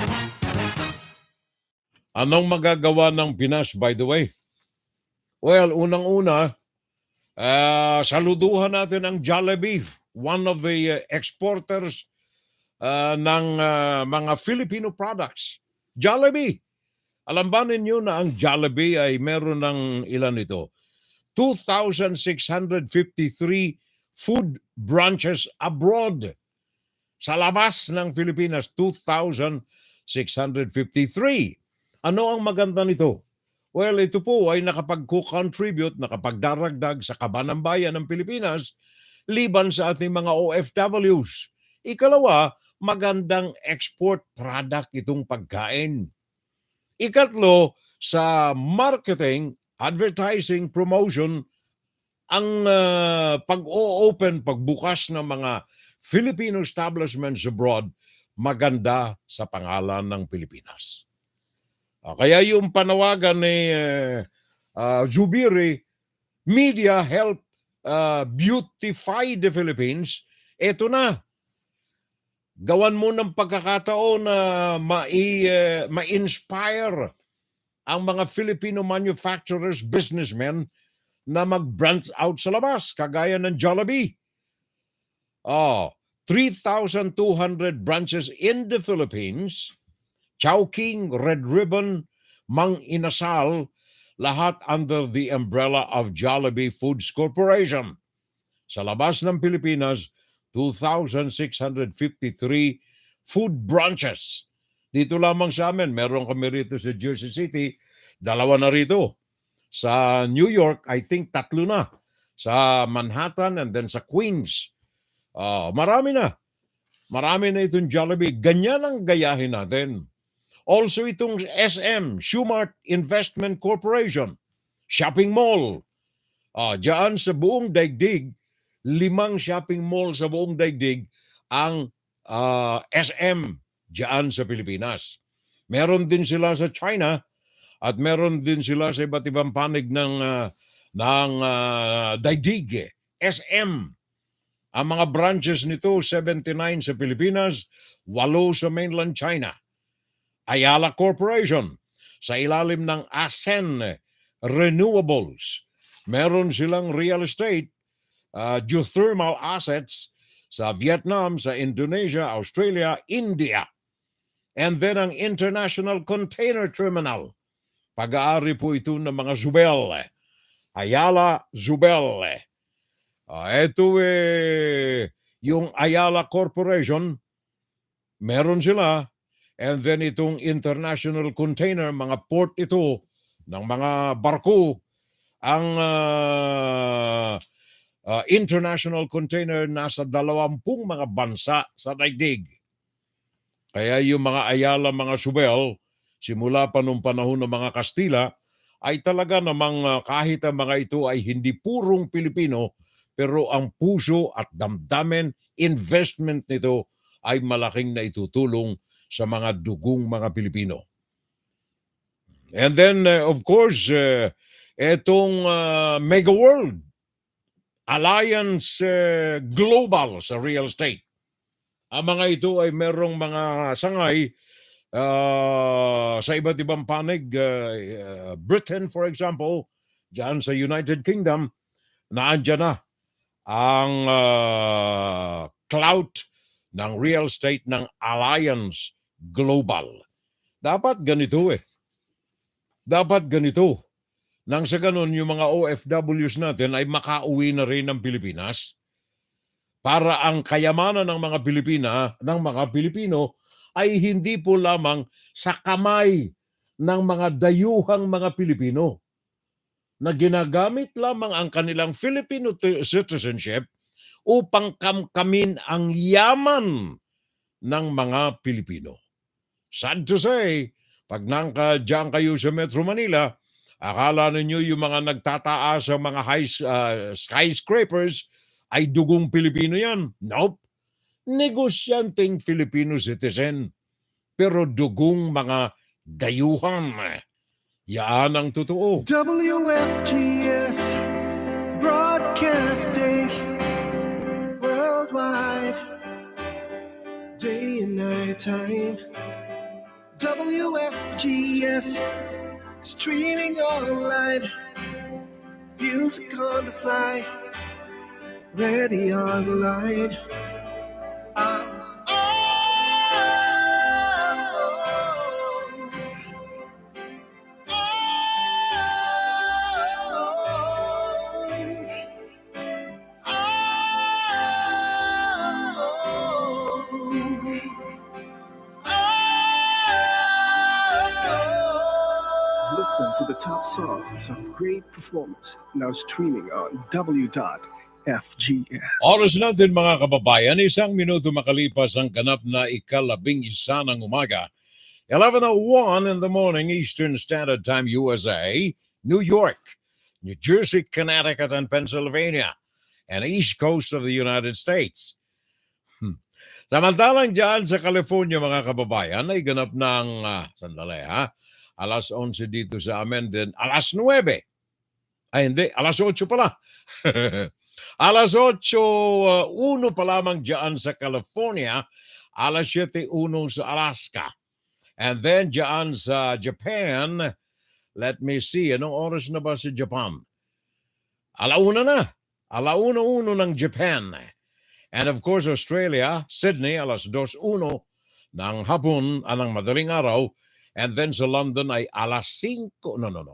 [SPEAKER 2] Anong magagawa ng Pinas, by the way? Well, unang-una, saluduhan natin ang Jollibee, one of the exporters ng mga Filipino products. Jollibee. Alam ba ninyo na ang Jollibee ay meron ng ilan ito? 2,653 food branches abroad. Sa labas ng Pilipinas, 2,653. Ano ang maganda nito? Well, ito po ay nakapag-contribute, nakapagdaragdag sa kaba ng bayan ng Pilipinas liban sa ating mga OFWs. Ikalawa, magandang export product itong pagkain. Ikatlo, sa marketing, advertising, promotion, ang pag-o-open, pagbukas ng mga Filipino establishments abroad, maganda sa pangalan ng Pilipinas. Kaya yung panawagan ni Zubiri, media help beautify the Philippines, eto na. Gawan mo ng pagkakataon na ma-inspire ang mga Filipino manufacturers, businessmen na mag-branch out sa labas, kagaya ng Jollibee. 3,200 branches in the Philippines, Chowking, Red Ribbon, Mang Inasal, lahat under the umbrella of Jollibee Foods Corporation. Sa labas ng Pilipinas, 2,653 food branches. Dito lamang sa amin, meron kami rito sa Jersey City, 2 na rito. Sa New York, I think 3 na. Sa Manhattan and then sa Queens. Marami na. Marami na itong Jollibee. Ganyan ang gayahin natin. Also itong SM, Shumart Investment Corporation, shopping mall. Diyan sa buong daigdig, 5 shopping mall sa buong daigdig ang SM diyan sa Pilipinas. Meron din sila sa China at meron din sila sa iba't ibang panig ng daigdig. SM. Ang mga branches nito, 79 sa Pilipinas, 8 sa mainland China. Ayala Corporation, sa ilalim ng ASEAN renewables. Meron silang real estate, geothermal assets sa Vietnam, sa Indonesia, Australia, India. And then ang International Container Terminal. Pag-aari po ito ng mga Zubel. Ayala Zubel. Ito yung Ayala Corporation, meron sila. And then itong International Container, mga port ito ng mga barko. Ang International Container nasa 20 mga bansa sa daigdig. Kaya yung mga Ayala, mga Zubel, simula pa nung panahon ng mga Kastila, ay talaga namang kahit ang mga ito ay hindi purong Pilipino, pero ang puso at damdamin, investment nito ay malaking naitutulong sa mga dugong mga Pilipino. And then, of course, etong Mega World Alliance Global sa real estate. Ang mga ito ay merong mga sangay sa iba't ibang panig. Britain, for example, dyan sa United Kingdom, naandyan na ang clout ng real estate ng Alliance Global. Dapat ganito Dapat ganito. Nang sa ganun, yung mga OFWs natin ay makauwi na rin ng Pilipinas para ang kayamanan ng mga Pilipino ay hindi po lamang sa kamay ng mga dayuhang mga Pilipino na ginagamit lamang ang kanilang Filipino citizenship upang kamkamin ang yaman ng mga Pilipino. Sad to say, pag diyan kayo sa Metro Manila, akala ninyo yung mga nagtataas sa mga skyscrapers ay dugong Pilipino yan. Nope. Negosyanteng Filipino citizen. Pero dugong mga dayuhan. Yan ang totoo.
[SPEAKER 1] WFGS Broadcasting worldwide, day and night time. WFGS streaming online, music on the fly, ready online. Listen to the top songs of great performance, now streaming on w.fgs.
[SPEAKER 2] Oras natin mga kababayan, 1 minuto makalipas ang ganap na ika-11 ng umaga. 11:01 in the morning, Eastern Standard Time, USA, New York, New Jersey, Connecticut, and Pennsylvania, and East Coast of the United States. Samantalang dyan sa California mga kababayan ay ganap ng, alas 11 dito sa amin din, alas 9. Ay hindi, alas 8 pala. Alas 8:01 pa lamang dyan sa California, alas 7:01 sa Alaska. And then dyan sa Japan, let me see, anong oras na ba sa Japan? Alauna na. Alauna ng Japan. And of course, Australia, Sydney, alas 2:01 ng hapon, ng madaling araw. And then sa London ay alas 4.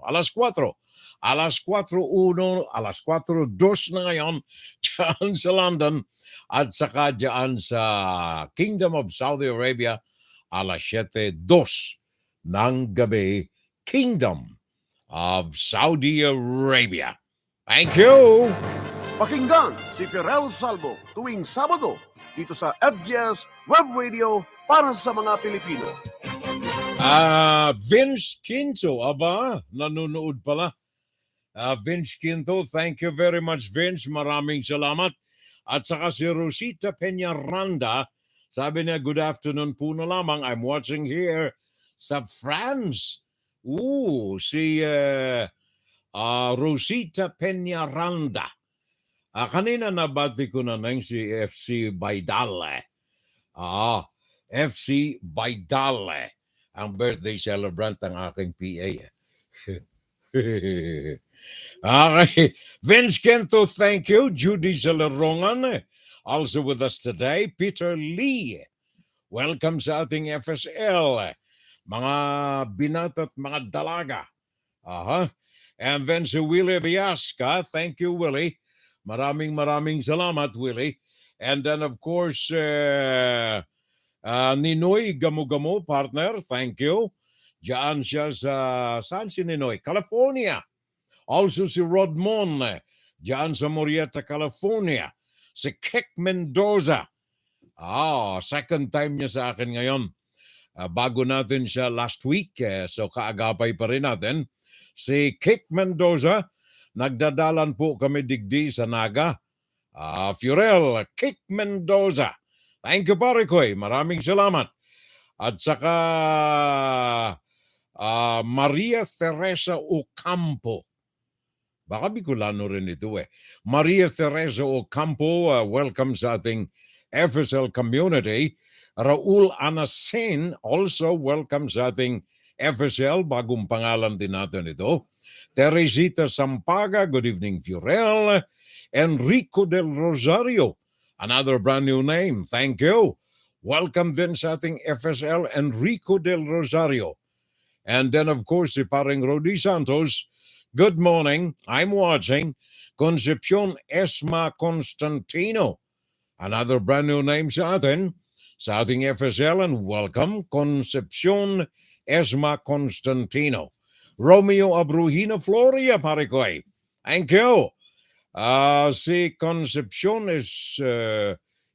[SPEAKER 2] Alas 4. Alas 4:01, alas 4:02 na ngayon dyan sa London. At saka dyan sa Kingdom of Saudi Arabia, alas 7:02 ng gabi, Kingdom of Saudi Arabia. Thank you!
[SPEAKER 3] Pakinggan si Pirel Salvo tuwing Sabado dito sa FBS Web Radio para sa mga Pilipino.
[SPEAKER 2] Vince Quinto, nanonood pala. Vince Quinto, thank you very much, Vince. Maraming salamat. At saka si Rosita Peñaranda, sabi niya, good afternoon po na lamang. I'm watching here sa France. Si Rosita Peñaranda. Kanina nabati ko na nang si FC Baidale. FC Baidale. Ang birthday celebrant ng aking PA. Okay. Vince Kento, thank you. Judy Zalarongan, also with us today. Peter Lee, welcome sa ating FSL. Mga binat at mga dalaga. And then si Willie Biasca, thank you, Willie. Maraming salamat, Willie. And then, of course, Ninoy Gamu-Gamu, partner, thank you. Diyan siya sa, saan si Ninoy? California. Also si Rodmon, diyan sa Murrieta, California. Si Kek Mendoza. Second time niya sa akin ngayon. Bago natin siya last week, so kaagapay pa rin natin. Si Kek Mendoza, nagdadalan po kami digdi sa Naga. Fiorel, Kek Mendoza. Thank you, pare ko. Maraming salamat. At saka Maria Teresa Ocampo. Baka Bicolano rin ito Maria Teresa Ocampo, welcome sa ating FSL community. Raul Anasen, also welcome sa ating FSL. Bagong pangalan din natin ito. Teresita Sampaga, good evening, Fiorel. Enrico del Rosario, another brand new name. Thank you. Welcome din sa ating FSL, Enrico del Rosario. And then, of course, si paring Rodi Santos, good morning. I'm watching. Concepcion Esma Constantino, another brand new name sa atin, sa ating FSL, and welcome, Concepcion Esma Constantino. Romeo Abrujina Floria, pare ko. Thank you. Si Concepcion is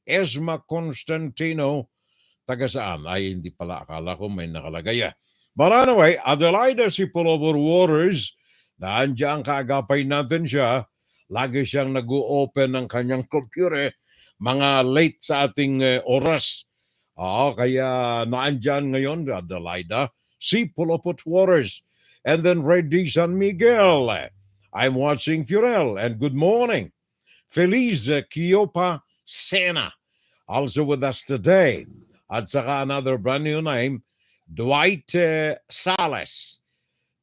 [SPEAKER 2] Esma Constantino, taga saan? Ay, hindi pala, akala ko may nakalagay. But anyway, Adelaida si Pullover Waters, naandyan kaagapay natin siya. Lagi siyang nag-open ng kanyang computer, mga late sa ating oras. Kaya naandyan ngayon, Adelaida, si Pullover Waters. And then Reddy San Miguel. I'm watching Fiorel, and good morning. Feliz Kiopa Sena, also with us today. At saka another brand new name, Dwight Salas.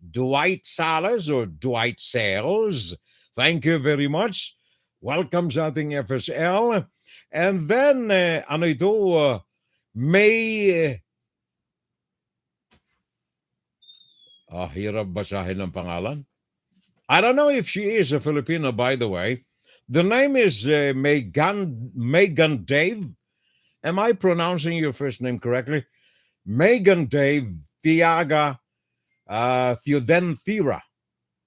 [SPEAKER 2] Dwight Salas or Dwight Sales. Thank you very much. Welcome sa ating FSL. And then, May... hirap basahin ang pangalan. I don't know if she is a Filipino, by the way. The name is Megan Dave. Am I pronouncing your first name correctly? Megan Dave Thiaga Theodenthira.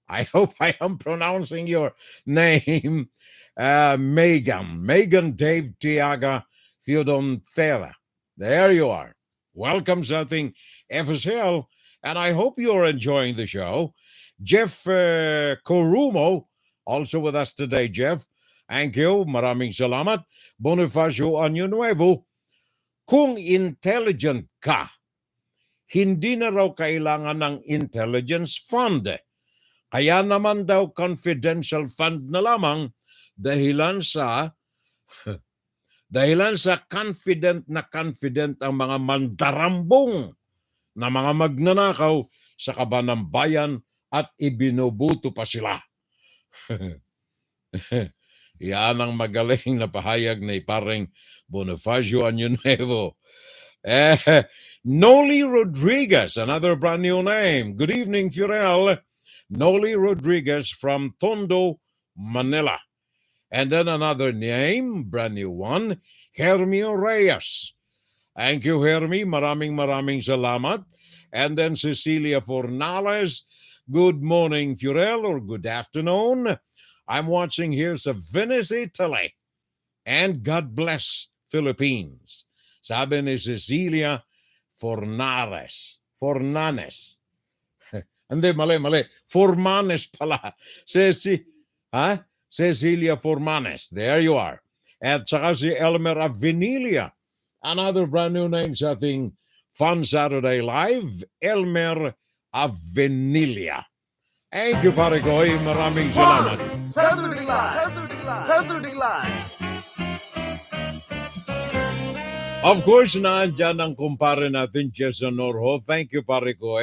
[SPEAKER 2] I hope I am pronouncing your name. Megan Dave Thiaga Theodenthira. There you are. Welcome sa ating FSL, and I hope you're enjoying the show. Jeff Corumo, also with us today, Jeff. Thank you. Maraming salamat. Bonifacio Año Nuevo. Kung intelligent ka, hindi na raw kailangan ng intelligence fund. Kaya naman daw confidential fund na lamang dahilan sa confident ang mga mandarambong na mga magnanakaw sa kaban ng bayan at ibinubuto pa sila. Yan ang magaling na pahayag ni paring Bonifacio Año Nuevo. Noli Rodriguez, another brand new name. Good evening, Fiorel. Noli Rodriguez from Tondo, Manila. And then another name, brand new one, Hermio Reyes. Thank you, Hermi. Maraming salamat. And then Cecilia Fornales. Good morning, Fiorel, or good afternoon. I'm watching here sa Venice, Italy. And God bless Philippines. Sabi ni Cecilia Fornanes. Hindi, mali. Formanes pala. Cecilia Formanes. There you are. At saka si Elmer Avenilia. Another brand new name sa ating Fun Saturday Live, Elmer Avenilia. Thank you, pare ko. Maraming salamat.
[SPEAKER 3] Saturday Live.
[SPEAKER 2] Of course, naandyan ang kumpare natin, Jason Norho. Thank you, pare ko.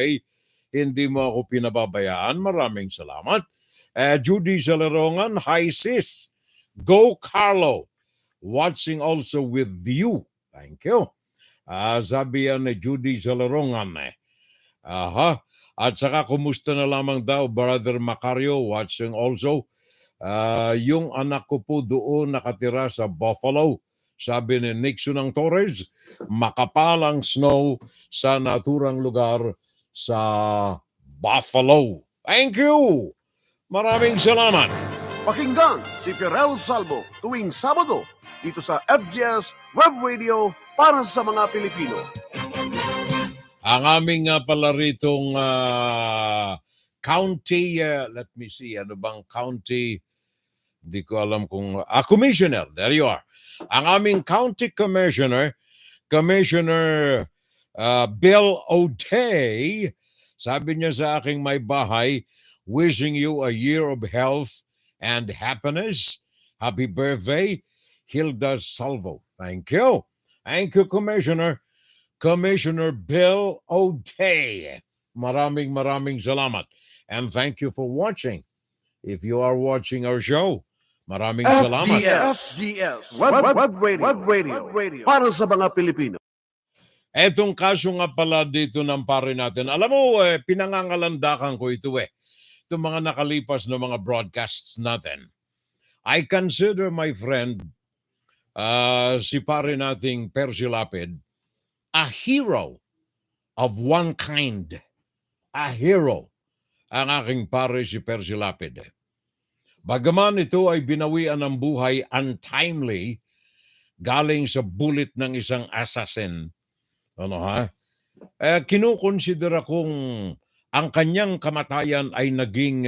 [SPEAKER 2] hindi mo ako pinababayaan. Maraming salamat. Judy Salarongan, hi sis. Go Carlo. Watching also with you. Thank you. Sabi yan ni Judy Salarongan. Aha. At saka kumusta na lamang daw, Brother Macario, watching also. Yung anak ko po doon nakatira sa Buffalo. Sabi ni Nixon ng Torres, makapalang snow sa naturang lugar sa Buffalo. Thank you! Maraming salamat!
[SPEAKER 3] Pakinggan si Pirel Salvo tuwing Sabado dito sa FGS Web Radio para sa mga Pilipino.
[SPEAKER 2] Ang aming pala ritong county, let me see, ano bang county, hindi ko alam kung, commissioner, there you are. Ang aming county commissioner, Commissioner Bill O'Day, sabi niya sa aking may bahay, wishing you a year of health and happiness. Happy birthday, Hilda Salvo. Thank you. Thank you, Commissioner. Commissioner Bill O'Day. Maraming salamat. And thank you for watching. If you are watching our show, maraming salamat.
[SPEAKER 3] FGS Web Radio para sa mga Pilipino.
[SPEAKER 2] Etong kaso nga pala dito ng pare natin. Alam mo, pinangangalandakan ko ito Itong mga nakalipas na mga broadcasts natin. I consider my friend, si pare nating Percy Lapid, a hero of one kind. A hero ang aking pare si Percy Lapid. Bagaman ito ay binawian ng buhay untimely galing sa bullet ng isang assassin. Kinukonsidera kong ang kanyang kamatayan ay naging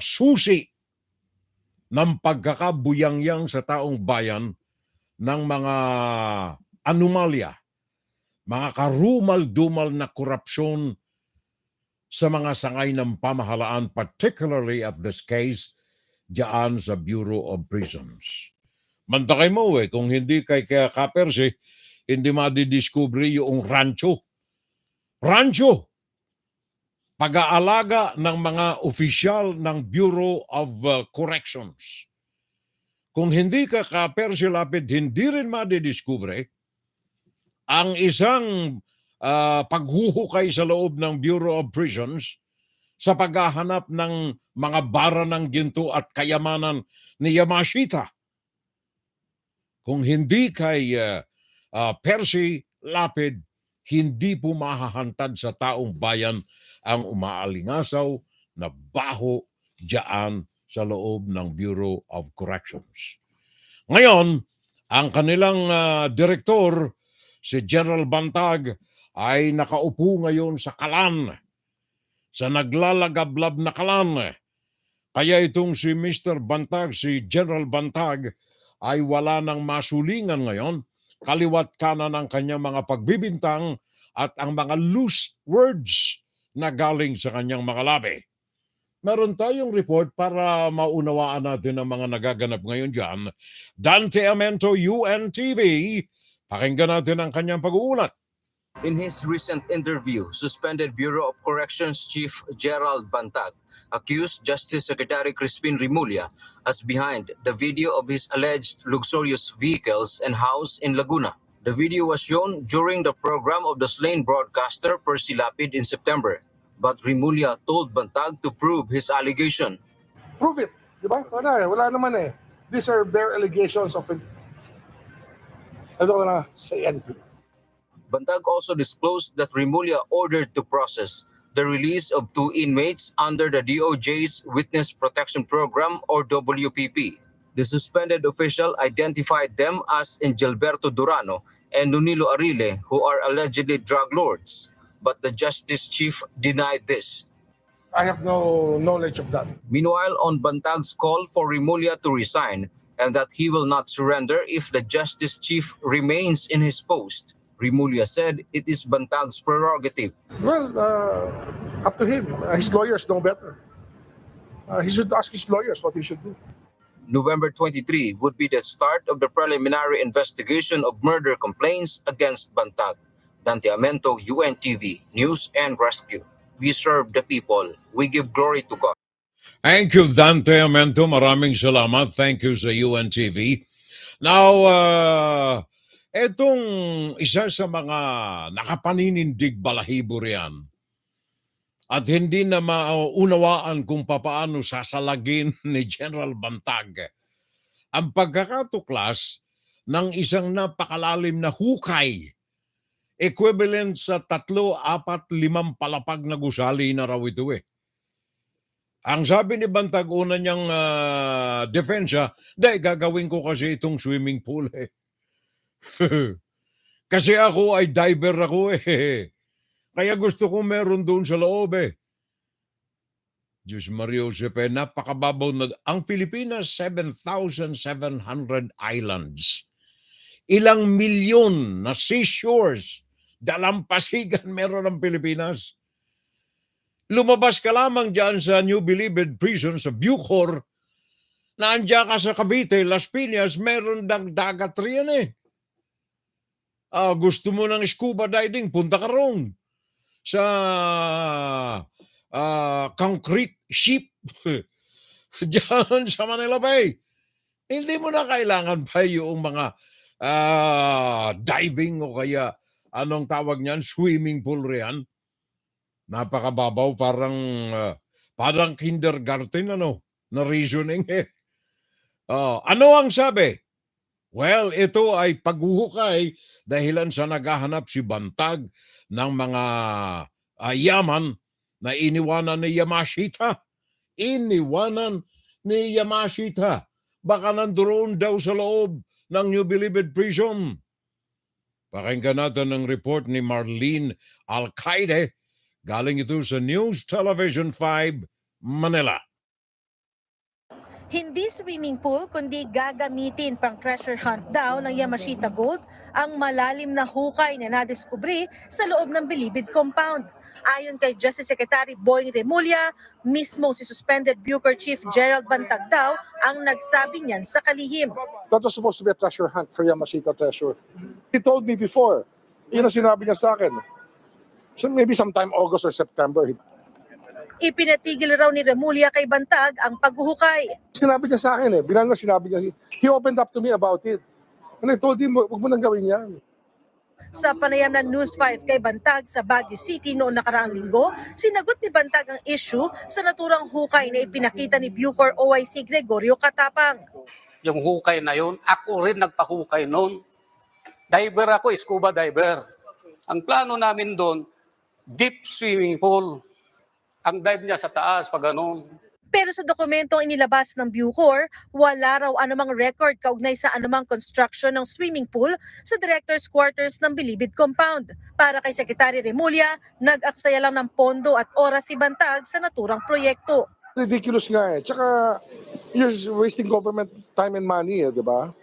[SPEAKER 2] susi ng pagkakabuyangyang sa taong bayan ng mga anomalya, mga karumal-dumal na korupsyon sa mga sangay ng pamahalaan, particularly at this case, diyan sa Bureau of Prisons. Mantakay mo kung hindi kay Kapersi, hindi madidiscovery yung rancho. Rancho! Pag-aalaga ng mga opisyal ng Bureau of Corrections. Kung hindi ka Kapersi Lapid, hindi rin madidiscovery ang isang paghuhukay sa loob ng Bureau of Prisons sa paghahanap ng mga bara ng ginto at kayamanan ni Yamashita. Kung hindi kay Percy Lapid, hindi po mahahantad sa taong bayan ang umaalingasaw na baho diyan sa loob ng Bureau of Corrections. Ngayon, ang kanilang direktor, si General Bantag, ay nakaupo ngayon sa kalan, sa naglalagablab na kalan. Kaya itong si Mr. Bantag, si General Bantag, ay wala nang masulingan ngayon, kaliwat kanan ang kanyang mga pagbibintang at ang mga loose words na galing sa kanyang mga labi. Meron tayong report para maunawaan natin ang mga nagaganap ngayon dyan. Dante Amento, UNTV. Pakinggan natin ang kanyang pag-uulat.
[SPEAKER 18] In his recent interview, suspended Bureau of Corrections Chief Gerald Bantag accused Justice Secretary Crispin Rimulya as behind the video of his alleged luxurious vehicles and house in Laguna. The video was shown during the program of the slain broadcaster Percy Lapid in September. But Rimulya told Bantag to prove his allegation.
[SPEAKER 19] Prove it, di ba? Wala naman These are bare allegations of it. I don't want to say anything.
[SPEAKER 18] Bantag also disclosed that Rimulya ordered to process the release of 2 inmates under the DOJ's Witness Protection Program or WPP. The suspended official identified them as Angelberto Durano and Nunilo Arile, who are allegedly drug lords. But the Justice Chief denied this.
[SPEAKER 19] I have no knowledge of that.
[SPEAKER 18] Meanwhile, on Bantag's call for Rimulya to resign and that he will not surrender if the Justice Chief remains in his post, Rimulya said it is Bantag's prerogative.
[SPEAKER 19] Well, up to him. His lawyers know better. He should ask his lawyers what he should do.
[SPEAKER 18] November 23 would be the start of the preliminary investigation of murder complaints against Bantag. Dante Amento, UNTV, News and Rescue. We serve the people. We give glory to God.
[SPEAKER 2] Thank you, Dante Amento. Maraming salamat. Thank you sa UNTV. Now, etong isa sa mga nakapaninindig balahibo riyan at hindi na maunawaan kung papaano sasalagin ni General Bantag ang pagkakatuklas ng isang napakalalim na hukay equivalent sa 3, 4, 5 palapag na gusali na raw ito eh. Ang sabi ni Bantag, una niyang defensa, gagawin ko kasi itong swimming pool eh. Kasi ako ay diver ako eh. Kaya gusto ko meron doon sa loob eh. Diyos Mario Josepe, napakababaw na. Ang Pilipinas, 7,700 islands. Ilang milyon na seashores, dalampasigan meron ang Pilipinas. Lumabas ka lamang dyan sa New Bilibid Prison sa Bucor, na andyan ka sa Cavite, Las Piñas, meron dagat riyan eh. Gusto mo ng scuba diving, punta ka roon sa concrete ship dyan sa Manila Bay. Hindi mo na kailangan pa yung mga diving o kaya anong tawag niyan, swimming pool riyan. Napakababaw, parang kindergarten na reasoning eh. Ano ang sabi? Well, ito ay paghuhukay dahilan sa naghahanap si Bantag ng mga yaman na iniwanan ni Yamashita. Iniwanan ni Yamashita. Baka nandoon daw sa loob ng New Bilibid Prison. Pakinggan natin ang report ni Marlene Alcaide. Galing ito sa News Television 5, Manila.
[SPEAKER 20] Hindi swimming pool kundi gagamitin pang treasure hunt daw ng Yamashita Gold ang malalim na hukay na nadiskubre sa loob ng Bilibid compound. Ayon kay Justice Secretary Boying Remulla, mismo si suspended Bucor Chief Gerald Bantag daw ang nagsabi niyan sa kalihim.
[SPEAKER 19] That was supposed to be a treasure hunt for Yamashita Treasure. He told me before. Yun ang sinabi niya sa akin. So maybe sometime August or September.
[SPEAKER 20] Ipinatigil raw ni Remulla kay Bantag ang paghuhukay.
[SPEAKER 19] Sinabi niya sa akin sinabi niya, he opened up to me about it. And I told him, huwag mo nang gawin yan.
[SPEAKER 20] Sa panayam ng News 5 kay Bantag sa Baguio City noong nakaraang linggo, sinagot ni Bantag ang issue sa naturang hukay na ipinakita ni Bucor OIC Gregorio Katapang.
[SPEAKER 21] Yung hukay na yun, ako rin nagpahukay noon. Diver ako, scuba diver. Ang plano namin doon, deep swimming pool. Ang dive niya sa taas, pag ganun.
[SPEAKER 20] Pero sa dokumentong inilabas ng Bucor, wala raw anumang record kaugnay sa anumang construction ng swimming pool sa Director's Quarters ng Bilibid Compound. Para kay Secretary Remulla, nag-aksaya lang ng pondo at oras si Bantag sa naturang proyekto.
[SPEAKER 19] Ridiculous nga eh. Tsaka, you're wasting government time and money di ba?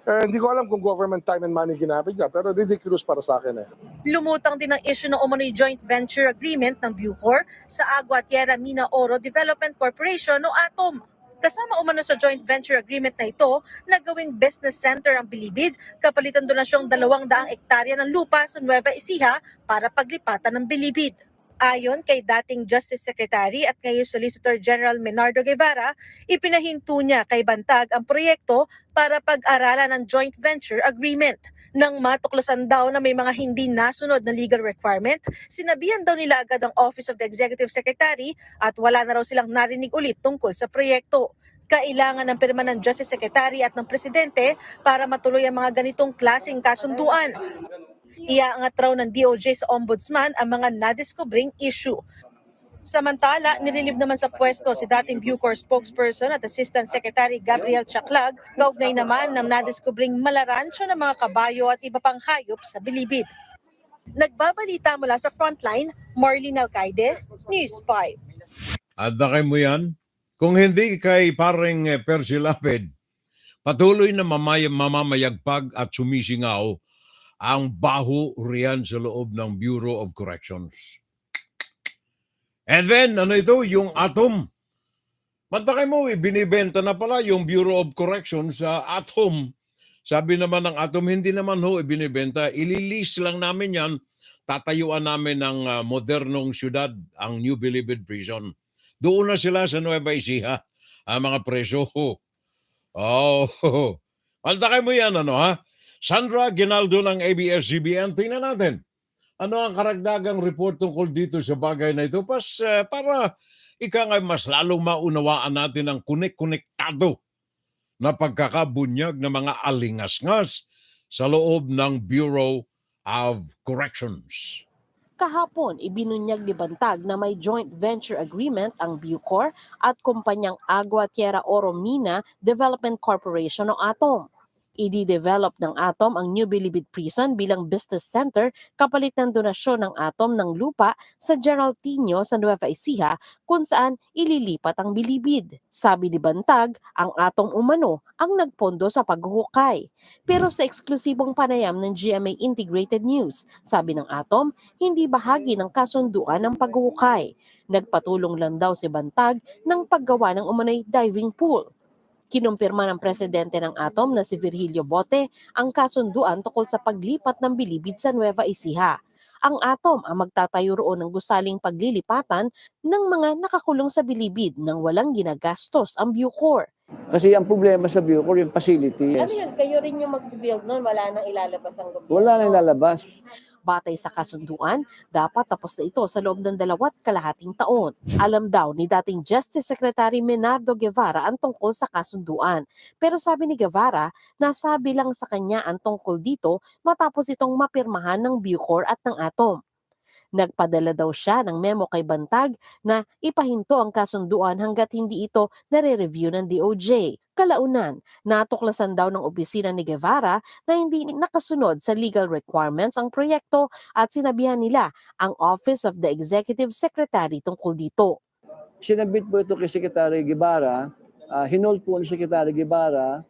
[SPEAKER 19] Hindi ko alam kung government time and money ginamit niya, pero ridiculous para sa akin eh.
[SPEAKER 20] Lumutang din ang issue ng umano'y joint venture agreement ng Bucor sa Agua Tierra Mina Oro Development Corporation o ATOM. Kasama umano sa joint venture agreement na ito na gawing business center ang Bilibid, kapalitan donasyong 200 ektarya ng lupa sa Nueva Ecija para paglipatan ng Bilibid. Ayon kay dating Justice Secretary at ngayon Solicitor General Menardo Guevara, ipinahinto niya kay Bantag ang proyekto para pag-aralan ng joint venture agreement. Nang matuklasan daw na may mga hindi nasunod na legal requirement, sinabihan daw nila agad ang Office of the Executive Secretary at wala na raw silang narinig ulit tungkol sa proyekto. Kailangan ng pirma ng Justice Secretary at ng Presidente para matuloy ang mga ganitong klaseng kasunduan. Iaangat raw ng DOJ sa Ombudsman ang mga nadiskubring issue. Samantala, nililib naman sa pwesto si dating Bucor spokesperson at Assistant Secretary Gabriel Chaclag, kaugnay naman ng nadiskubring malaransyo ng mga kabayo at iba pang hayop sa Bilibid. Nagbabalita mula sa Frontline, Marlene Alcaide, News 5.
[SPEAKER 2] At nakay mo yan? Kung hindi kay paring Percy Lapid, patuloy na mamamayagpag at sumisingaw ang baho riyan sa loob ng Bureau of Corrections. And then, yung ATOM. Matakay mo, binibenta na pala yung Bureau of Corrections sa ATOM Sabi naman ng Atom, hindi naman ho ibinibenta. Ililis lang namin yan. Tatayuan namin ng modernong syudad, ang New Bilibid Prison. Doon na sila sa Nueva Ecija, ang mga preso. Oh, Altakay mo yan, ano ha? Sandra Ginaldo ng ABS-CBN, tingnan natin. Ano ang karagdagang report tungkol dito sa bagay na ito? Para ika nga mas lalong maunawaan natin ang konektado na pagkakabunyag ng mga alingas-ngas sa loob ng Bureau of Corrections.
[SPEAKER 5] Kahapon, ibinunyag ni Bantag na may joint venture agreement ang Bucor at kumpanyang Agua Tierra Oro Mina Development Corporation o ATOM. I-develop ng ATOM ang New Bilibid Prison bilang business center kapalit ng donasyon ng ATOM ng lupa sa General Tino sa Nueva Ecija kung saan ililipat ang Bilibid. Sabi ni Bantag, ang ATOM umano ang nagpondo sa paghuhukay. Pero sa eksklusibong panayam ng GMA Integrated News, sabi ng ATOM, hindi bahagi ng kasunduan ng paghuhukay. Nagpatulong lang daw si Bantag ng paggawa ng umanay diving pool. Kinumpirma ng presidente ng ATOM na si Virgilio Bote ang kasunduan tungkol sa paglipat ng Bilibid sa Nueva Ecija. Ang ATOM ang magtatayo roon ng gusaling paglilipatan ng mga nakakulong sa Bilibid nang walang ginagastos ang Bucor.
[SPEAKER 22] Kasi ang problema sa Bucor yung facilities.
[SPEAKER 5] Ano yun? Kayo rin yung mag-build noon, wala nang ilalabas ang gobyerno?
[SPEAKER 22] Wala nang ilalabas.
[SPEAKER 5] Batay sa kasunduan, dapat tapos na ito sa loob ng 2.5 taon. Alam daw ni dating Justice Secretary Menardo Guevara ang tungkol sa kasunduan. Pero sabi ni Guevara, nasabi lang sa kanya ang tungkol dito matapos itong mapirmahan ng Bucor at ng ATOM. Nagpadala daw siya ng memo kay Bantag na ipahinto ang kasunduan hanggat hindi ito nare-review ng DOJ. Kalaunan, natuklasan daw ng opisina ni Guevara na hindi nakasunod sa legal requirements ang proyekto at sinabihan nila ang Office of the Executive Secretary tungkol dito.
[SPEAKER 22] Sinabit po ito kay Secretary Guevara, hinold po ni Secretary Guevara.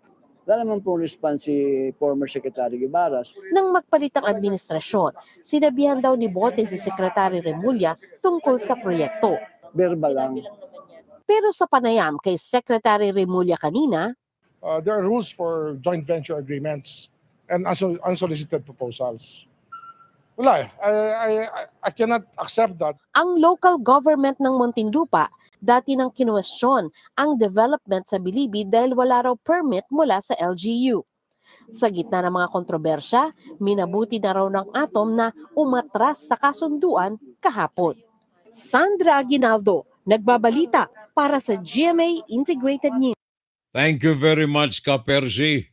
[SPEAKER 22] Wala naman pong response si former Secretary Guevara.
[SPEAKER 5] Nang magpalit ang administrasyon, sinabihan daw ni Bote si Secretary Remulla tungkol sa proyekto.
[SPEAKER 22] Verbal lang.
[SPEAKER 5] Pero sa panayam kay Secretary Remulla kanina,
[SPEAKER 19] there are rules for joint venture agreements and unsolicited proposals. Wala I cannot accept that.
[SPEAKER 5] Ang local government ng Muntinlupa dati nang kinuwestiyon ang development sa Bilibid dahil wala raw permit mula sa LGU. Sa gitna ng mga kontrobersya, minabuti na raw ng ATOM na umatras sa kasunduan kahapon. Sandra Aguinaldo, nagbabalita para sa GMA Integrated News.
[SPEAKER 2] Thank you very much, Kapersi.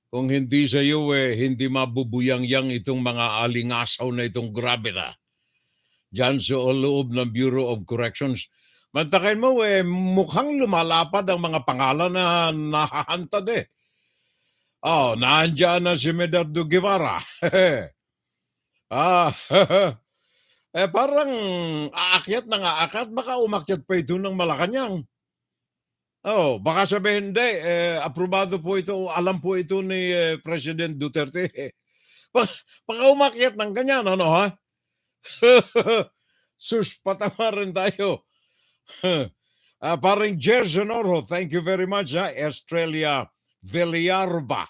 [SPEAKER 2] Kung hindi sa iyo, hindi mabubuyang-yang itong mga alingasaw na itong grabe na. Diyan sa loob ng Bureau of Corrections. Mantakin mo, mukhang lumalapad ang mga pangalan na nahahantad nandiyan na si Medardo Guevara. Parang aakyat na aakyat, baka umakyat pa ito ng Malacanang. Baka sabihin, hindi, aprobado po ito, alam po ito ni President Duterte. Baka umakyat ng ganyan, ano ha? Sus, patama rin tayo. Parang Jez Honoro, thank you very much. Estrella Villarba.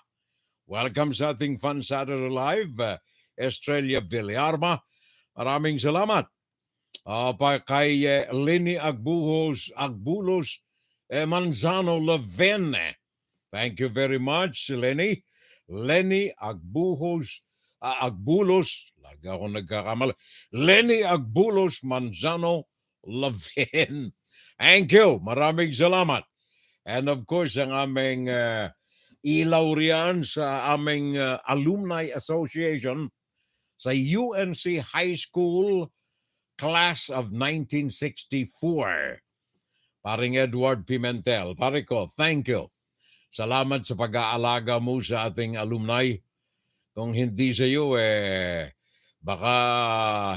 [SPEAKER 2] Welcome sa ating Fun Saturday Live. Estrella Villarba. Maraming salamat. Kay Lenny Agbulos Manzano Lavenne. Thank you very much, Lenny. Lenny Agbulos, lagi ako nagkakamali. Lenny Agbulos Manzano Lavenne. Thank you. Maraming salamat. And of course, ang aming ilaw riyan sa aming Alumni Association sa UNC High School Class of 1964. Paring Edward Pimentel. Pare ko, thank you. Salamat sa pag-aalaga mo sa ating alumni. Kung hindi sa iyo, baka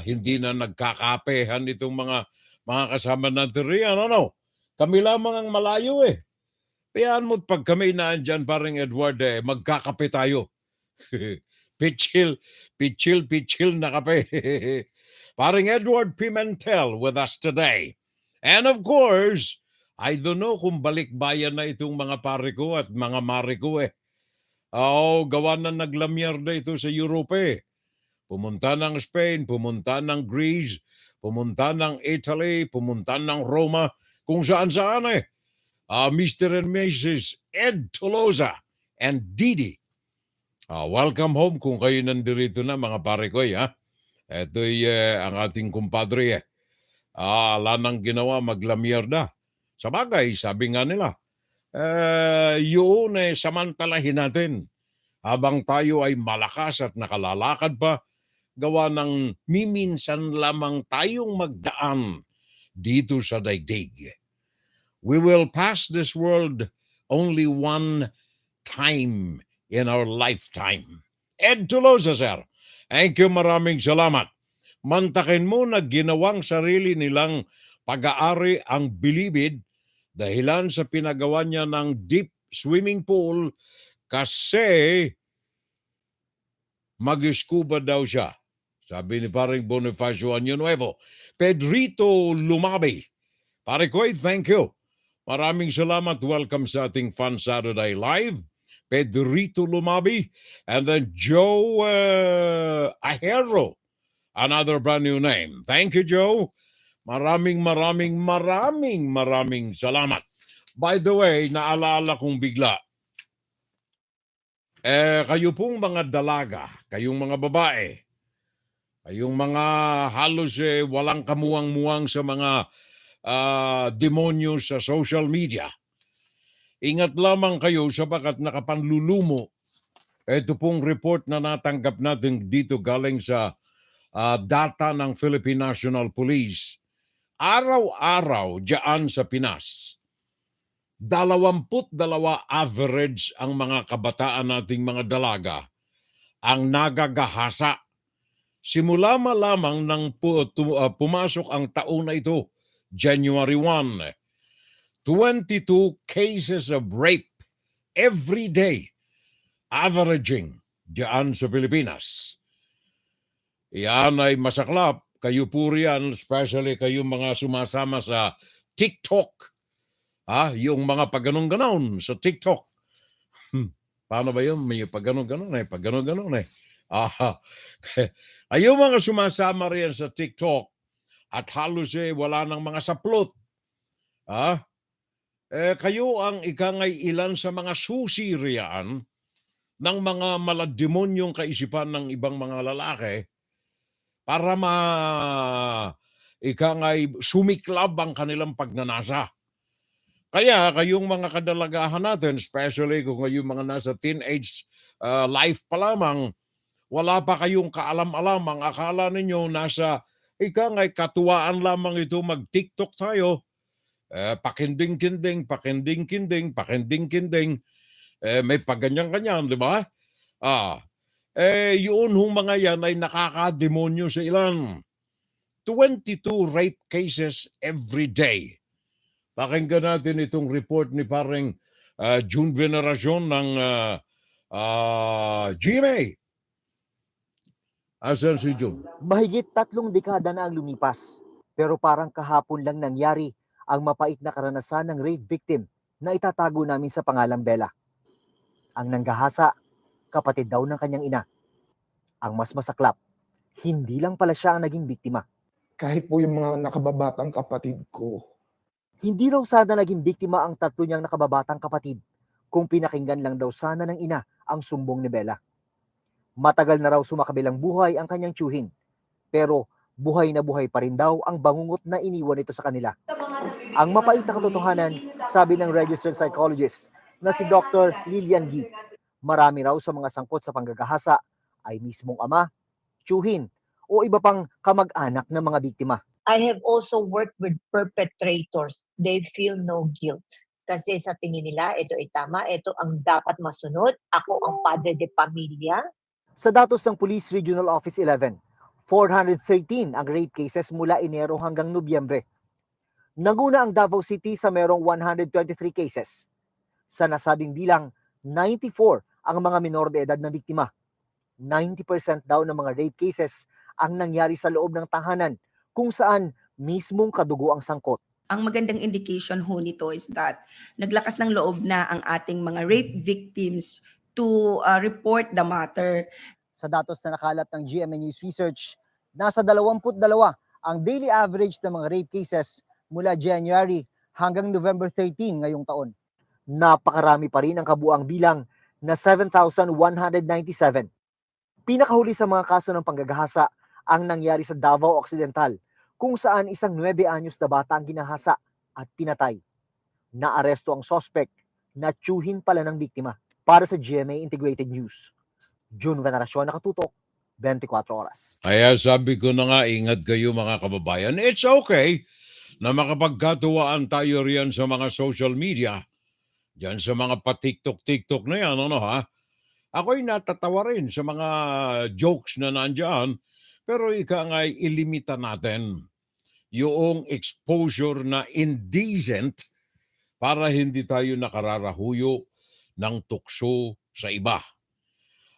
[SPEAKER 2] hindi na nagkakapehan itong mga kasama natin riyan. Ano? Kami lamang ang malayo Kayaan mo't pag kami naandyan, paring Edward, magkakape tayo. Pichil na kape. Paring Edward Pimentel with us today. And of course, I don't know kung balikbayan na itong mga pare ko at mga mare ko gawa na naglamyarda ito sa Europe eh. Pumunta ng Spain, pumunta ng Greece, pumunta ng Italy, pumunta ng Roma, kung saan-saan eh. Mr. and Mrs. Ed Tolosa and Didi. Welcome home kung kayo nandirito na mga pare ko ha. Ito'y ang ating kumpadre eh. Ala nang ginawa maglamyarda. Sa bagay, sabi nga nila, yun samantalahin natin. Habang tayo ay malakas at nakalalakad pa, gawa ng miminsan lamang tayong magdaan dito sa daigdig. We will pass this world only one time in our lifetime. Ed Tolosa, sir. Thank you, maraming salamat. Mantakin mo na ginawang sarili nilang pag-aari ang bilibid dahilan sa pinagawa niya ng deep swimming pool kasi mag-scuba daw siya. Sabi ni paring Bonifacio Año Nuevo. Pedrito Lumabi. Pare Koy, thank you. Maraming salamat. Welcome sa ating Fun Saturday Live. Pedrito Lumabi. And then Joe Ahero. Another brand new name. Thank you, Joe. Maraming salamat. By the way, naalala kong bigla. Kayo pong mga dalaga, kayong mga babae, kayong mga halos walang kamuwang-muwang sa mga demonyo sa social media. Ingat lamang kayo sapagat nakapanlulumo. Ito pong report na natanggap natin dito galing sa data ng Philippine National Police. Araw-araw diyan sa Pinas, 22 average ang mga kabataan nating mga dalaga ang nagagahasa. Simula lamang nang pumasok ang taon na ito, January 1, 22 cases of rape every day, averaging diyan sa Pilipinas. Iyan ay masaklap. Kayo po riyan, especially kayo mga sumasama sa TikTok. Yung mga pagganon-ganon sa TikTok. Paano ba yun? May pagganon-ganon eh. Ayaw mga sumasama riyan sa TikTok at halos wala ng mga saplot. Kayo ang ikangay ilan sa mga susi riyan ng mga malademonyong kaisipan ng ibang mga lalaki para ikangay sumiklab ang kanilang pagnanasa. Kaya kayong mga kadalagahan natin, especially kung kayong mga nasa teenage life pa lamang, wala pa kayong kaalam-alam, ang akala ninyo nasa ikangay katuwaan lamang ito mag-TikTok tayo. Pakinding-kinding, may paganyan-ganyan, di ba? Yun hong mga yan ay nakakademonyo sa ilan. 22 rape cases every day. Pakinggan natin itong report ni parang June Veneracion ng GMA. Asan si June?
[SPEAKER 4] Mahigit 3 dekada na ang lumipas, pero parang kahapon lang nangyari ang mapait na karanasan ng rape victim na itatago namin sa pangalang Bella. Ang nanggahasa, kapatid daw ng kanyang ina. Ang mas masaklap, hindi lang pala siya ang naging biktima.
[SPEAKER 6] Kahit po yung mga nakababatang kapatid ko.
[SPEAKER 4] Hindi raw sana naging biktima ang 3 niyang nakababatang kapatid kung pinakinggan lang daw sana ng ina ang sumbong ni Bella. Matagal na raw sumakabilang buhay ang kanyang tiyuhin, pero buhay na buhay pa rin daw ang bangungot na iniwan ito sa kanila. Ang mapait na katotohanan, sabi ng registered psychologist na si Dr. Lilian Gee, marami raw sa mga sangkot sa panggagahasa ay mismong ama, tiyuhin, o iba pang kamag-anak ng mga biktima.
[SPEAKER 23] I have also worked with perpetrators. They feel no guilt. Kasi sa tingin nila, ito ay tama, ito ang dapat masunod. Ako ang padre de pamilya.
[SPEAKER 4] Sa datos ng Police Regional Office 11, 413 ang rape cases mula Enero hanggang Nobyembre. Nanguna ang Davao City sa merong 123 cases. Sa nasabing bilang, 94 ang mga minor de edad na biktima. 90% daw ng mga rape cases ang nangyari sa loob ng tahanan kung saan mismong kadugo ang sangkot.
[SPEAKER 24] Ang magandang indication ho nito is that naglakas ng loob na ang ating mga rape victims
[SPEAKER 7] to report the matter.
[SPEAKER 4] Sa datos na nakalap ng GMA News Research, nasa 22 ang daily average ng mga rape cases mula January hanggang November 13 ngayong taon. Napakarami pa rin ang kabuang bilang na 7,197. Pinakahuli sa mga kaso ng panggagahasa ang nangyari sa Davao Occidental, kung saan isang 9 anyos na bata ang ginahasa at pinatay. Naaresto ang suspect na tiyuhin pala ng biktima. Para sa GMA Integrated News, June Veneracion, nakatutok, 24 oras.
[SPEAKER 2] Kaya sabi ko na nga, ingat kayo mga kababayan. It's okay na makapagkatuwaan tayo riyan sa mga social media. Diyan sa mga pa-TikTok na yan, ano ha? Ako'y natatawa rin sa mga jokes na nandyan, pero ika nga'y ilimita natin yung exposure na indecent para hindi tayo nakararahuyo ng tukso sa iba.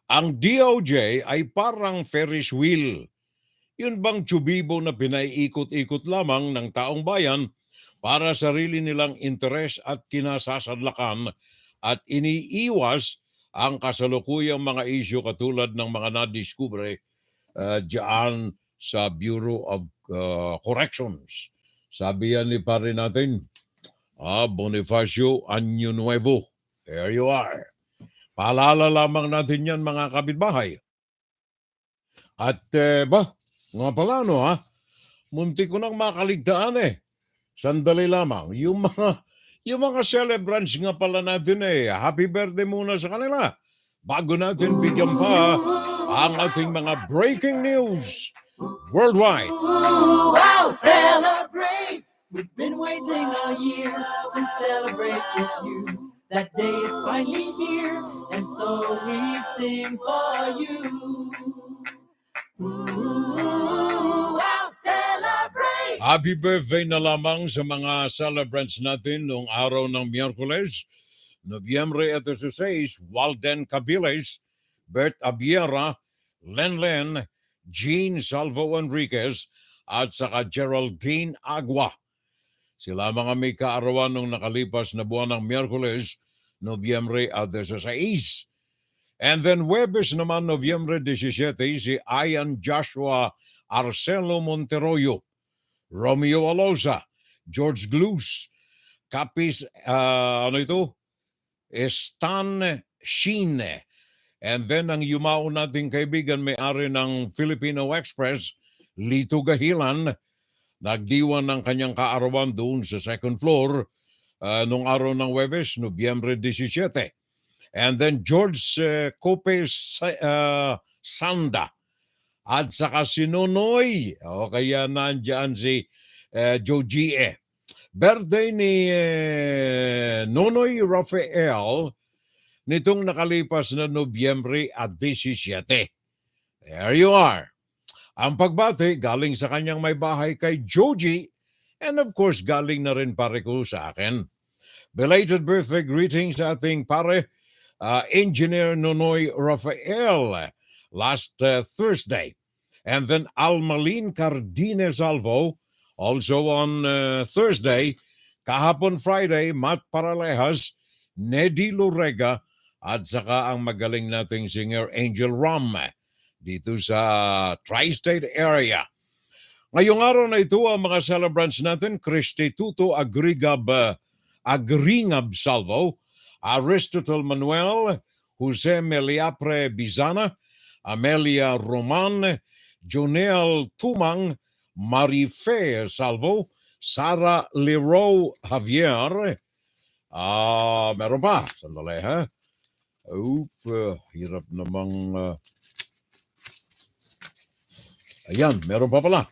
[SPEAKER 2] Ang DOJ ay parang Ferris wheel. Yun bang tsubibo na pinaiikot-ikot lamang ng taong bayan para sarili nilang interes at kinasasadlakan at iniiwas ang kasalukuyang mga isyu katulad ng mga nadiskubre dyan sa Bureau of Corrections. Sabi yan ni pare natin, Bonifacio Año Nuevo. There you are. Paalala lamang natin yan mga kapitbahay. At nga pala munti ko nang makaligtaan Sandali lamang. Yung mga celebrants nga pala natin happy birthday muna sa kanila. Bago natin bigyan pa ang ating mga breaking news worldwide.
[SPEAKER 8] Wow, celebrate! We've been waiting all year to celebrate with you. That day is finally here, and so we sing for you. Ooh, wow, celebrate!
[SPEAKER 2] Happy birthday na lamang sa mga celebrants natin noong araw ng Miyerkules, Nobyembre 16, Walden Cabiles, Bert Abiera, Lenlen, Jean Salvo Enriquez, at saka Geraldine Agua. Sila mga may kaarawan nung nakalipas na buwan ng Miyerkules, Nobyembre 16. And then Huwebes naman, Nobyembre 17, si Ian Joshua Arcelo Monteroyo, Romeo Aloza, George Glus, Capis, Stan Shine. And then ang yumao nating kaibigan, may-ari ng Filipino Express, Lito Gahilan, nagdiwan ng kanyang kaarawan doon sa second floor nung araw ng Huwebes, Nobyembre 17. And then George Cope Sanda at saka si Nonoy. O kaya nandyan si Joe G.E. Birthday ni Nonoy Rafael nitong nakalipas na Nobyembre 17. There you are. Ang pagbati galing sa kanyang may bahay kay Joji, and of course galing na rin pare ko sa akin. Belated birthday greetings sa ating pare, Engineer Nonoy Rafael, last Thursday. And then Almalin Cardine Salvo, also on Thursday. Kahapon Friday, Matt Paralejas, Nedy Lorega, at saka ang magaling nating singer Angel Ram dito sa Tri-State area. Ngayong araw na ito, ang mga celebrants natin, Christy Tuto Agringab Salvo, Aristotle Manuel, Jose Meliapre Bizana, Amelia Roman, Jonel Tumang, Marife Salvo, Sara Leroy Javier, meron pa, sandali ha? Hirap namang... Ayan, meron pa pala.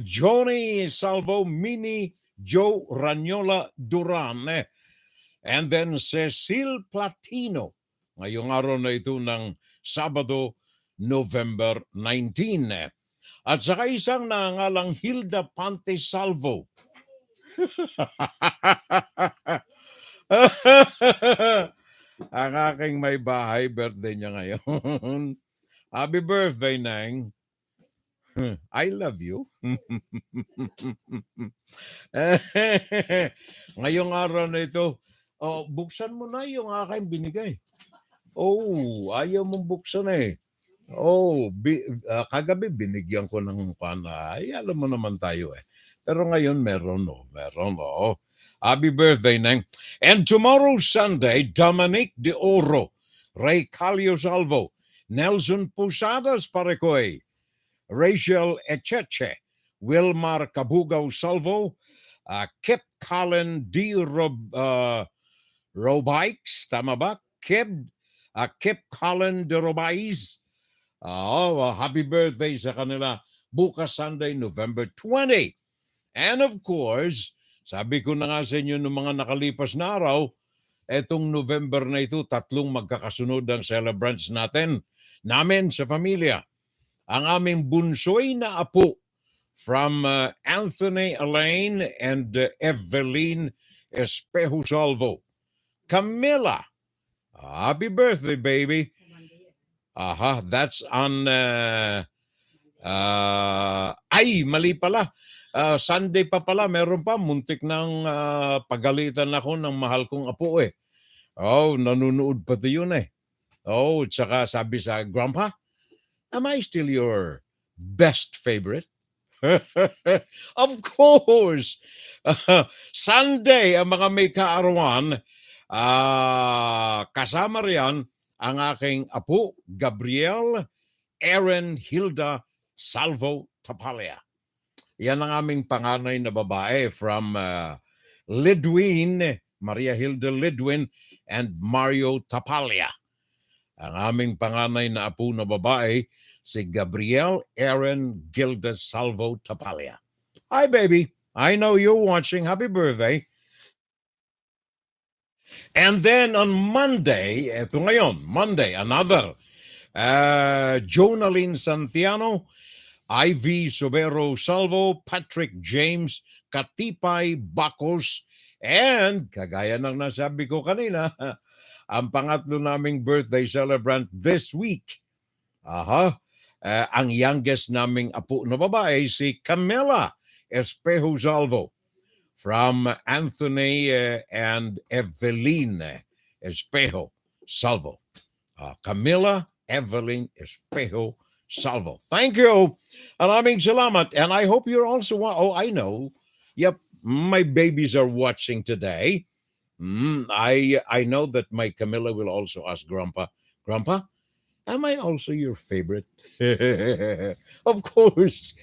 [SPEAKER 2] Johnny Salvo, Mini Joe Ranyola Duran, and then Cecil Platino. Ngayong araw na ito ng Sabado, November 19. At saka isang nangalang Hilda Pante Salvo. Ang aking may bahay, birthday niya ngayon. Happy birthday, Nang. I love you. Ngayong araw na ito, Oh, buksan mo na yung aking binigay. Oh, ayaw mong buksan eh. Oh, kagabi binigyan ko ng ay alam mo naman tayo eh. Pero ngayon meron oh. Happy birthday, Neng. And tomorrow Sunday, Dominic De Oro, Ray Calio Salvo, Nelson Pusadas Parecoy, Rachel Echeche, Wilmar Cabugao Salvo, Kip Colin D. Robikes, tama ba? Kip Colin de Robais. Happy birthday sa kanila bukas Sunday, November 20. And of course, sabi ko na nga sa inyo noong mga nakalipas na araw, etong November na ito, 3 magkakasunod ang celebrants namin sa pamilya. Ang aming bunsoy na apo from Anthony Elaine and Evelyn Espejo Salvo. Camilla, happy birthday, baby. That's on mali pala. Sunday pa pala, meron pa, muntik ng pagalitan ako ng mahal kong apo eh. Oh, nanunood pati yun eh. Oh, tsaka sabi sa Grandpa, am I still your best favorite? Of course! Sunday, ang mga may kaarawan, kasama riyan ang aking apo, Gabriel Aaron Hilda Salvo Tapalia. Yan ang aming panganay na babae from Lidwin, Maria Hilda Lidwin, and Mario Tapalia. Ang aming panganay na apo na babae, si Gabriel Aaron Gilda Salvo Tapalia. Hi, baby. I know you're watching. Happy birthday. And then on Monday, Monday, another, Jonaline Santiano, Ivy Sobero Salvo, Patrick James, Katipay Bacos, and kagaya ng nasabi ko kanina, ang pangatlo naming birthday celebrant this week. Ang youngest naming apo na babae, si Camila Espejo Salvo from Anthony and Evelyn Espejo Salvo. Camila Evelyn Espejo Salvo. Thank you. Maraming salamat. And I hope you're also, I know. Yep, my babies are watching today. I know that my Camilla will also ask Grandpa, am I also your favorite? Of course.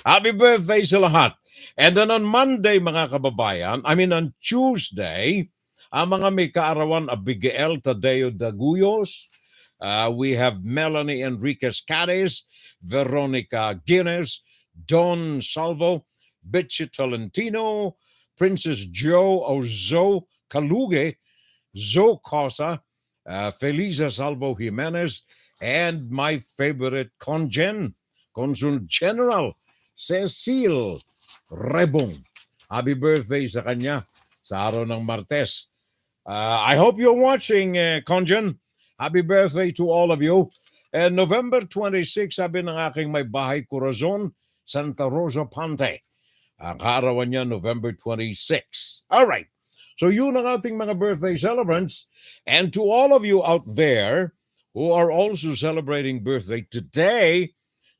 [SPEAKER 2] Happy birthday sa lahat. And then on Monday, mga kababayan, on Tuesday, ang mga may kaarawan, Abigail Tadeo Daguyos, we have Melanie Enriquez Cades, Veronica Guinness, Don Salvo, Bitchy Tolentino, Princess Joe Ozo Kaluge, Zo Cosa, Felisa Salvo Jimenez, and my favorite Consul General Cecil Rebong. Happy birthday sa kanya sa araw ng Martes. I hope you're watching, Conjen. Happy birthday to all of you. And November 26, sabi ng aking may bahay Corazon, Santa Rosa Pante. Ang kaarawan niya, November 26. All right. So yun ang ating mga birthday celebrants. And to all of you out there who are also celebrating birthday today,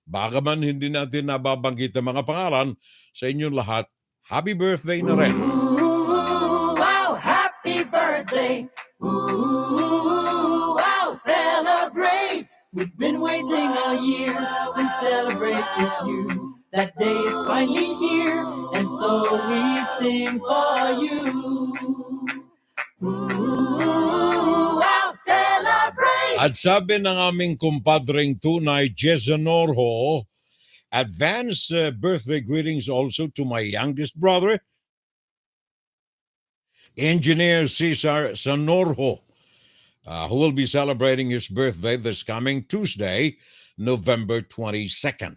[SPEAKER 2] baka man hindi natin nababanggit ang mga pangalan, sa inyong lahat, happy birthday na rin.
[SPEAKER 8] Ooh, wow, happy birthday. Ooh, wow, celebrate. We've been waiting all year to celebrate with you. That day is finally here, and so we sing for you. Ooh, wow, celebrate.
[SPEAKER 2] At sabi ng aming kumpadring tunay, Jason Norho, advance birthday greetings also to my youngest brother, Engineer Cesar Sanorho, who will be celebrating his birthday this coming Tuesday, November 22nd.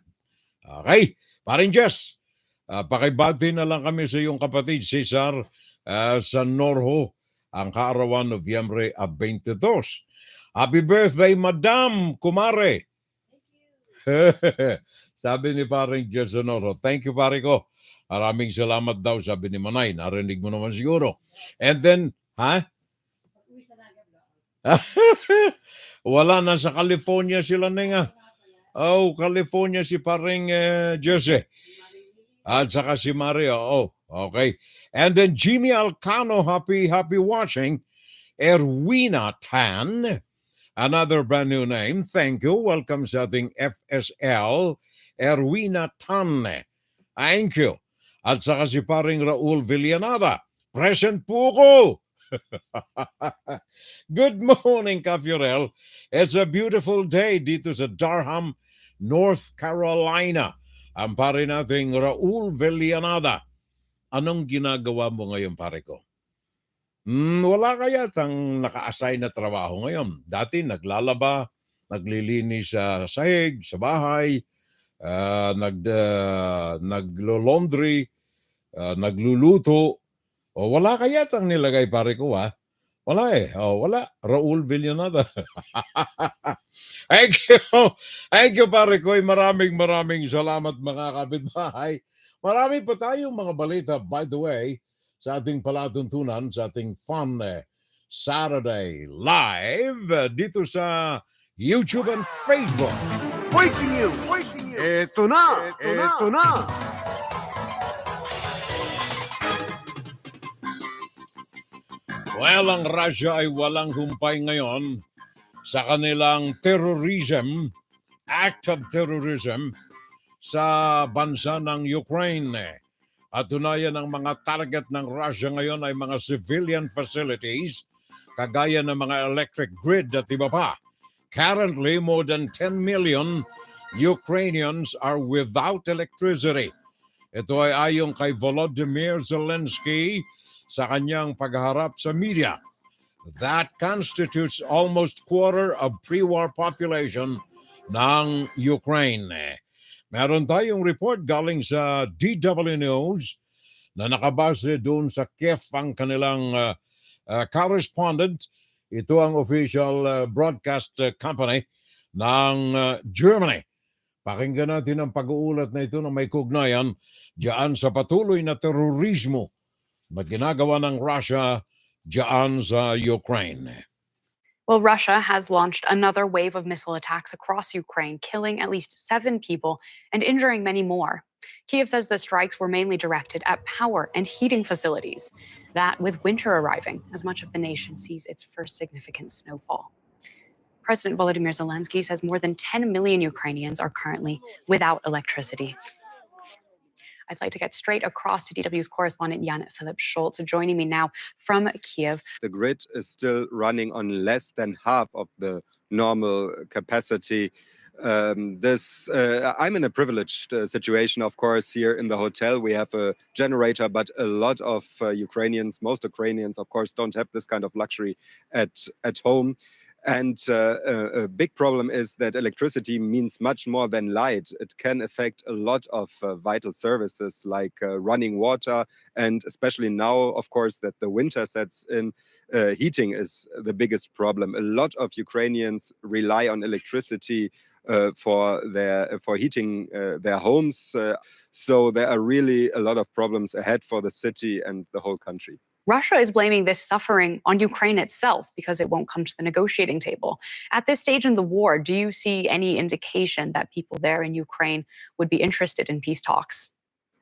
[SPEAKER 2] Okay, paring Jess, pakibati na lang kami sa iyong kapatid, Cesar Sanorho, ang kaarawan Nobyembre 22. Happy birthday, Madam Kumare. Sabi ni paring Jess Sanorho, thank you pare ko. Maraming salamat daw, sabi ni Manay. Narinig mo naman siguro. And then, Ha? Wala na sa California sila na nga. Oh, California si paring Jose. At saka si Mario. Oh, okay. And then Jimmy Alcano, happy watching. Erwina Tan, another brand new name. Thank you. Welcome sa ating FSL. Erwina Tan. Thank you. At saka si paring Raul Villanada. Present po ko. Good morning, Kafurel. It's a beautiful day dito sa Durham, North Carolina. Ang pare nating Raul Villanada. Anong ginagawa mo ngayon, pare ko? Wala kaya tang naka-assign na trabaho ngayon. Dati naglalaba, naglilinis sa sahig, sa bahay, naglo-laundry, nagluluto. O wala kaya tang nilagay, pare ko, ha? Wala eh. Oh, wala. Raul Villanada. Thank you. Thank you, pare ko. Maraming salamat, mga kapitbahay. Marami pa tayong mga balita, by the way, sa ating palatuntunan, sa ating fun Saturday live dito sa YouTube and Facebook.
[SPEAKER 3] Breaking news! Ito na!
[SPEAKER 2] Well, ang Russia ay walang humpay ngayon sa kanilang act of terrorism sa bansa ng Ukraine. At tunayan ang mga target ng Russia ngayon ay mga civilian facilities, kagaya ng mga electric grid at iba pa. Currently, more than 10 million Ukrainians are without electricity. Ito ay ayon kay Volodymyr Zelensky sa kanyang pagharap sa media. That constitutes almost quarter of pre-war population ng Ukraine. Meron tayong report galing sa DW News na nakabase doon sa Kiev ang kanilang correspondent. Ito ang official broadcast company ng Germany. Pakinggan natin ang pag-uulat na ito na may kugnayan diyan sa patuloy na terorismo na ginagawa ng Russia diyan sa Ukraine.
[SPEAKER 9] Well, Russia has launched another wave of missile attacks across Ukraine, killing at least 7 people and injuring many more. Kyiv says the strikes were mainly directed at power and heating facilities. That with winter arriving, as much of the nation sees its first significant snowfall. President Volodymyr Zelensky says more than 10 million Ukrainians are currently without electricity. I'd like to get straight across to DW's correspondent Jan Philip Schultz, joining me now from Kyiv.
[SPEAKER 11] The grid is still running on less than half of the normal capacity. I'm in a privileged situation, of course, here in the hotel. We have a generator, but a lot of most Ukrainians, of course, don't have this kind of luxury at home. And a big problem is that electricity means much more than light. It can affect a lot of vital services like running water, and especially now, of course, that the winter sets in, heating is the biggest problem. A lot of Ukrainians rely on electricity for heating their homes. So there are really a lot of problems ahead for the city and the whole country.
[SPEAKER 9] Russia is blaming this suffering on Ukraine itself because it won't come to the negotiating table. At this stage in the war, do you see any indication that people there in Ukraine would be interested in peace talks?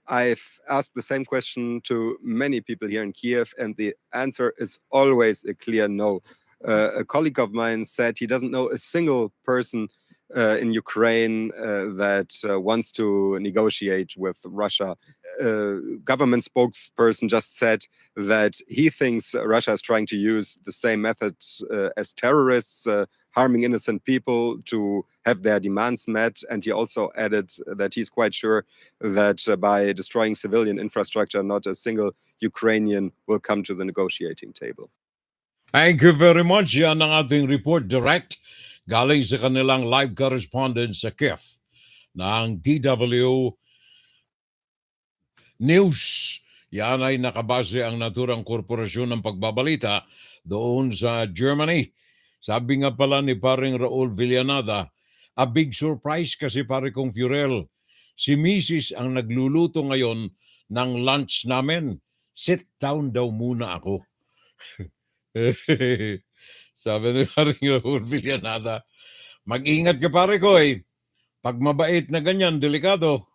[SPEAKER 11] I've asked the same question to many people here in Kiev, and the answer is always a clear no. A colleague of mine said he doesn't know a single person in Ukraine that wants to negotiate with Russia. Government spokesperson just said that he thinks Russia is trying to use the same methods as terrorists, harming innocent people to have their demands met. And he also added that he's quite sure that by destroying civilian infrastructure, not a single Ukrainian will come to the negotiating table.
[SPEAKER 2] Thank you very much. Yan ang ating report direct galing sa kanilang live correspondent sa Kiev ng DW News. Yan ay nakabase ang naturang korporasyon ng pagbabalita doon sa Germany. Sabi nga pala ni paring Raul Villanada, a big surprise kasi pare kong Furel. Si Mrs. ang nagluluto ngayon ng lunch namin. Sit down daw muna ako. Sabi ni Haring Raul Villanada, mag-ingat ka pare ko eh. Pag mabait na ganyan, delikado.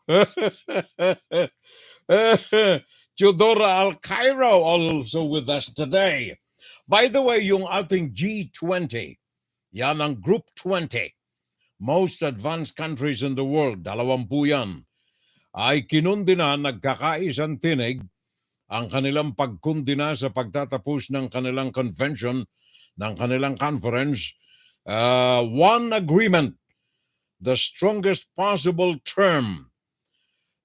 [SPEAKER 2] Theodora Alcairo also with us today. By the way, yung ating G20, yan ang Group 20, most advanced countries in the world, 20 yan, ay kinundi na, nagkakaisang tinig ang kanilang pagkundi na sa pagtatapos ng kanilang convention, ng kanilang conference, one agreement, the strongest possible term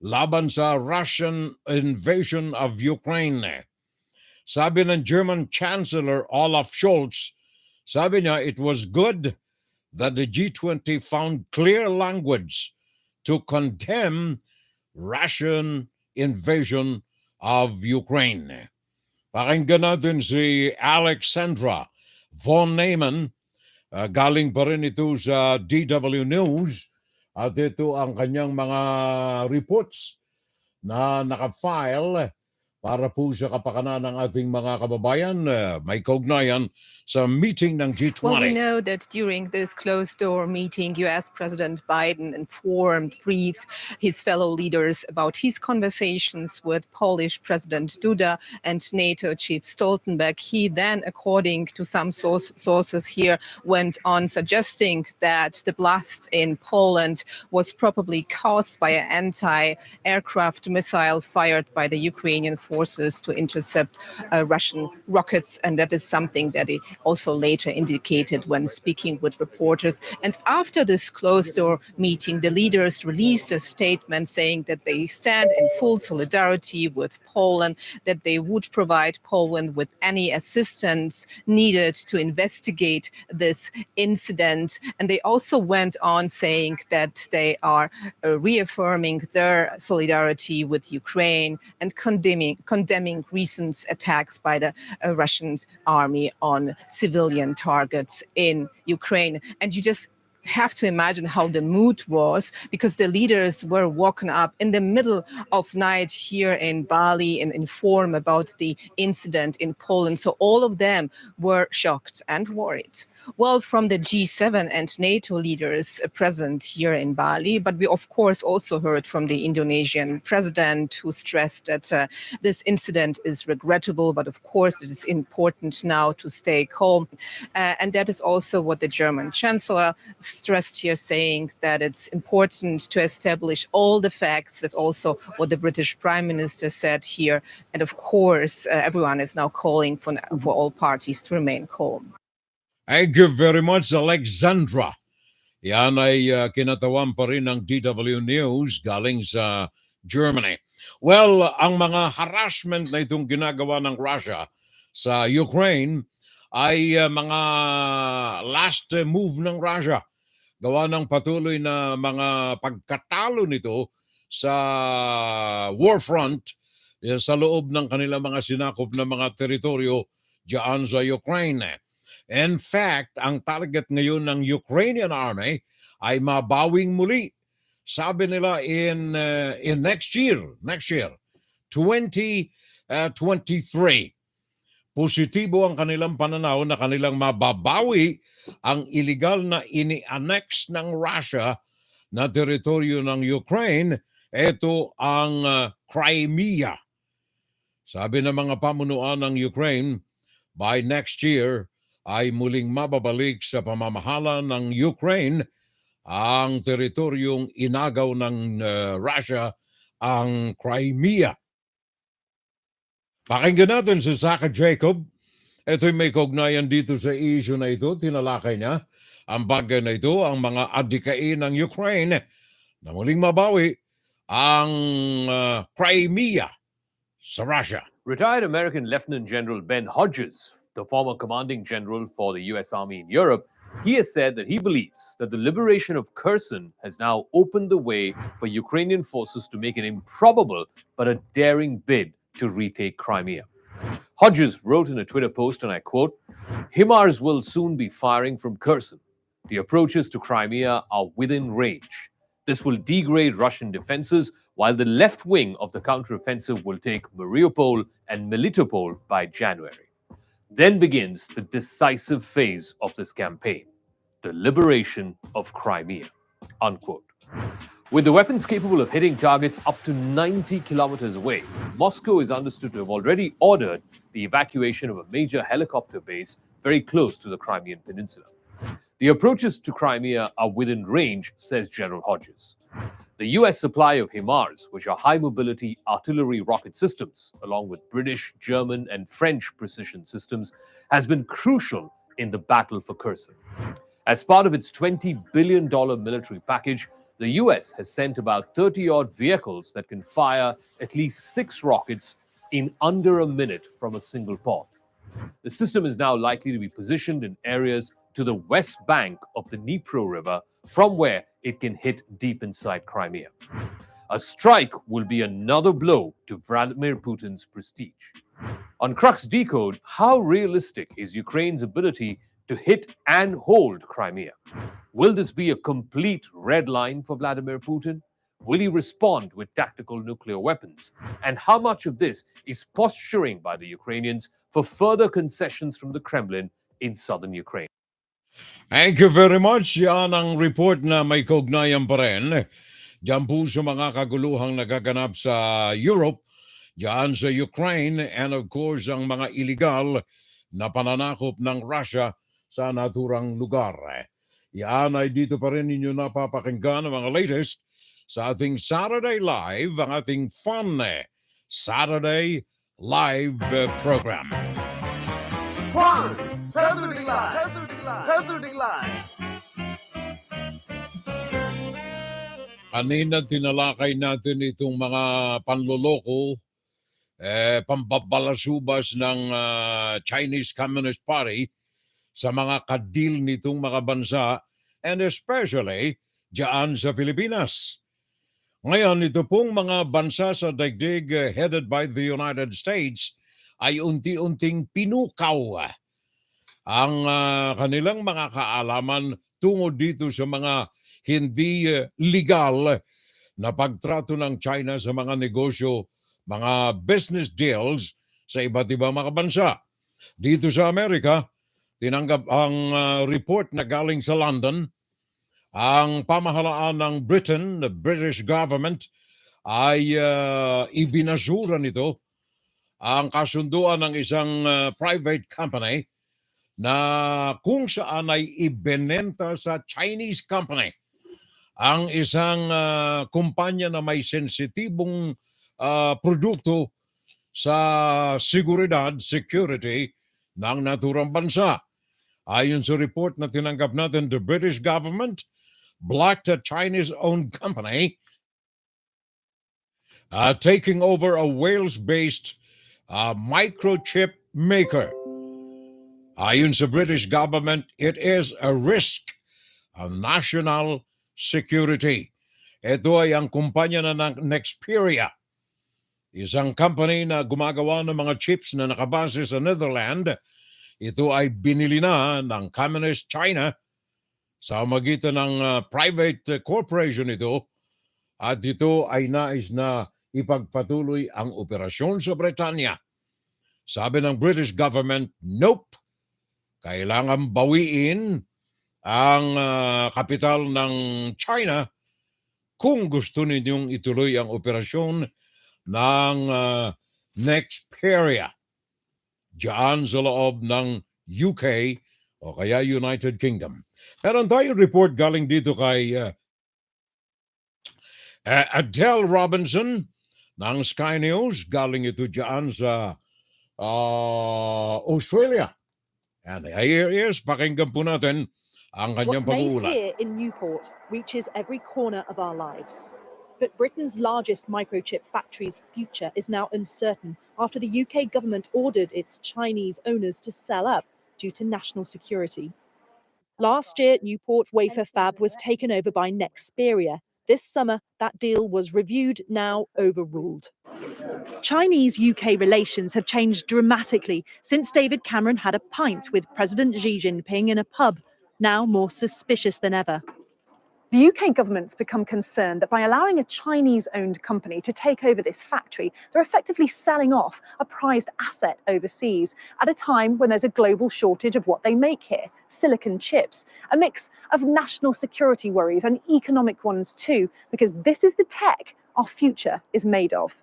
[SPEAKER 2] laban sa Russian invasion of Ukraine. Sabi ng German Chancellor Olaf Scholz, sabi niya it was good that the G20 found clear language to condemn Russian invasion of Ukraine. Pakinggan natin si Alexandra von Neumann. Galing pa rin ito sa DW News at ito ang kanyang mga reports na nakafile para po sa kapakanan ng ating mga kababayan. May kaugnayan sa meeting ng G20.
[SPEAKER 12] Well, we know that during this closed-door meeting, U.S. President Biden briefed his fellow leaders about his conversations with Polish President Duda and NATO Chief Stoltenberg. He then, according to some sources here, went on suggesting that the blast in Poland was probably caused by an anti-aircraft missile fired by the Ukrainian forces to intercept Russian rockets, and that is something that he also later indicated when speaking with reporters. And after this closed-door meeting, the leaders released a statement saying that they stand in full solidarity with Poland, that they would provide Poland with any assistance needed to investigate this incident. And they also went on saying that they are reaffirming their solidarity with Ukraine and condemning recent attacks by the Russian army on civilian targets in Ukraine. And you just have to imagine how the mood was, because the leaders were woken up in the middle of night here in Bali and informed about the incident in Poland. So all of them were shocked and worried. Well, from the G7 and NATO leaders present here in Bali, but we of course also heard from the Indonesian president, who stressed that this incident is regrettable, but of course it is important now to stay calm. And that is also what the German chancellor stressed here, saying that it's important to establish all the facts. That's also what the British Prime Minister said here. And of course, everyone is now calling for all parties to remain calm.
[SPEAKER 2] Thank you very much, Alexandra. Yan ay kinatawan pa rin ng DW News galing sa Germany. Well, ang mga harassment na itong ginagawa ng Russia sa Ukraine ay mga last move ng Russia. Gawa ng patuloy na mga pagkatalo nito sa war front sa loob ng kanilang mga sinakop na mga teritoryo diyan sa Ukraine. In fact, ang target ngayon ng Ukrainian army ay mabawing muli. Sabi nila in next year, 2023. Positibo ang kanilang pananaw na kanilang mababawi ang illegal na ini-annex ng Russia na teritoryo ng Ukraine. Ito ang Crimea. Sabi ng mga pamunuan ng Ukraine, by next year, ay muling mababalik sa pamamahala ng Ukraine ang teritoryong inagaw ng Russia, ang Crimea. Pakinggan natin si Zaka Jacob. Ito'y may kaugnayan dito sa issue na ito. Tinalakay niya ang bagay na ito, ang mga adikain ng Ukraine na muling mabawi ang Crimea sa Russia.
[SPEAKER 14] Retired American Lieutenant General Ben Hodges, the former commanding general for the U.S. Army in Europe, he has said that he believes that the liberation of Kherson has now opened the way for Ukrainian forces to make an improbable but a daring bid to retake Crimea. Hodges wrote in a Twitter post, and I quote, "HIMARS will soon be firing from Kherson. The approaches to Crimea are within range. This will degrade Russian defenses, while the left wing of the counteroffensive will take Mariupol and Melitopol by January. Then begins the decisive phase of this campaign, the liberation of Crimea, unquote. With the weapons capable of hitting targets up to 90 kilometers away, Moscow is understood to have already ordered the evacuation of a major helicopter base very close to the Crimean Peninsula. The approaches to Crimea are within range, says General Hodges. The US supply of HIMARS, which are high-mobility artillery rocket systems, along with British, German, and French precision systems, has been crucial in the battle for Kherson. As part of its $20 billion military package, the US has sent about 30-odd vehicles that can fire at least 6 rockets in under a minute from a single pod. The system is now likely to be positioned in areas to the west bank of the Dnipro River, from where it can hit deep inside Crimea. A strike will be another blow to Vladimir Putin's prestige. On Crux Decode, how realistic is Ukraine's ability to hit and hold Crimea? Will this be a complete red line for Vladimir Putin? Will he respond with tactical nuclear weapons? And how much of this is posturing by the Ukrainians for further concessions from the Kremlin in southern Ukraine?
[SPEAKER 2] Thank you very much. Yan ang report na may kaugnayan pa rin. Diyan po sa mga kaguluhang nagaganap sa Europe, diyan sa Ukraine, and of course ang mga illegal na pananakop ng Russia sa naturang lugar. Yan ay dito pa rin ninyo napapakinggan ang mga latest sa ating Saturday Live, ang ating fun Saturday Live program.
[SPEAKER 3] Fun Saturday Live! Saturday Live!
[SPEAKER 2] Kanina tinalakay natin itong mga panloloko, pambabalasubas ng Chinese Communist Party sa mga kadil nitong mga bansa, and especially diyan sa Pilipinas. Ngayon, ito pong mga bansa sa daigdig headed by the United States ay unti-unting pinukaw ang kanilang mga kaalaman tungo dito sa mga hindi legal na pagtrato ng China sa mga negosyo, mga business deals sa iba't ibang mga bansa. Dito sa Amerika, tinanggap ang report na galing sa London. Ang pamahalaan ng Britain, the British government, ay ibinasura nito ang kasunduan ng isang private company na kung saan ay ibinenta sa Chinese company ang isang kumpanya na may sensitibong produkto sa seguridad, security ng naturang bansa. Ayon sa report na tinanggap natin, the British government blocked a Chinese-owned company taking over a Wales-based microchip maker. Ayon sa British government, it is a risk of national security. Ito ay ang kumpanya na ng Nexperia, isang company na gumagawa ng mga chips na nakabase sa Netherlands. Ito ay binili na ng Communist China sa magitan ng private corporation ito, at ito ay nais na ipagpatuloy ang operasyon sa Britanya. Sabi ng British government, nope, kailangan bawiin ang kapital ng China kung gusto ninyong ituloy ang operasyon ng Nexperia diyan sa loob ng UK o kaya United Kingdom. Meron tayong report galing dito kay Adele Robinson ng Sky News. Galing ito diyan sa Australia. And here is, pakinggan po natin ang kanyang
[SPEAKER 10] What's made
[SPEAKER 2] pag-uulat.
[SPEAKER 10] here in Newport reaches every corner of our lives. But Britain's largest microchip factory's future is now uncertain after the UK government ordered its Chinese owners to sell up due to national security. Last year, Newport wafer fab was taken over by Nexperia. This summer, that deal was reviewed, now overruled. Chinese-UK relations have changed dramatically since David Cameron had a pint with President Xi Jinping in a pub, now more suspicious than ever. The UK government's become concerned that by allowing a Chinese-owned company to take over this factory, they're effectively selling off a prized asset overseas at a time when there's a global shortage of what they make here, silicon chips, a mix of national security worries and economic ones too, because this is the tech our future is made of.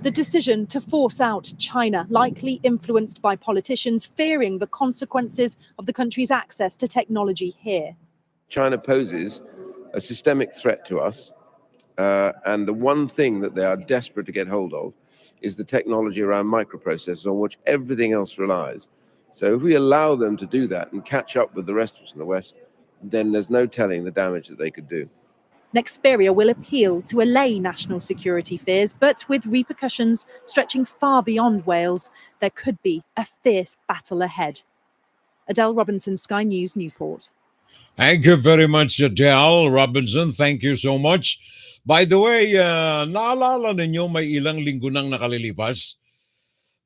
[SPEAKER 10] The decision to force out China likely influenced by politicians fearing the consequences of the country's access to technology here.
[SPEAKER 13] China poses a systemic threat to us, and the one thing that they are desperate to get hold of is the technology around microprocessors on which everything else relies. So if we allow them to do that and catch up with the rest of us in the West, then there's no telling the damage that they could do.
[SPEAKER 10] Nexperia will appeal to allay national security fears, but with repercussions stretching far beyond Wales, there could be a fierce battle ahead. Adele Robinson, Sky News, Newport.
[SPEAKER 2] Thank you very much, Adele Robinson. Thank you so much. By the way, naalala ninyo may ilang linggo nang nakalilipas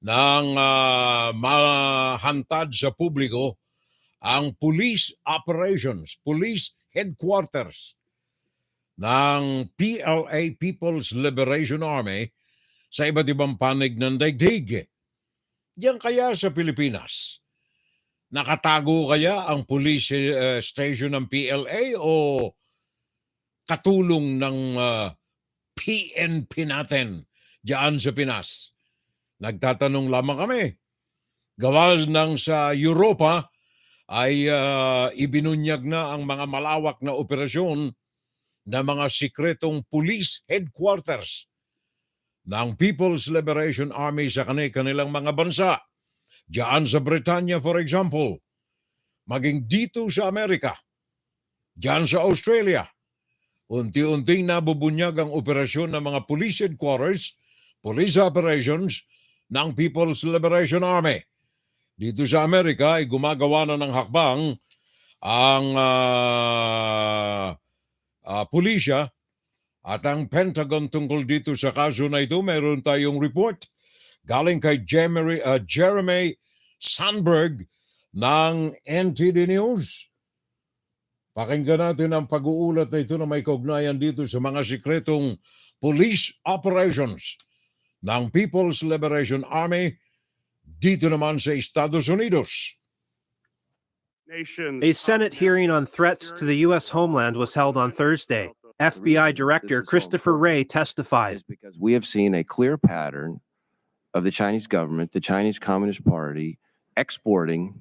[SPEAKER 2] nang mahantad sa publiko ang police operations, police headquarters ng PLA, People's Liberation Army, sa iba't ibang panig ng daigdig. Diyan kaya sa Pilipinas, nakatago kaya ang police station ng PLA o katulong ng PNP natin diyan sa Pinas? Nagtatanong lamang kami. Gawa ng sa Europa ay ibinunyag na ang mga malawak na operasyon na mga sikretong police headquarters ng People's Liberation Army sa kanilang mga bansa. Diyan sa Britanya, for example, maging dito sa Amerika, diyan sa Australia, unti-unting nabubunyag ang operasyon ng mga police headquarters, police operations ng People's Liberation Army. Dito sa Amerika ay gumagawa na ng hakbang ang pulisya at ang Pentagon tungkol dito sa kaso na ito. Meron tayong report galing kay Jeremy Sandberg ng NTD News. Pakinggan natin ang pag-uulat na ito na may kaugnayan dito sa mga sikretong police operations ng People's Liberation Army dito naman sa Estados Unidos.
[SPEAKER 15] A Senate hearing on threats to the U.S. homeland was held on Thursday. FBI Director Christopher Wray testified.
[SPEAKER 22] Because we have seen a clear pattern of the Chinese government, the Chinese Communist Party, exporting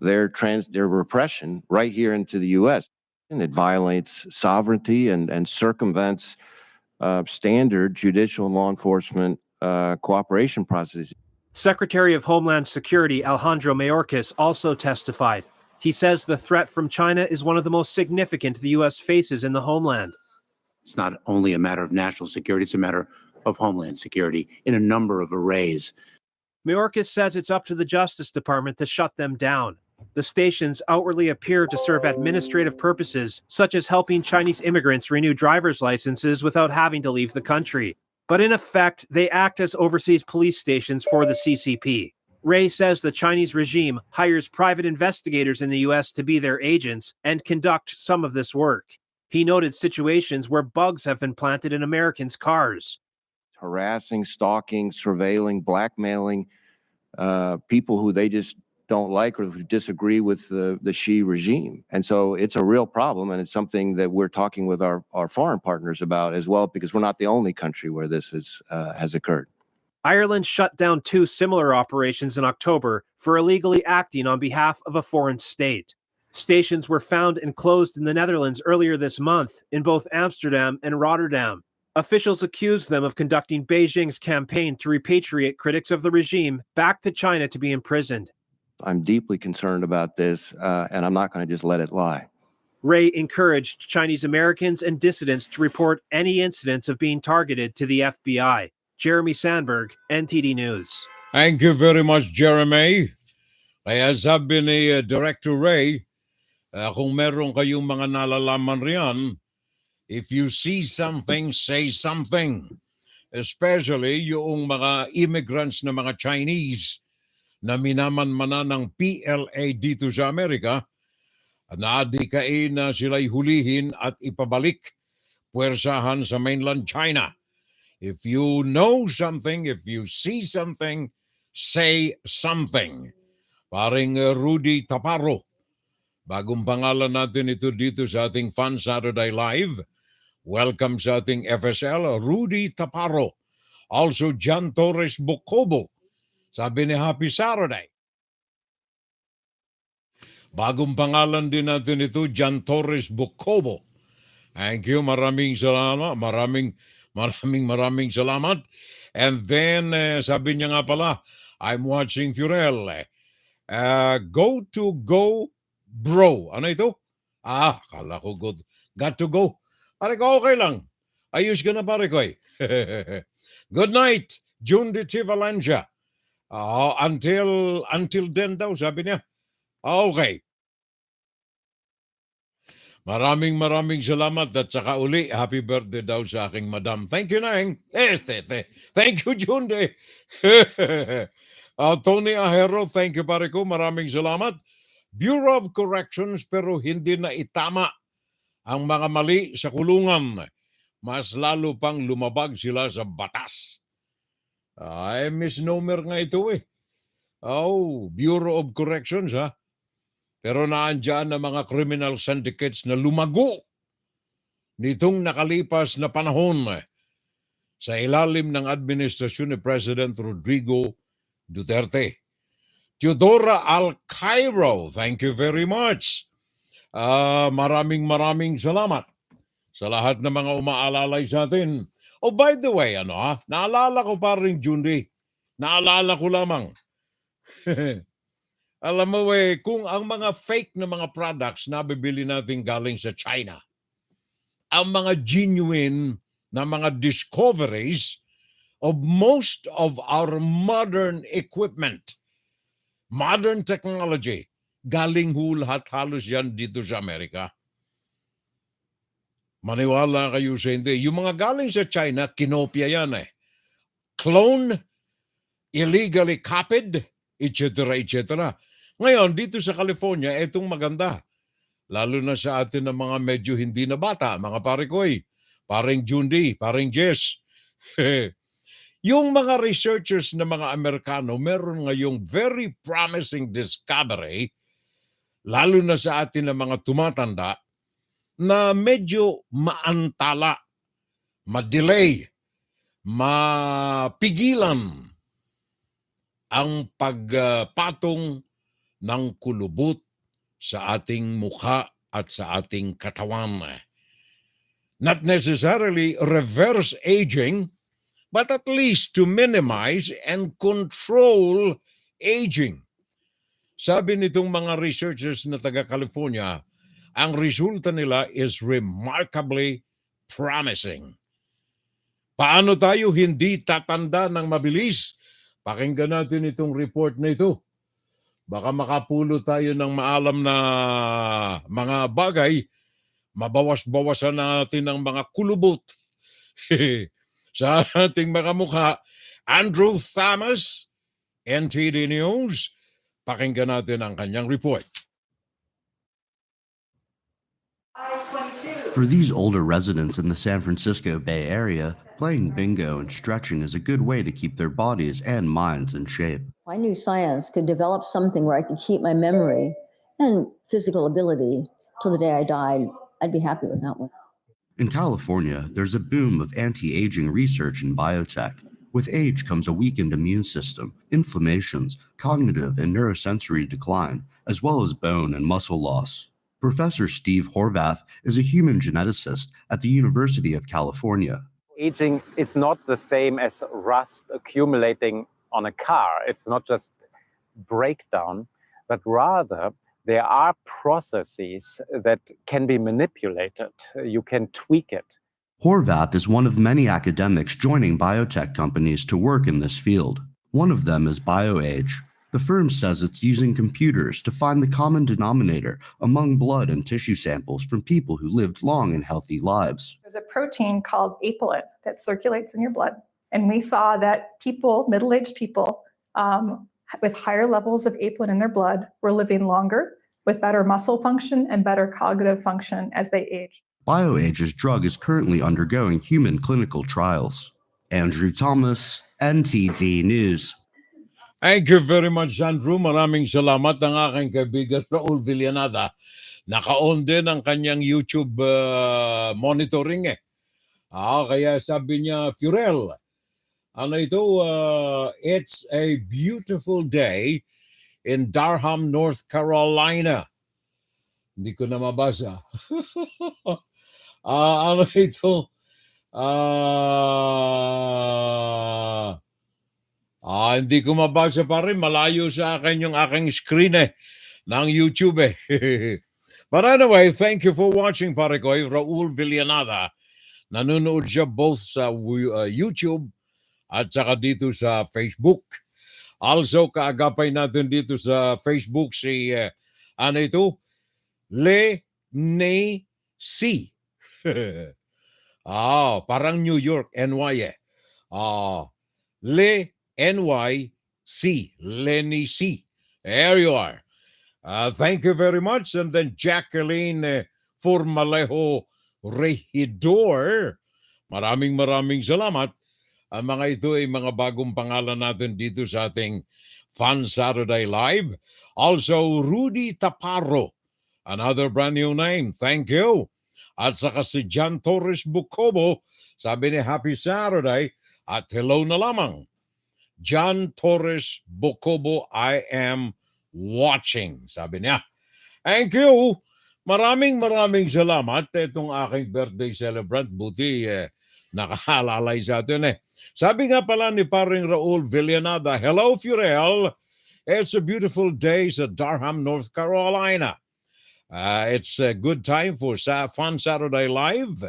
[SPEAKER 22] their repression right here into the U.S. And it violates sovereignty and circumvents standard judicial and law enforcement cooperation processes.
[SPEAKER 15] Secretary of Homeland Security Alejandro Mayorkas also testified. He says the threat from China is one of the most significant the U.S. faces in the homeland.
[SPEAKER 16] It's not only a matter of national security, it's a matter of homeland security in a number of arrays.
[SPEAKER 15] Mayorkas says it's up to the Justice Department to shut them down. The stations outwardly appear to serve administrative purposes, such as helping Chinese immigrants renew driver's licenses without having to leave the country. But in effect, they act as overseas police stations for the CCP. Wray says the Chinese regime hires private investigators in the U.S. to be their agents and conduct some of this work. He noted situations where bugs have been planted in Americans' cars.
[SPEAKER 22] Harassing, stalking, surveilling, blackmailing people who they just don't like or who disagree with the Xi regime. And so it's a real problem, and it's something that we're talking with our foreign partners about as well, because we're not the only country where this has occurred.
[SPEAKER 15] Ireland shut down 2 similar operations in October for illegally acting on behalf of a foreign state. Stations were found and closed in the Netherlands earlier this month in both Amsterdam and Rotterdam. Officials accused them of conducting Beijing's campaign to repatriate critics of the regime back to China to be imprisoned.
[SPEAKER 22] I'm deeply concerned about this, and I'm not going to just let it lie.
[SPEAKER 15] Wray encouraged Chinese Americans and dissidents to report any incidents of being targeted to the FBI. Jeremy Sandberg, NTD News.
[SPEAKER 2] Thank you very much, Jeremy. Kaya sabi ni Director Wray, kung meron kayong mga nalalaman riyan, if you see something, say something. Especially yung mga immigrants na mga Chinese na minamanmana ng PLA dito sa Amerika, Naadikain na sila'y hulihin at ipabalik puwersahan sa mainland China. If you know something, if you see something, say something. Paring Rudy Taparo. Bagong pangalan natin ito dito sa ating Fun Saturday Live. Welcome sa ating FSL, Rudy Taparo. Also, John Torres Bocobo. Sabi ni Happy Saturday. Bagong pangalan din natin ito, John Torres Bocobo. Thank you, maraming salamat. Maraming salamat. And then, sabi niya nga pala, I'm watching Furel. Go to go, bro. Ano ito? Kala ko got to go. Pare ko, okay lang. Ayos ka na, pare ko eh. Good night, June de Valencia. Until then daw, sabi niya. Okay. Maraming salamat at saka uli, happy birthday daw sa aking madam. Thank you, Nang. Thank you, Junde. Tony Ahero, thank you, pare ko. Maraming salamat. Bureau of Corrections, pero hindi na itama ang mga mali sa kulungan. Mas lalo pang lumabag sila sa batas. Ay, misnomer nga ito eh. Bureau of Corrections, ha? Pero naandyan ang mga criminal syndicates na lumago nitong nakalipas na panahon sa ilalim ng administrasyon ni President Rodrigo Duterte. Teodora Alcairo, thank you very much. Maraming salamat sa lahat ng mga umaalalay sa atin. Oh, by the way, naalala ko pa rin, Jundi. Naalala ko lamang. Alam mo kung ang mga fake na mga products na bibili natin galing sa China, ang mga genuine na mga discoveries of most of our modern equipment, modern technology, galing lahat halos yan dito sa Amerika. Maniwala kayo sa hindi. Yung mga galing sa China, kinopya yan eh. Clone, illegally copied, etc. Ngayon, dito sa California, etong maganda. Lalo na sa atin ng mga medyo hindi na bata, mga pare ko paring Jundi, paring Jess. Yung mga researchers na mga Amerikano, meron ngayong very promising discovery, lalo na sa atin ng mga tumatanda, na medyo maantala, madelay, mapigilan ang pagpatong ng kulubot sa ating mukha at sa ating katawan. Not necessarily reverse aging, but at least to minimize and control aging. Sabi nitong mga researchers na taga-California, ang resulta nila is remarkably promising. Paano tayo hindi tatanda ng mabilis? Pakinggan natin itong report na ito. Baka makapulo tayo ng maalam na mga bagay, mabawas-bawasan natin ang mga kulubot sa ating mga mukha. Andrew Thomas, NTD News, pakinggan natin ang kanyang report.
[SPEAKER 1] For these older residents in the San Francisco Bay Area, playing bingo and stretching is a good way to keep their bodies and minds in shape.
[SPEAKER 17] I knew science could develop something where I could keep my memory and physical ability till the day I died. I'd be happy with that one.
[SPEAKER 1] In California, there's a boom of anti-aging research in biotech. With age comes a weakened immune system, inflammations, cognitive and neurosensory decline, as well as bone and muscle loss. Professor Steve Horvath is a human geneticist at the University of California.
[SPEAKER 18] Aging is not the same as rust accumulating on a car. It's not just breakdown, but rather there are processes that can be manipulated. You can tweak it.
[SPEAKER 1] Horvath is one of many academics joining biotech companies to work in this field. One of them is BioAge. The firm says it's using computers to find the common denominator among blood and tissue samples from people who lived long and healthy lives.
[SPEAKER 24] There's a protein called apelin that circulates in your blood. And we saw that people, middle-aged people, with higher levels of apelin in their blood were living longer, with better muscle function and better cognitive function as they age.
[SPEAKER 1] BioAge's drug is currently undergoing human clinical trials. Andrew Thomas, NTD News.
[SPEAKER 2] Thank you very much, Andrew. Maraming salamat ng aking kaibigan Raul Villanada. Naka-on din ang kanyang YouTube monitoring eh. Kaya sabi niya, Furel, ano ito, it's a beautiful day in Durham, North Carolina. Hindi ko na mabasa. Ano ito? Hindi ko mabasa pa rin. Malayo sa akin yung aking screen ng YouTube But anyway, thank you for watching, pare ko. Raul Villanada. Nanonood siya both sa YouTube at saka dito sa Facebook. Also, kaagapay natin dito sa Facebook si, ano ito? Le C. Parang New York, NY Le NYC, Lenny C. There you are. Thank you very much. And then Jacqueline Formalejo Regidor. Maraming salamat. Ang mga ito ay mga bagong pangalan natin dito sa ating Fun Saturday Live. Also, Rudy Taparo. Another brand new name. Thank you. At saka si John Torres Bucobo. Sabi ni Happy Saturday at hello na lamang. John Torres Bucobo, I am watching. Sabi niya. Thank you. Maraming salamat. Itong aking birthday celebrant. Buti nakahalalay sa atin Sabi nga pala ni paring Raul Villanada, hello Furel. It's a beautiful day sa Durham, North Carolina. It's a good time for Fun Saturday Live.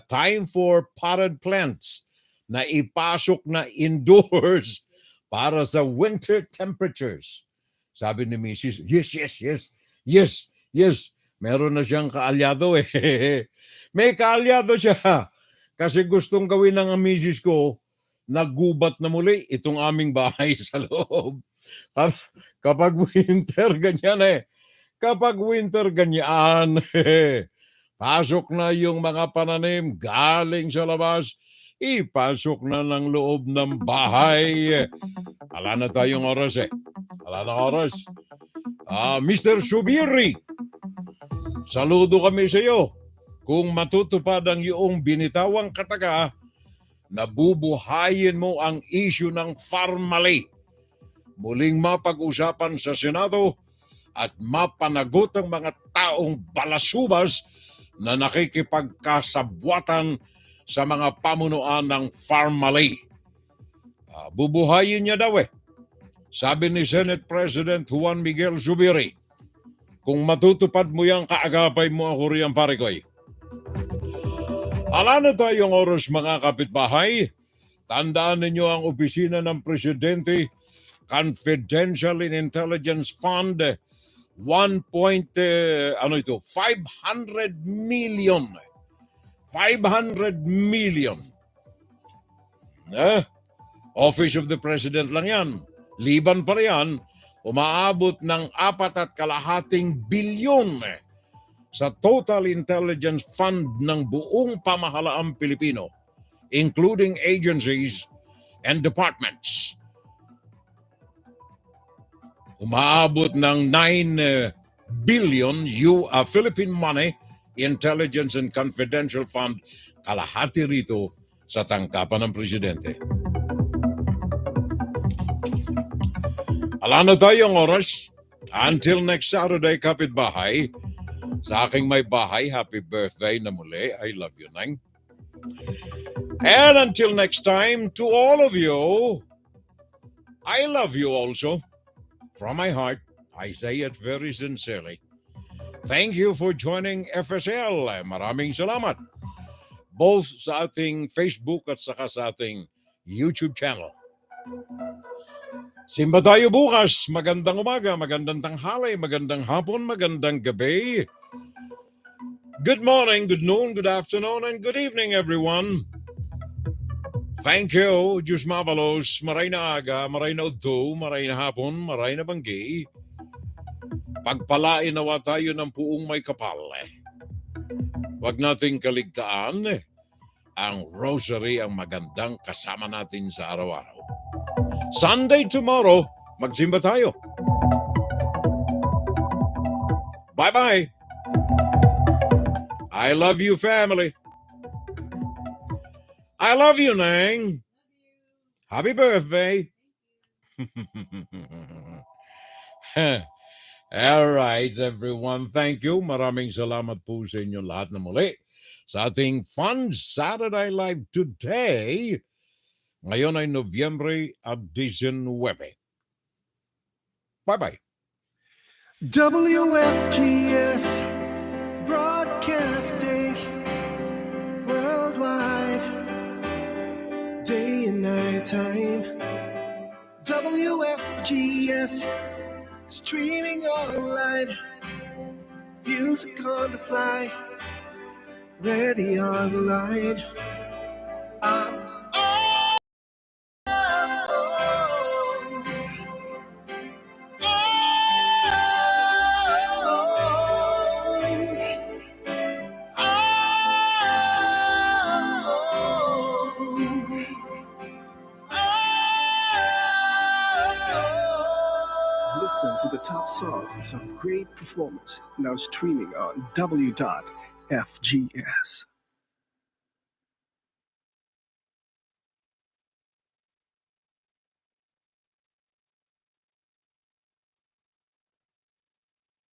[SPEAKER 2] Time for potted plants na ipasok na indoors para sa winter temperatures. Sabi ni Mrs. Yes. Meron na siyang kaalyado May kaalyado siya. Kasi gustong gawin ng Mrs. ko, naggubat na muli itong aming bahay sa loob. Kapag winter, ganyan Kapag winter, ganyan. Pasok na yung mga pananim galing sa labas. Ipasok na ng loob ng bahay. Wala na tayong oras Wala na oras. Mr. Subiri, saludo kami sa iyo. Kung matutupad ang iyong binitawang kataga, nabubuhayin mo ang issue ng Farmally. Muling mapag-usapan sa Senado at mapanagot ang mga taong balasubas na nakikipagkasabwatan sa mga pamunuan ng Farmally. Bubuhayin niya daw Sabi ni Senate President Juan Miguel Zubiri, kung matutupad mo yung kaagapay mo ako riyan pare ko Ala na tayong oras mga kapitbahay. Tandaan ninyo ang opisina ng Presidente, Confidential and Intelligence Fund, 500 million. 500 million. Office of the President lang yan. Liban pa riyan, umaabot ng 4.5 bilyon sa Total Intelligence Fund ng buong pamahalaang Pilipino, including agencies and departments. Umaabot ng 9 billion Philippine money, Intelligence and Confidential Fund, kalahati rito sa tangkapan ng Presidente. Ala na tayong oras. Until next Saturday, kapitbahay. Sa aking may bahay, happy birthday na muli. I love you, Nang. And until next time, to all of you, I love you also. From my heart, I say it very sincerely. Thank you for joining FSL. Maraming salamat. Both sa ating Facebook at saka sa ating YouTube channel. Simba tayo bukas. Magandang umaga, magandang tanghali, magandang hapon, magandang gabi. Good morning, good noon, good afternoon, and good evening, everyone. Thank you, Diyos mabalos. Maray na aga, maray na udto, maray na hapon, maray na banggi. Pagpalain nawa tayo ng puong may kapal. Huwag nating kaligtaan, ang rosary ang magandang kasama natin sa araw-araw. Sunday tomorrow, magsimba tayo. Bye-bye. I love you, family. I love you, Nang. Happy birthday. All right, everyone. Thank you. Maraming salamat po sa inyo lahat na muli sa ating Fun Saturday Live today. Ngayon ay Nobyembre 19. Bye-bye.
[SPEAKER 5] WFGS Broadcasting worldwide, day and night time. WFGS streaming online, music on the fly, ready on the line. Listen to the top songs of great performance now streaming on W.FGS.